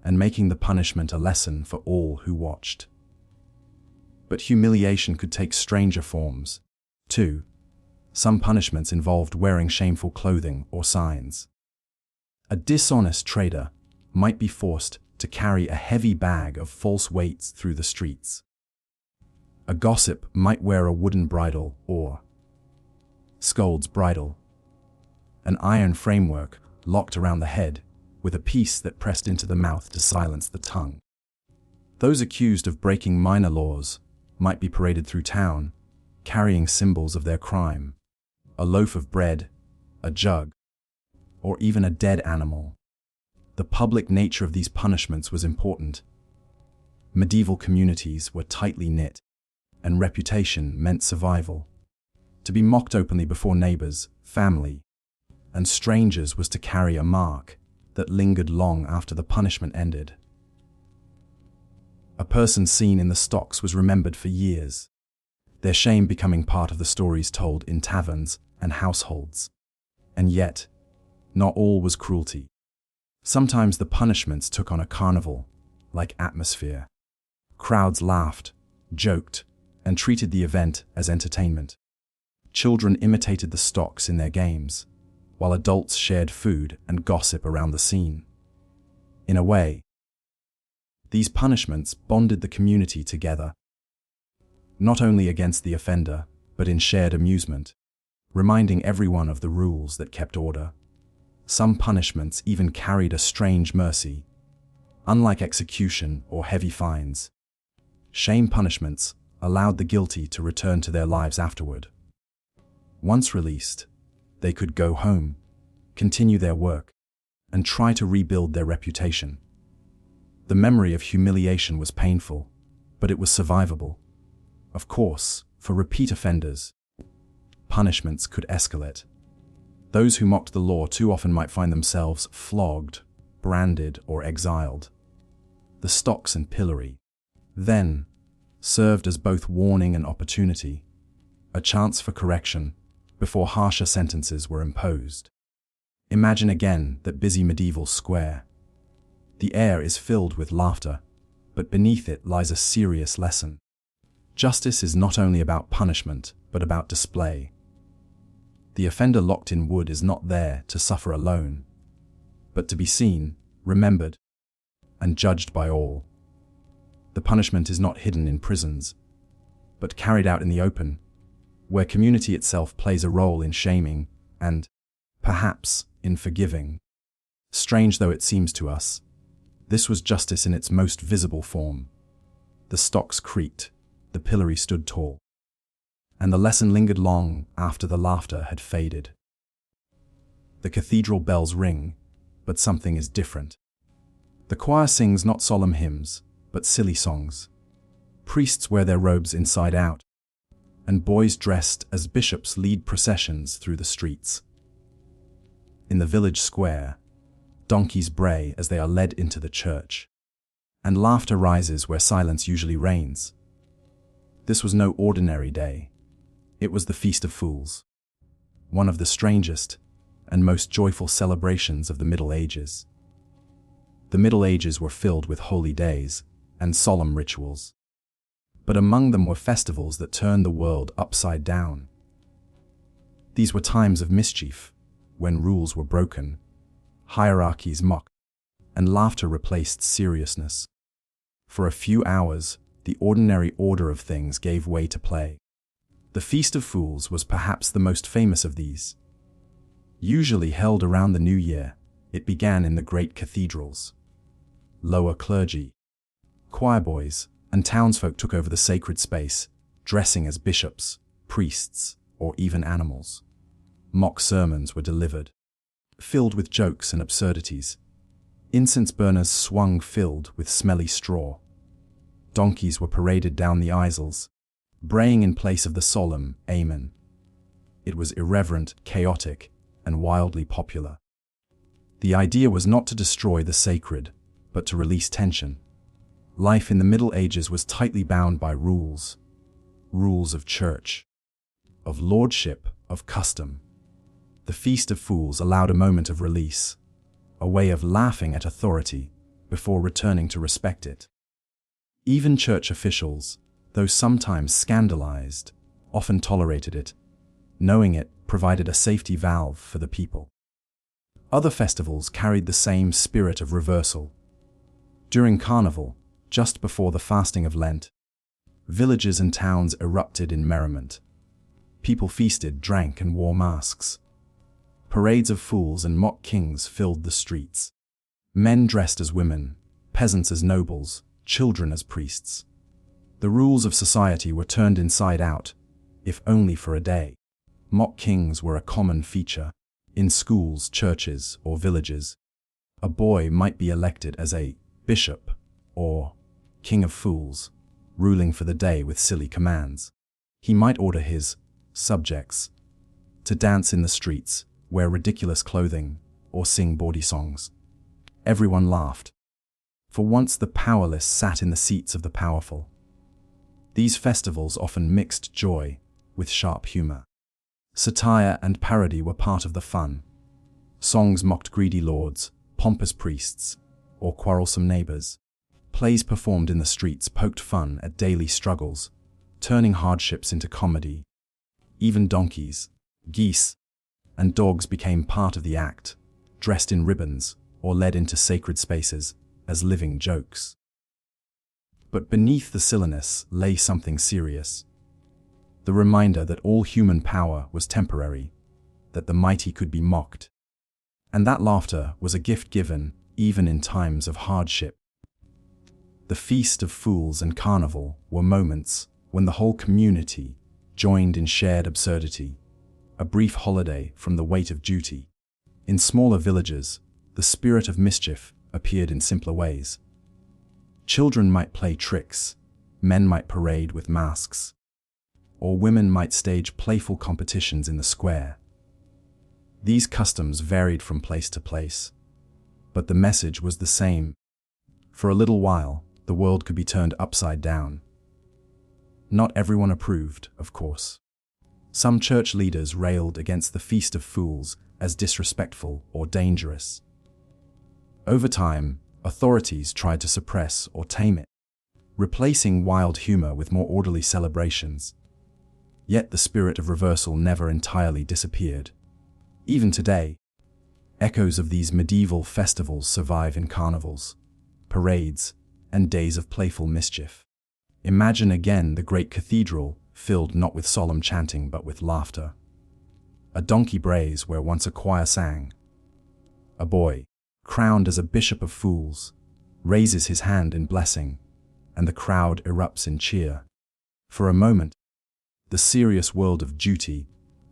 and making the punishment a lesson for all who watched. But humiliation could take stranger forms, too. Some punishments involved wearing shameful clothing or signs. A dishonest trader might be forced to carry a heavy bag of false weights through the streets. A gossip might wear a wooden bridle or scold's bridle, an iron framework locked around the head with a piece that pressed into the mouth to silence the tongue. Those accused of breaking minor laws might be paraded through town, carrying symbols of their crime, a loaf of bread, a jug, or even a dead animal. The public nature of these punishments was important. Medieval communities were tightly knit, and reputation meant survival. To be mocked openly before neighbors, family, and strangers was to carry a mark that lingered long after the punishment ended. A person seen in the stocks was remembered for years, their shame becoming part of the stories told in taverns and households. And yet, not all was cruelty. Sometimes the punishments took on a carnival-like atmosphere. Crowds laughed, joked, and treated the event as entertainment. Children imitated the stocks in their games, while adults shared food and gossip around the scene. In a way, these punishments bonded the community together, not only against the offender, but in shared amusement, reminding everyone of the rules that kept order. Some punishments even carried a strange mercy. Unlike execution or heavy fines, shame punishments allowed the guilty to return to their lives afterward. Once released, they could go home, continue their work, and try to rebuild their reputation. The memory of humiliation was painful, but it was survivable. Of course, for repeat offenders, punishments could escalate. Those who mocked the law too often might find themselves flogged, branded, or exiled. The stocks and pillory, then, served as both warning and opportunity, a chance for correction before harsher sentences were imposed. Imagine again that busy medieval square. The air is filled with laughter, but beneath it lies a serious lesson. Justice is not only about punishment, but about display. The offender locked in wood is not there to suffer alone, but to be seen, remembered, and judged by all. The punishment is not hidden in prisons, but carried out in the open, where community itself plays a role in shaming and, perhaps, in forgiving. Strange though it seems to us, this was justice in its most visible form. The stocks creaked, the pillory stood tall, and the lesson lingered long after the laughter had faded. The cathedral bells ring, but something is different. The choir sings not solemn hymns, but silly songs. Priests wear their robes inside out, and boys dressed as bishops lead processions through the streets. In the village square, donkeys bray as they are led into the church, and laughter rises where silence usually reigns. This was no ordinary day. It was the Feast of Fools, one of the strangest and most joyful celebrations of the Middle Ages. The Middle Ages were filled with holy days and solemn rituals, but among them were festivals that turned the world upside down. These were times of mischief, when rules were broken, hierarchies mocked, and laughter replaced seriousness. For a few hours, the ordinary order of things gave way to play. The Feast of Fools was perhaps the most famous of these. Usually held around the New Year, it began in the great cathedrals. Lower clergy, choir boys, and townsfolk took over the sacred space, dressing as bishops, priests, or even animals. Mock sermons were delivered, filled with jokes and absurdities. Incense burners swung filled with smelly straw. Donkeys were paraded down the aisles, braying in place of the solemn Amen. It was irreverent, chaotic, and wildly popular. The idea was not to destroy the sacred, but to release tension. Life in the Middle Ages was tightly bound by rules. Rules of church, of lordship, of custom. The Feast of Fools allowed a moment of release, a way of laughing at authority before returning to respect it. Even church officials, though sometimes scandalized, often tolerated it, knowing it provided a safety valve for the people. Other festivals carried the same spirit of reversal. During Carnival, just before the fasting of Lent, Villages and towns erupted in merriment. People feasted, drank, and wore masks. Parades of fools and mock kings filled the streets. Men dressed as women, peasants as nobles, children as priests. The rules of society were turned inside out, if only for a day. Mock kings were a common feature. In schools, churches, or villages, a boy might be elected as a bishop or king of fools, ruling for the day with silly commands. He might order his subjects to dance in the streets, wear ridiculous clothing, or sing bawdy songs. Everyone laughed. For once the powerless sat in the seats of the powerful. These festivals often mixed joy with sharp humor. Satire and parody were part of the fun. Songs mocked greedy lords, pompous priests, or quarrelsome neighbors. Plays performed in the streets poked fun at daily struggles, turning hardships into comedy. Even donkeys, geese, and dogs became part of the act, dressed in ribbons or led into sacred spaces as living jokes. But beneath the silliness lay something serious. The reminder that all human power was temporary, that the mighty could be mocked, and that laughter was a gift given even in times of hardship. The Feast of Fools and Carnival were moments when the whole community joined in shared absurdity, a brief holiday from the weight of duty. In smaller villages, the spirit of mischief appeared in simpler ways. Children might play tricks, men might parade with masks, or women might stage playful competitions in the square. These customs varied from place to place, but the message was the same. For a little while, the world could be turned upside down. Not everyone approved, of course. Some church leaders railed against the Feast of Fools as disrespectful or dangerous. Over time, authorities tried to suppress or tame it, replacing wild humor with more orderly celebrations. Yet the spirit of reversal never entirely disappeared. Even today, echoes of these medieval festivals survive in carnivals, parades, and days of playful mischief. Imagine again the great cathedral filled not with solemn chanting but with laughter. A donkey brays where once a choir sang. A boy, crowned as a bishop of fools, raises his hand in blessing, and the crowd erupts in cheer. For a moment, the serious world of duty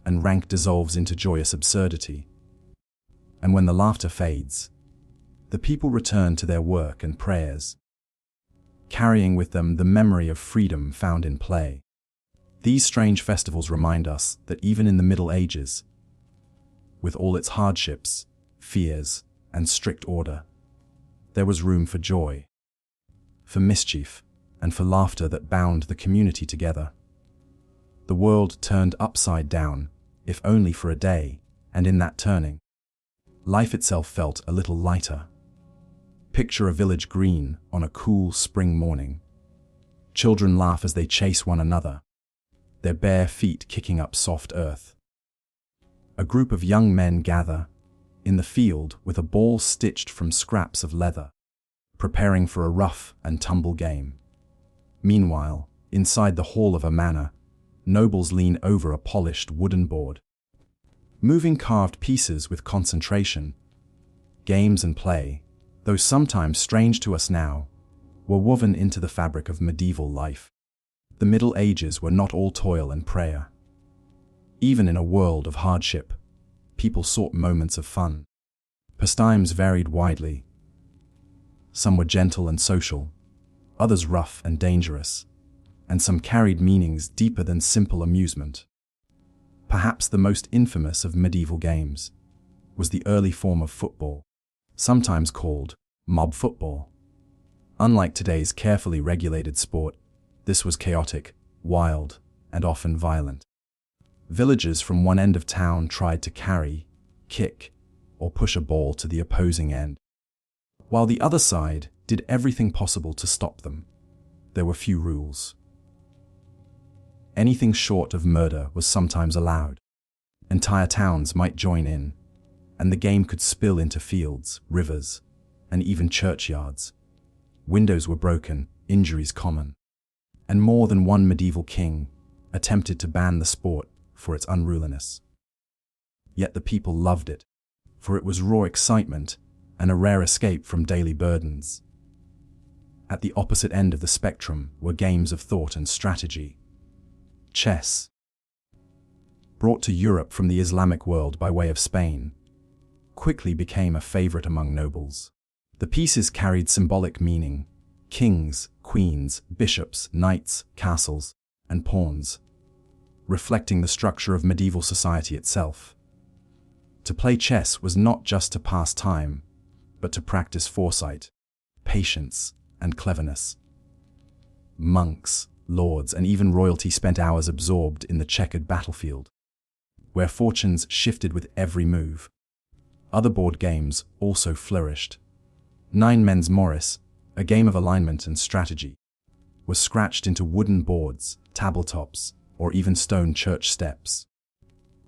and rank dissolves into joyous absurdity. And when the laughter fades, the people return to their work and prayers, carrying with them the memory of freedom found in play. These strange festivals remind us that even in the Middle Ages, with all its hardships, fears, and strict order, there was room for joy, for mischief, and for laughter that bound the community together. The world turned upside down, if only for a day, and in that turning, life itself felt a little lighter. Picture a village green on a cool spring morning. Children laugh as they chase one another, their bare feet kicking up soft earth. A group of young men gather in the field with a ball stitched from scraps of leather, preparing for a rough and tumble game. Meanwhile, inside the hall of a manor, nobles lean over a polished wooden board, moving carved pieces with concentration. Games and play, though sometimes strange to us now, were woven into the fabric of medieval life. The Middle Ages were not all toil and prayer. Even in a world of hardship, people sought moments of fun. Pastimes varied widely. Some were gentle and social, others rough and dangerous, and some carried meanings deeper than simple amusement. Perhaps the most infamous of medieval games was the early form of football, sometimes called mob football. Unlike today's carefully regulated sport, this was chaotic, wild, and often violent. Villagers from one end of town tried to carry, kick, or push a ball to the opposing end, while the other side did everything possible to stop them. There were few rules. Anything short of murder was sometimes allowed. Entire towns might join in, and the game could spill into fields, rivers, and even churchyards. Windows were broken, injuries common. and more than one medieval king attempted to ban the sport for its unruliness. Yet the people loved it, for it was raw excitement and a rare escape from daily burdens. At the opposite end of the spectrum were games of thought and strategy. Chess. Brought to Europe from the Islamic world by way of Spain, quickly became a favorite among nobles. The pieces carried symbolic meaning: kings, queens, bishops, knights, castles, and pawns, reflecting the structure of medieval society itself. To play chess was not just to pass time, but to practice foresight, patience, and cleverness. Monks, lords, and even royalty spent hours absorbed in the checkered battlefield, where fortunes shifted with every move. Other board games also flourished. Nine Men's Morris, a game of alignment and strategy, was scratched into wooden boards, tabletops, or even stone church steps.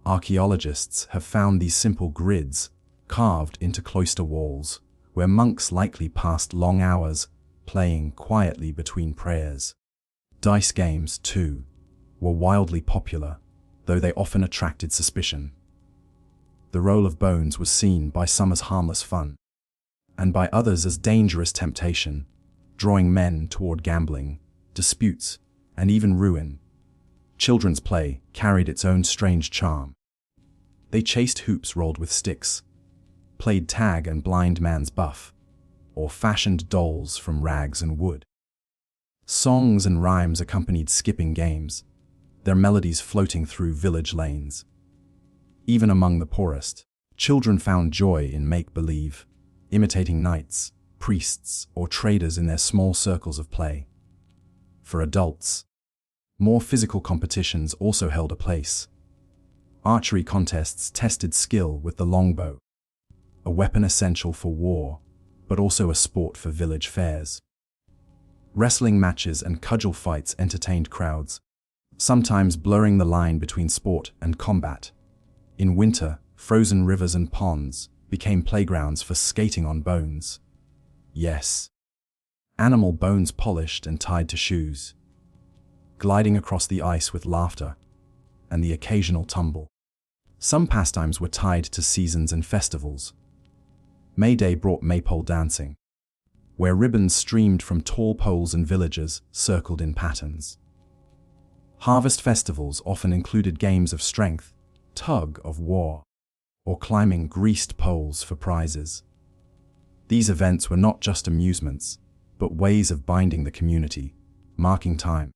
Archaeologists have found these simple grids carved into cloister walls, where monks likely passed long hours playing quietly between prayers. Dice games, too, were wildly popular, though they often attracted suspicion. The roll of bones was seen by some as harmless fun, and by others as dangerous temptation, drawing men toward gambling, disputes, and even ruin. Children's play carried its own strange charm. They chased hoops rolled with sticks, played tag and blind man's buff, or fashioned dolls from rags and wood. Songs and rhymes accompanied skipping games, their melodies floating through village lanes. Even among the poorest, children found joy in make-believe, imitating knights, priests, or traders in their small circles of play. For adults, more physical competitions also held a place. Archery contests tested skill with the longbow, a weapon essential for war, but also a sport for village fairs. Wrestling matches and cudgel fights entertained crowds, sometimes blurring the line between sport and combat. In winter, frozen rivers and ponds became playgrounds for skating on bones. Yes, animal bones polished and tied to shoes, gliding across the ice with laughter and the occasional tumble. Some pastimes were tied to seasons and festivals. May Day brought maypole dancing, where ribbons streamed from tall poles and villagers circled in patterns. Harvest festivals often included games of strength, tug of war, or climbing greased poles for prizes. These events were not just amusements, but ways of binding the community, marking time,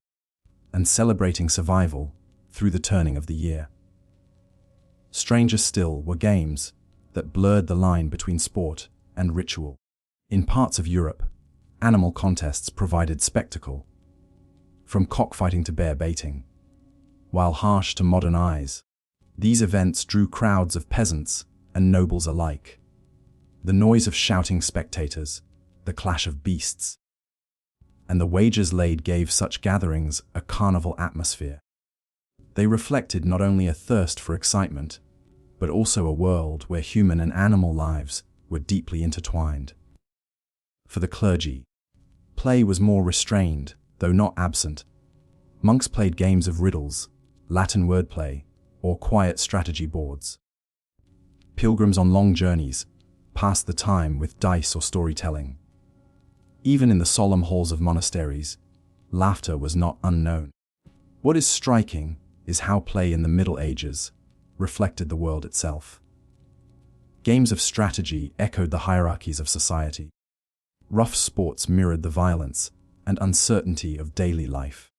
and celebrating survival through the turning of the year. Stranger still were games that blurred the line between sport and ritual. In parts of Europe, animal contests provided spectacle, from cockfighting to bear baiting. While harsh to modern eyes, these events drew crowds of peasants and nobles alike. The noise of shouting spectators, the clash of beasts, and the wagers laid gave such gatherings a carnival atmosphere. They reflected not only a thirst for excitement, but also a world where human and animal lives were deeply intertwined. For the clergy, play was more restrained, though not absent. Monks played games of riddles, Latin wordplay, or quiet strategy boards. Pilgrims on long journeys passed the time with dice or storytelling. Even in the solemn halls of monasteries, laughter was not unknown. What is striking is how play in the Middle Ages reflected the world itself. Games of strategy echoed the hierarchies of society. Rough sports mirrored the violence and uncertainty of daily life.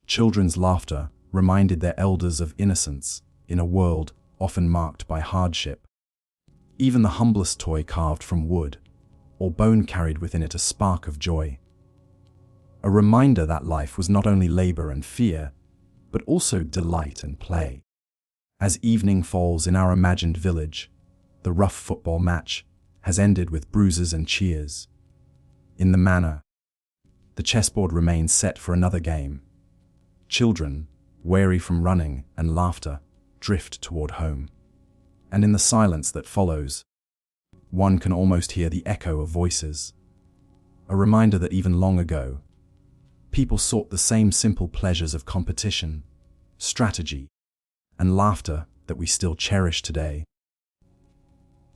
Children's laughter reminded their elders of innocence in a world often marked by hardship. Even the humblest toy carved from wood or bone carried within it a spark of joy. A reminder that life was not only labor and fear, but also delight and play. As evening falls in our imagined village, the rough football match has ended with bruises and cheers. In the manor, the chessboard remains set for another game. Children, weary from running and laughter, drift toward home. And in the silence that follows, one can almost hear the echo of voices, a reminder that even long ago, People sought the same simple pleasures of competition, strategy, and laughter that we still cherish today.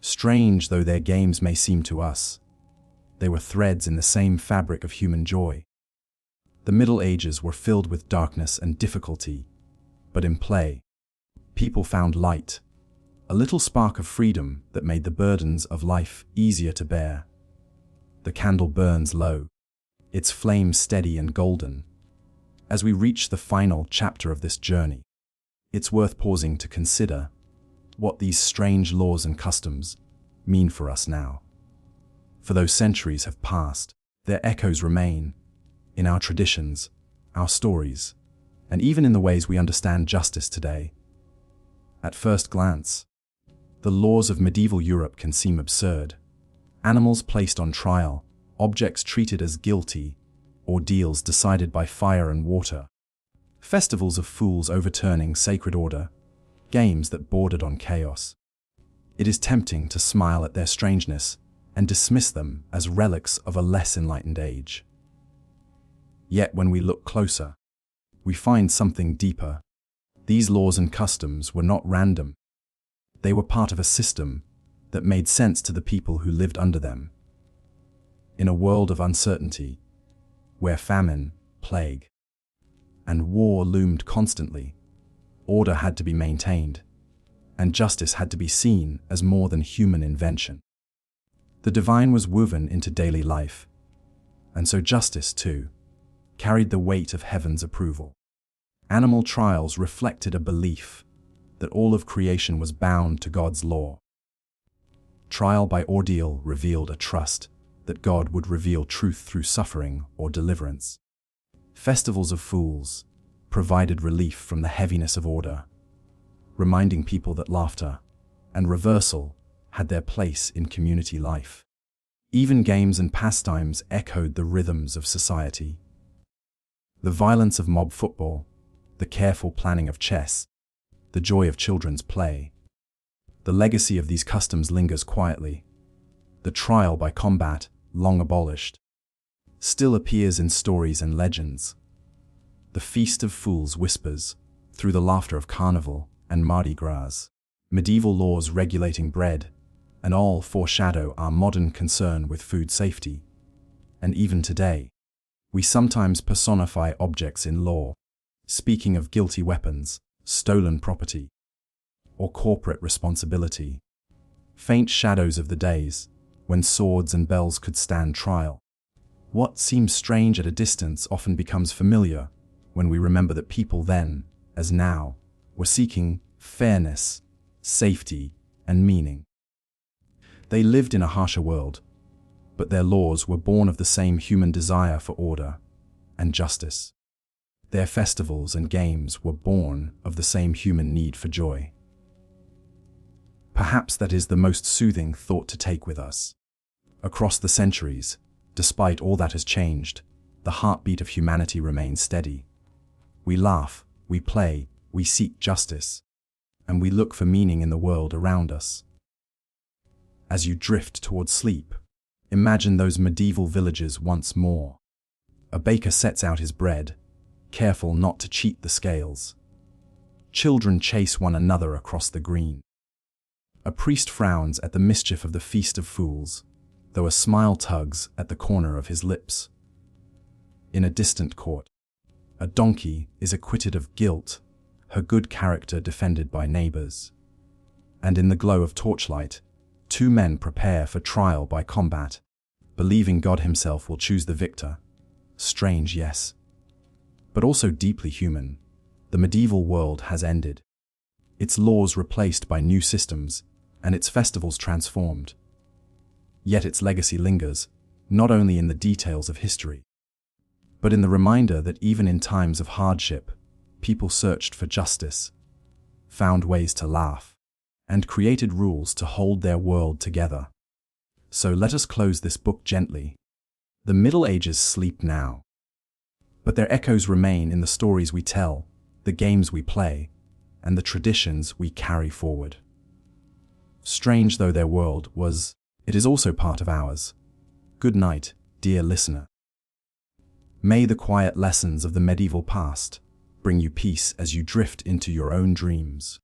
Strange though their games may seem to us, they were threads in the same fabric of human joy. The Middle Ages were filled with darkness and difficulty, but in play, people found light, a little spark of freedom that made the burdens of life easier to bear. The candle burns low, its flame steady and golden. As we reach the final chapter of this journey, it's worth pausing to consider what these strange laws and customs mean for us now. For though centuries have passed, their echoes remain in our traditions, our stories, and even in the ways we understand justice today. At first glance, the laws of medieval Europe can seem absurd. Animals placed on trial, objects treated as guilty, ordeals decided by fire and water, festivals of fools overturning sacred order, games that bordered on chaos. It is tempting to smile at their strangeness and dismiss them as relics of a less enlightened age. Yet when we look closer, we find something deeper. These laws and customs were not random. They were part of a system that made sense to the people who lived under them. In a world of uncertainty, where famine, plague, and war loomed constantly, order had to be maintained, and justice had to be seen as more than human invention. The divine was woven into daily life, and so justice, too, carried the weight of heaven's approval. Animal trials reflected a belief that all of creation was bound to God's law. Trial by ordeal revealed a trust that God would reveal truth through suffering or deliverance. Festivals of fools provided relief from the heaviness of order, reminding people that laughter and reversal had their place in community life. Even games and pastimes echoed the rhythms of society. The violence of mob football, the careful planning of chess, the joy of children's play. The legacy of these customs lingers quietly. The trial by combat, long abolished, still appears in stories and legends. The Feast of Fools whispers through the laughter of Carnival and Mardi Gras. Medieval laws regulating bread and all foreshadow our modern concern with food safety. And even today, we sometimes personify objects in law, speaking of guilty weapons, stolen property, or corporate responsibility. Faint shadows of the days when swords and bells could stand trial. What seems strange at a distance often becomes familiar when we remember that people then, as now, were seeking fairness, safety, and meaning. They lived in a harsher world, but their laws were born of the same human desire for order and justice. Their festivals and games were born of the same human need for joy. Perhaps that is the most soothing thought to take with us. Across the centuries, despite all that has changed, the heartbeat of humanity remains steady. We laugh, we play, we seek justice, and we look for meaning in the world around us. As you drift towards sleep, imagine those medieval villages once more. A baker sets out his bread, careful not to cheat the scales. Children chase one another across the green. A priest frowns at the mischief of the Feast of Fools, though a smile tugs at the corner of his lips. In a distant court, a donkey is acquitted of guilt, her good character defended by neighbors. And in the glow of torchlight, two men prepare for trial by combat, believing God himself will choose the victor. Strange, yes, but also deeply human. The medieval world has ended, its laws replaced by new systems, and its festivals transformed. Yet its legacy lingers, not only in the details of history, but in the reminder that even in times of hardship, people searched for justice, found ways to laugh, and created rules to hold their world together. So let us close this book gently. The Middle Ages sleep now, but their echoes remain in the stories we tell, the games we play, and the traditions we carry forward. Strange though their world was, it is also part of ours. Good night, dear listener. May the quiet lessons of the medieval past bring you peace as you drift into your own dreams.